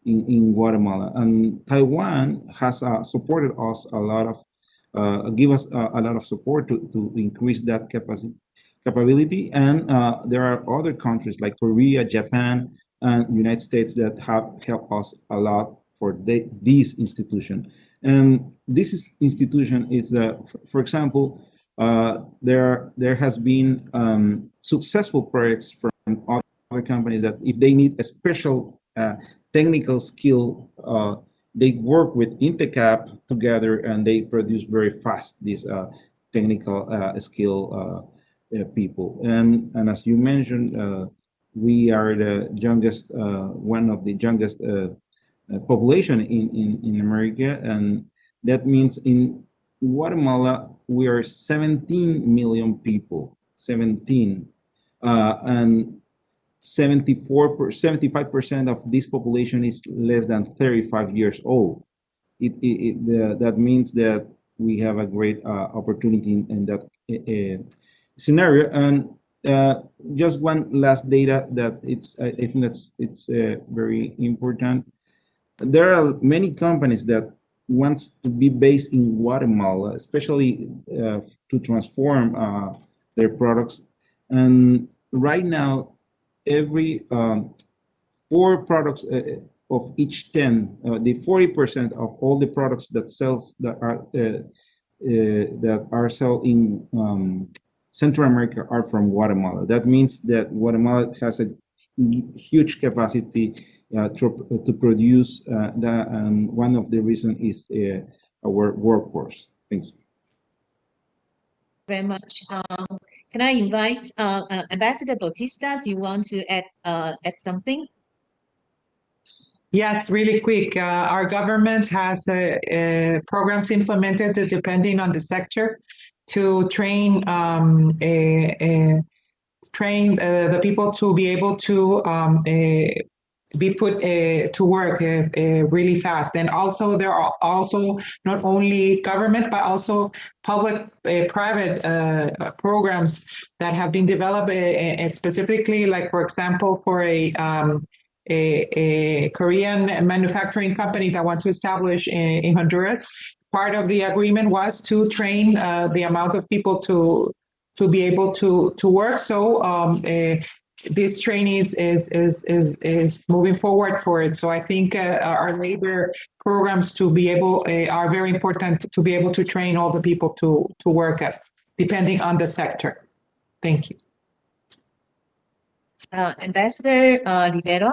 in Guatemala, and Taiwan has supported us a lot of, give us a lot of support to increase that capability. And there are other countries like Korea, Japan, and United States that have helped us a lot for this institution. And this institution is, for example, there has been successful projects from other companies that if they need a special technical skill, they work with INTECAP together and they produce very fast these technical skill people. And as you mentioned, we are the youngest, one of the youngest population in America, and that means in Guatemala we are 17 million people, 17, and 75% of this population is less than 35 years old. That means that we have a great opportunity in that scenario. And just one last data that I think it's very important. There are many companies that wants to be based in Guatemala, especially to transform their products. And right now, every 4 products of each 10, the 40% of all the products that are sold in Central America are from Guatemala. That means that Guatemala has a huge capacity to produce that, and one of the reasons is our workforce. Thank you. Very much. Can I invite Ambassador Bautista? Do you want to add something? Yes, really quick. Our government has programs implemented depending on the sector to train the people to be able to be put to work really fast. And also there are also not only government but also public private programs that have been developed specifically, like for example for a Korean manufacturing company that wants to establish in Honduras. Part of the agreement was to train the amount of people to be able to work. So this training is moving forward for it. So I think our labor programs to be able are very important to be able to train all the people to work at, depending on the sector. Thank you. Ambassador Rivera.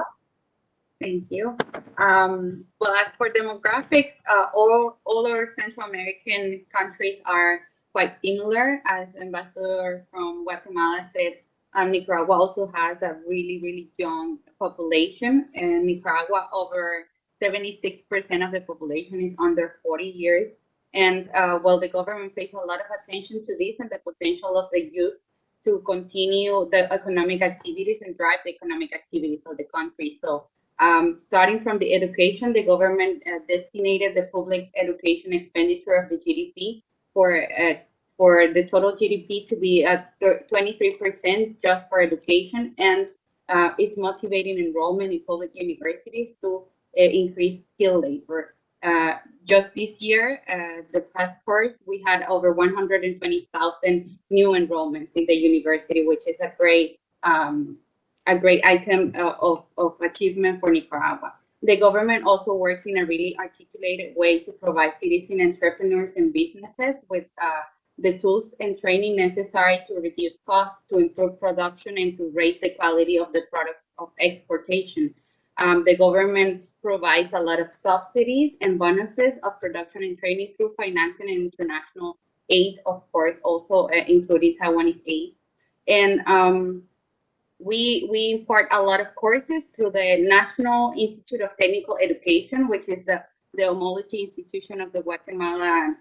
Thank you. Well, as for demographics, all our Central American countries are quite similar. As Ambassador from Guatemala said, Nicaragua also has a really, really young population. And Nicaragua, over 76% of the population is under 40 years. And while the government pays a lot of attention to this and the potential of the youth to continue the economic activities and drive the economic activities of the country. So Starting from the education, the government designated the public education expenditure of the GDP for the total GDP to be at 23% just for education, and it's motivating enrollment in public universities to increase skilled labor. Just this year, the past course, we had over 120,000 new enrollments in the university, which is a great item of achievement for Nicaragua. The government also works in a really articulated way to provide citizen entrepreneurs and businesses with the tools and training necessary to reduce costs, to improve production, and to raise the quality of the products of exportation. The government provides a lot of subsidies and bonuses of production and training through financing and international aid, of course, also including Taiwanese aid. And we import a lot of courses to the National Institute of Technical Education, which is the homology institution of the Guatemala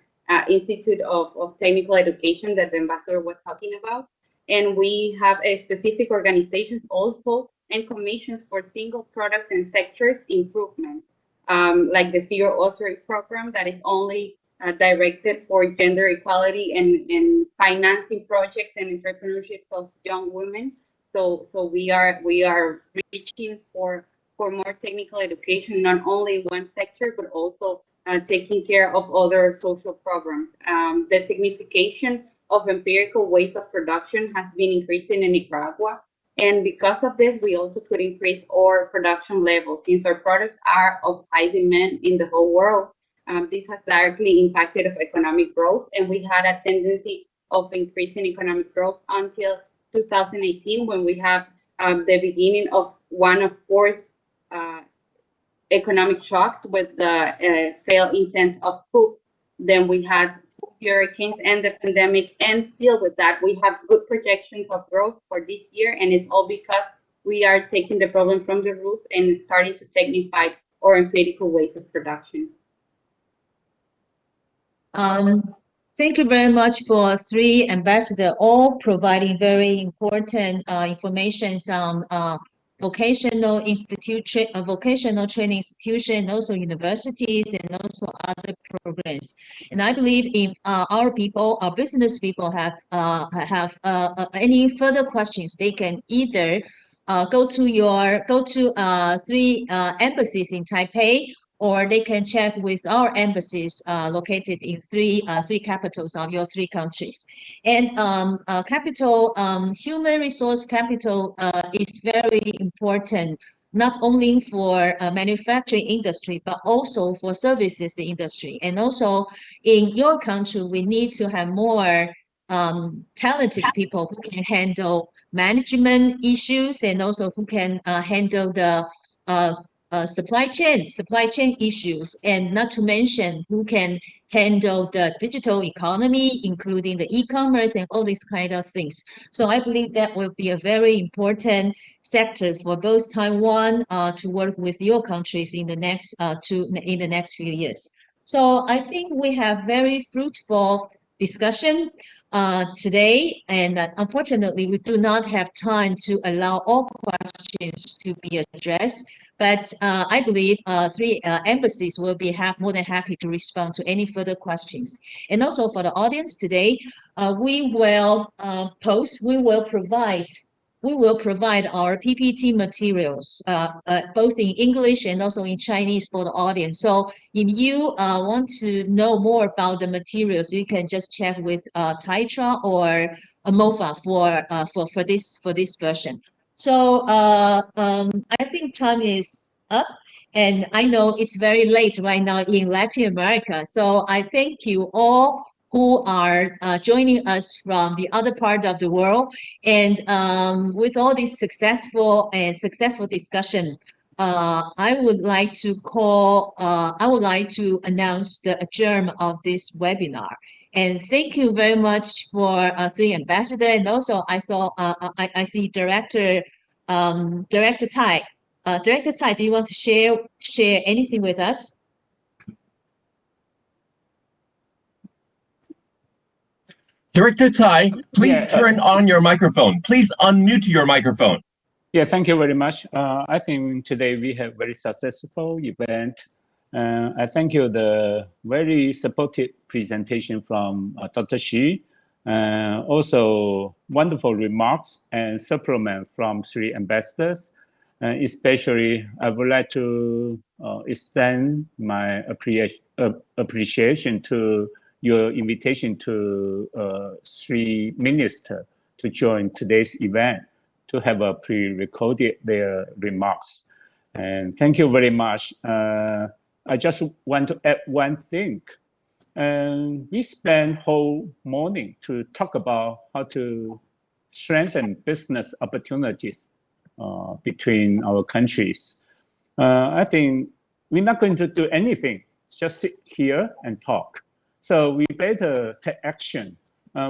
Institute of Technical Education that the ambassador was talking about. And we have specific organizations also and commissions for single products and sectors improvement, like the Zero Ossuary program that is only directed for gender equality and financing projects and entrepreneurship of young women. So we are reaching for more technical education, not only one sector, but also taking care of other social programs. The signification of empirical ways of production has been increasing in Nicaragua. And because of this, we also could increase our production levels. Since our products are of high demand in the whole world, this has directly impacted of economic growth. And we had a tendency of increasing economic growth until 2018, when we have the beginning of one of four economic shocks with the failed intent of food. Then we had hurricanes and the pandemic, and still with that, we have good projections of growth for this year, and it's all because we are taking the problem from the root and starting to technify our empirical ways of production. Thank you very much for three ambassadors, all providing very important information on vocational institution, vocational training institution, and also universities, and also other programs. And I believe if our people, our business people, have any further questions, they can either go to three embassies in Taipei, or they can check with our embassies located in three capitals of your three countries. And human resource capital is very important, not only for manufacturing industry, but also for services industry. And also in your country, we need to have more talented people who can handle management issues, and also who can handle the supply chain issues, and not to mention who can handle the digital economy, including the e-commerce and all these kind of things. So I believe that will be a very important sector for both Taiwan to work with your countries in the next few years. So I think we have very fruitful discussion today, and unfortunately we do not have time to allow all questions to be addressed. But I believe three embassies will be more than happy to respond to any further questions. And also for the audience today, we will provide our PPT materials, both in English and also in Chinese for the audience. So if you want to know more about the materials, you can just check with Taitra or MOFA for this version. So I think time is up, and I know it's very late right now in Latin America. So I thank you all who are joining us from the other part of the world. And with all this successful discussion, I would like to announce the adjournment of this webinar. And thank you very much for three ambassadors. And also I see Director Tai. Director Tai, do you want to share anything with us? Director Tai, please turn on your microphone. Please unmute your microphone. Yeah, thank you very much. I think today we have very successful event. I thank you the very supportive presentation from Dr. Xu. Also wonderful remarks and supplement from three ambassadors. Especially, I would like to extend my appreciation to your invitation to three ministers to join today's event, to have a pre-recorded their remarks. And thank you very much. I just want to add one thing. We spent whole morning to talk about how to strengthen business opportunities between our countries. I think we're not going to do anything, just sit here and talk. So we better take action.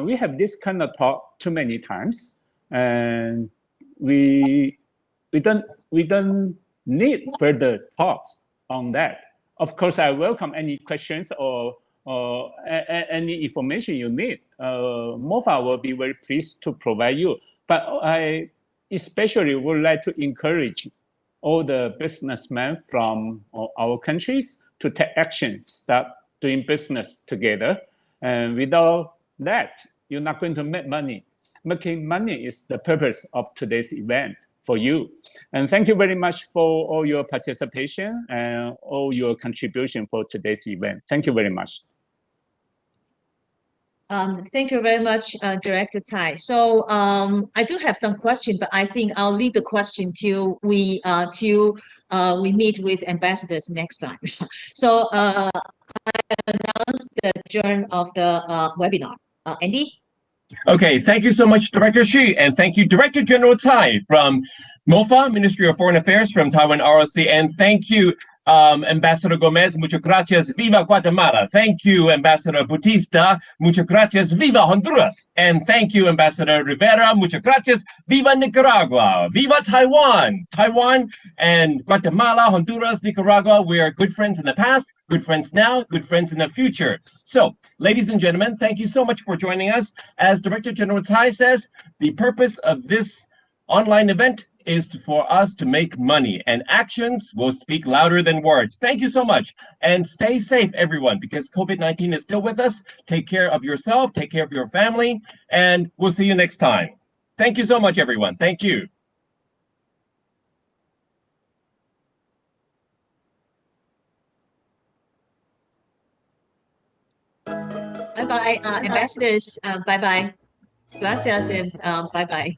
We have this kind of talk too many times, and we don't need further talks on that. Of course, I welcome any questions or any information you need. MOFA will be very pleased to provide you. But I especially would like to encourage all the businessmen from our countries to take action, start doing business together. And without that, you're not going to make money. Making money is the purpose of today's event for you. And thank you very much for all your participation and all your contribution for today's event. Thank you very much. Thank you very much, Director Tsai. So I do have some questions, but I think I'll leave the question till we meet with ambassadors next time. So I announce the adjourn of the webinar. Andy? Okay, thank you so much, Director Xu, and thank you, Director General Tsai from MOFA, Ministry of Foreign Affairs from Taiwan ROC, and thank you, Ambassador Gomez, muchas gracias, viva Guatemala. Thank you, Ambassador Bautista, muchas gracias, viva Honduras. And thank you, Ambassador Rivera, muchas gracias, viva Nicaragua, viva Taiwan. Taiwan and Guatemala, Honduras, Nicaragua, we are good friends in the past, good friends now, good friends in the future. So, ladies and gentlemen, thank you so much for joining us. As Director General Tsai says, the purpose of this online event is for us to make money, and actions will speak louder than words. Thank you so much, and stay safe, everyone, because COVID-19 is still with us. Take care of yourself, take care of your family, and we'll see you next time. Thank you so much, everyone. Thank you. Bye-bye, ambassadors. Bye-bye. Gracias and bye-bye.